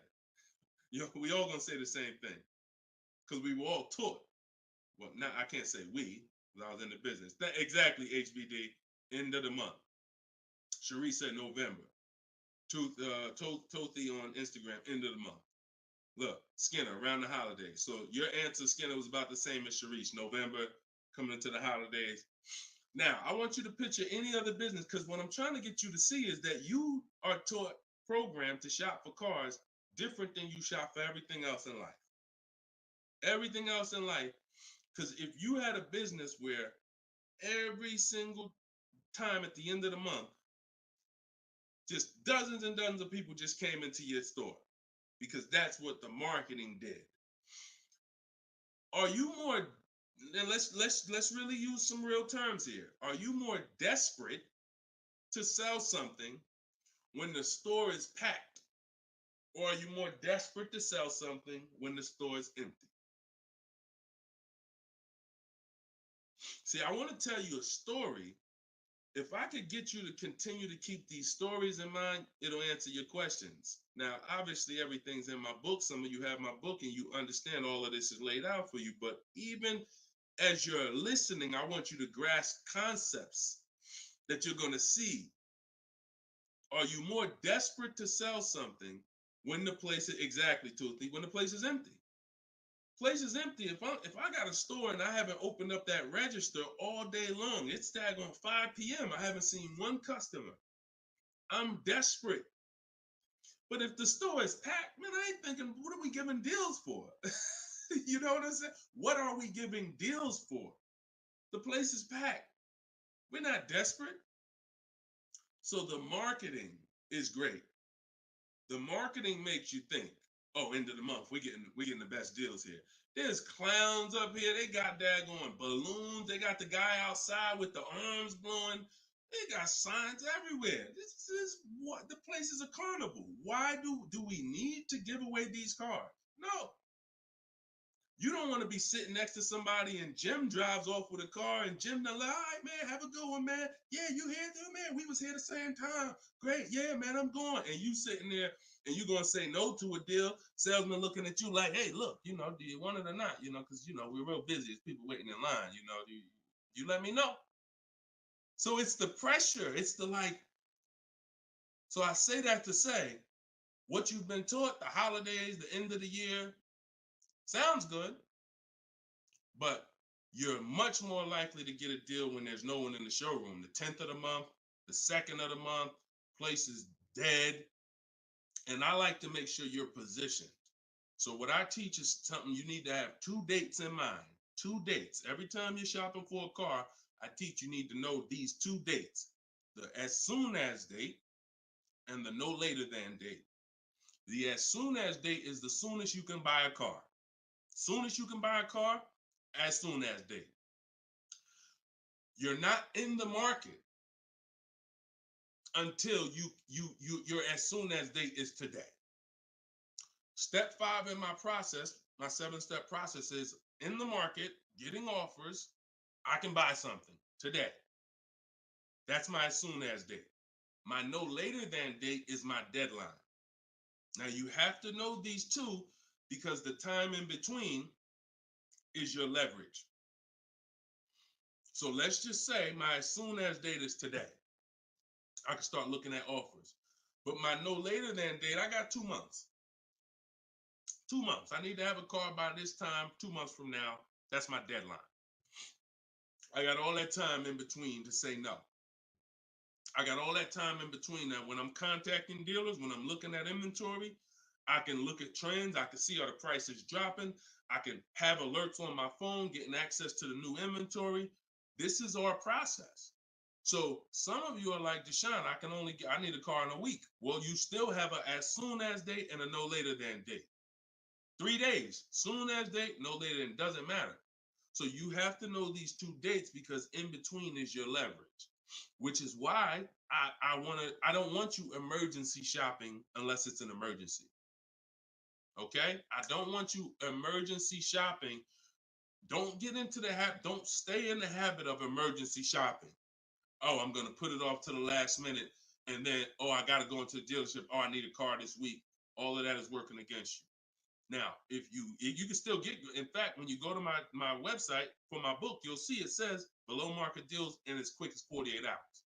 We all going to say the same thing because we were all taught. Well, now I can't say we because I was in the business. Exactly, HBD, end of the month. Cherie said November. Tothy on Instagram, end of the month. Look, Skinner, around the holidays. So your answer, Skinner, was about the same as Sharice. November, coming into the holidays. Now, I want you to picture any other business because what I'm trying to get you to see is that you are taught, programmed to shop for cars different than you shop for everything else in life. Everything else in life, because if you had a business where every single time at the end of the month, just dozens and dozens of people just came into your store because that's what the marketing did. Are you more, and let's really use some real terms here. Are you more desperate to sell something when the store is packed? Or are you more desperate to sell something when the store is empty? See, I want to tell you a story. If I could get you to continue to keep these stories in mind, it'll answer your questions. Now, obviously, everything's in my book. Some of you have my book and you understand all of this is laid out for you. But even as you're listening, I want you to grasp concepts that you're going to see. Are you more desperate to sell something when the place is exactly, Toothy, when the place is empty? Place is empty. If I got a store and I haven't opened up that register all day long, it's daggone 5 p.m. I haven't seen one customer. I'm desperate. But if the store is packed, man, I ain't thinking, what are we giving deals for? You know what I'm saying? What are we giving deals for? The place is packed. We're not desperate. So the marketing is great. The marketing makes you think, oh, end of the month, we're getting the best deals here. There's clowns up here. They got daggone balloons. They got the guy outside with the arms blowing. They got signs everywhere. This is what the place is a carnival. Why do we need to give away these cars? No. You don't want to be sitting next to somebody and Jim drives off with a car and Jim like, all right, man, have a good one, man. Yeah, you here too, man. We was here the same time. Great. Yeah, man, I'm going. And you sitting there and you going to say no to a deal. Salesman looking at you like, hey, look, do you want it or not? Because, we're real busy. It's people waiting in line. Do you let me know? So it's the pressure. It's the like. So I say that to say what you've been taught, the holidays, the end of the year, sounds good. But you're much more likely to get a deal when there's no one in the showroom. The 10th of the month, the 2nd of the month, place is dead. And I like to make sure you're positioned. So what I teach is something you need to have 2 dates in mind. 2 dates. Every time you're shopping for a car, I teach you need to know these 2 dates. The as soon as date and the no later than date. The as soon as date is the soonest you can buy a car. Soon as you can buy a car, as soon as date. You're not in the market until your as soon as date is today. Step 5 in my process, my 7-step process is in the market, getting offers. I can buy something today. That's my as soon as date. My no later than date is my deadline. Now you have to know these 2 because the time in between is your leverage. So let's just say my as soon as date is today. I can start looking at offers. But my no later than date, I got 2 months. 2 months. I need to have a car by this time, 2 months from now. That's my deadline. I got all that time in between to say no. I got all that time in between. Now, when I'm contacting dealers, when I'm looking at inventory, I can look at trends. I can see are the prices dropping. I can have alerts on my phone, getting access to the new inventory. This is our process. So some of you are like, Deshone, I need a car in a week. Well, you still have a as soon as date and a no later than date. 3 days, soon as date, no later than, doesn't matter. So you have to know these 2 dates because in between is your leverage, which is why I don't want you emergency shopping unless it's an emergency. Okay? I don't want you emergency shopping. Don't get into the habit, don't stay in the habit of emergency shopping. Oh, I'm going to put it off to the last minute. And then, oh, I got to go into the dealership. Oh, I need a car this week. All of that is working against you. Now, if you can still get, in fact, when you go to my website for my book, you'll see it says below market deals in as quick as 48 hours.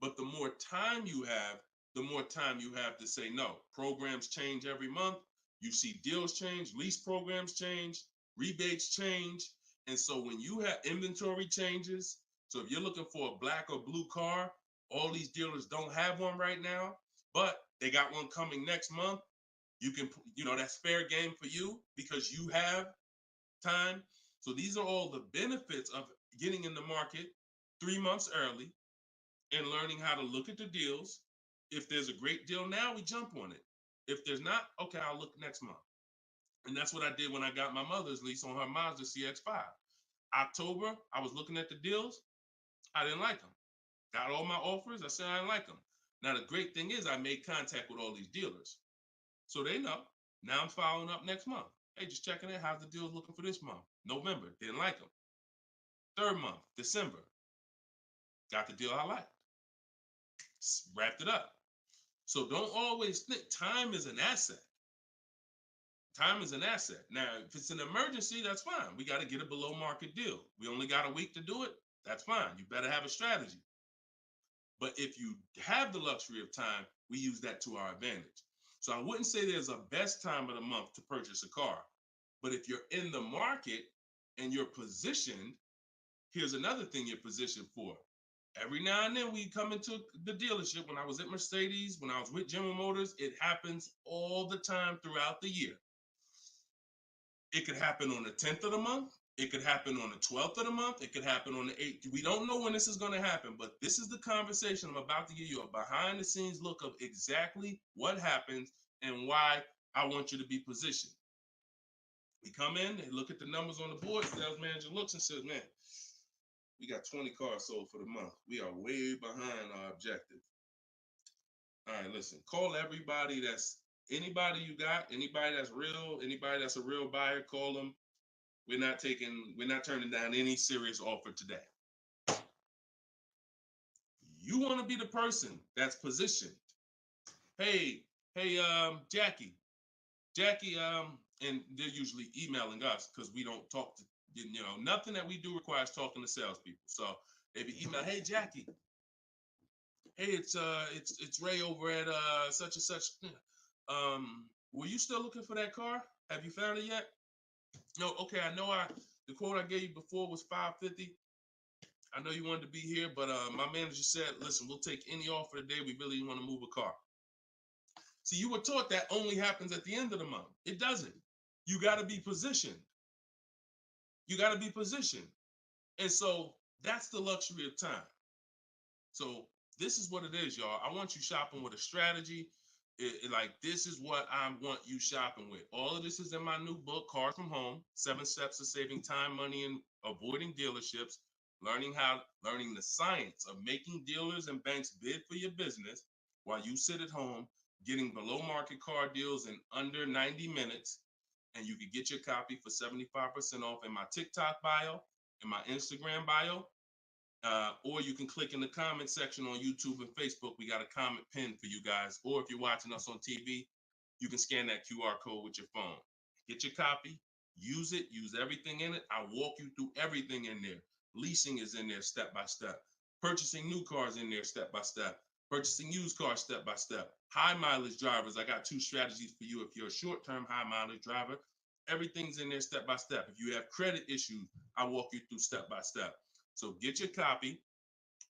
But the more time you have, the more time you have to say no. Programs change every month. You see deals change, lease programs change, rebates change. And so when you have inventory changes, so if you're looking for a black or blue car, all these dealers don't have one right now, but they got one coming next month. You can, that's fair game for you because you have time. So these are all the benefits of getting in the market 3 months early and learning how to look at the deals. If there's a great deal now, we jump on it. If there's not, okay, I'll look next month. And that's what I did when I got my mother's lease on her Mazda CX-5. October, I was looking at the deals. I didn't like them. Got all my offers. I said I didn't like them. Now, the great thing is I made contact with all these dealers. So they know. Now I'm following up next month. Hey, just checking in. How's the deals looking for this month? November, didn't like them. 3rd month, December, got the deal I liked. Wrapped it up. So don't always think time is an asset. Time is an asset. Now, if it's an emergency, that's fine. We got to get a below market deal. We only got a week to do it. That's fine. You better have a strategy. But if you have the luxury of time, we use that to our advantage. So I wouldn't say there's a best time of the month to purchase a car. But if you're in the market and you're positioned, here's another thing you're positioned for. Every now and then we come into the dealership. When I was at Mercedes, when I was with General Motors, it happens all the time throughout the year. It could happen on the 10th of the month. It could happen on the 12th of the month. It could happen on the 8th. We don't know when this is going to happen, but this is the conversation I'm about to give you a behind the scenes look of exactly what happens and why I want you to be positioned. We come in, they look at the numbers on the board. Sales manager looks and says, man, we got 20 cars sold for the month. We are way behind our objective. All right, listen, call everybody anybody you got, anybody that's real, anybody that's a real buyer, call them. We're not turning down any serious offer today. You want to be the person that's positioned. Hey, Jackie, and they're usually emailing us because we don't talk to, nothing that we do requires talking to salespeople. So they be email, hey Jackie, hey, it's Ray over at such and such. Were you still looking for that car? Have you found it yet? No, okay, I know the quote I gave you before was $550. I know you wanted to be here, but my manager said, listen, we'll take any offer today. We really want to move a car. See, you were taught that only happens at the end of the month. It doesn't. You got to be positioned. You got to be positioned. And so that's the luxury of time. So this is what it is, y'all. I want you shopping with a strategy. Like, this is what I want you shopping with. All of this is in my new book, Cars from Home, 7 Steps to Saving Time, Money, and Avoiding Dealerships. Learning the science of making dealers and banks bid for your business while you sit at home, getting below market car deals in under 90 minutes. And you can get your copy for 75% off in my TikTok bio, in my Instagram bio, or you can click in the comment section on YouTube and Facebook. We got a comment pinned for you guys. Or if you're watching us on TV, you can scan that QR code with your phone. Get your copy, use it, use everything in it. I'll walk you through everything in there. Leasing is in there step by step. Purchasing new cars in there step by step. Purchasing used cars step by step. High mileage drivers, I got 2 strategies for you. If you're a short-term high mileage driver, everything's in there step by step. If you have credit issues, I walk you through step by step. So get your copy.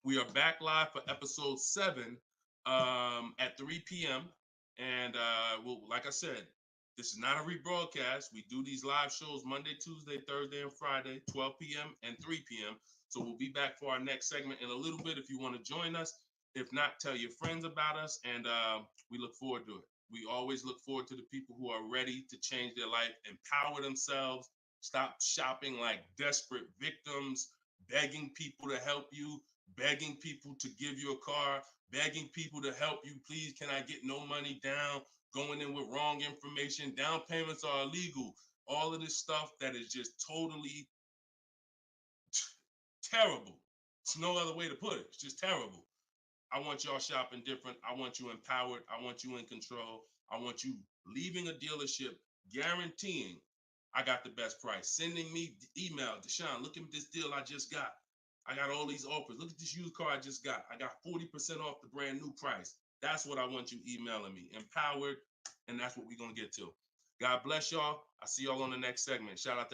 We are back live for episode 7 at 3 p.m. And well, like I said, this is not a rebroadcast. We do these live shows Monday, Tuesday, Thursday, and Friday, 12 p.m. and 3 p.m. So we'll be back for our next segment in a little bit if you want to join us. If not, tell your friends about us, and we look forward to it. We always look forward to the people who are ready to change their life, empower themselves, stop shopping like desperate victims, begging people to help you, begging people to give you a car, begging people to help you. Please, can I get no money down? Going in with wrong information. Down payments are illegal. All of this stuff that is just totally terrible. It's no other way to put it. It's just terrible. I want y'all shopping different. I want you empowered. I want you in control. I want you leaving a dealership guaranteeing I got the best price. Sending me email, Deshone, look at this deal I just got. I got all these offers. Look at this used car I just got. I got 40% off the brand new price. That's what I want you emailing me. Empowered, and that's what we're going to get to. God bless y'all. I see y'all on the next segment. Shout out to everybody.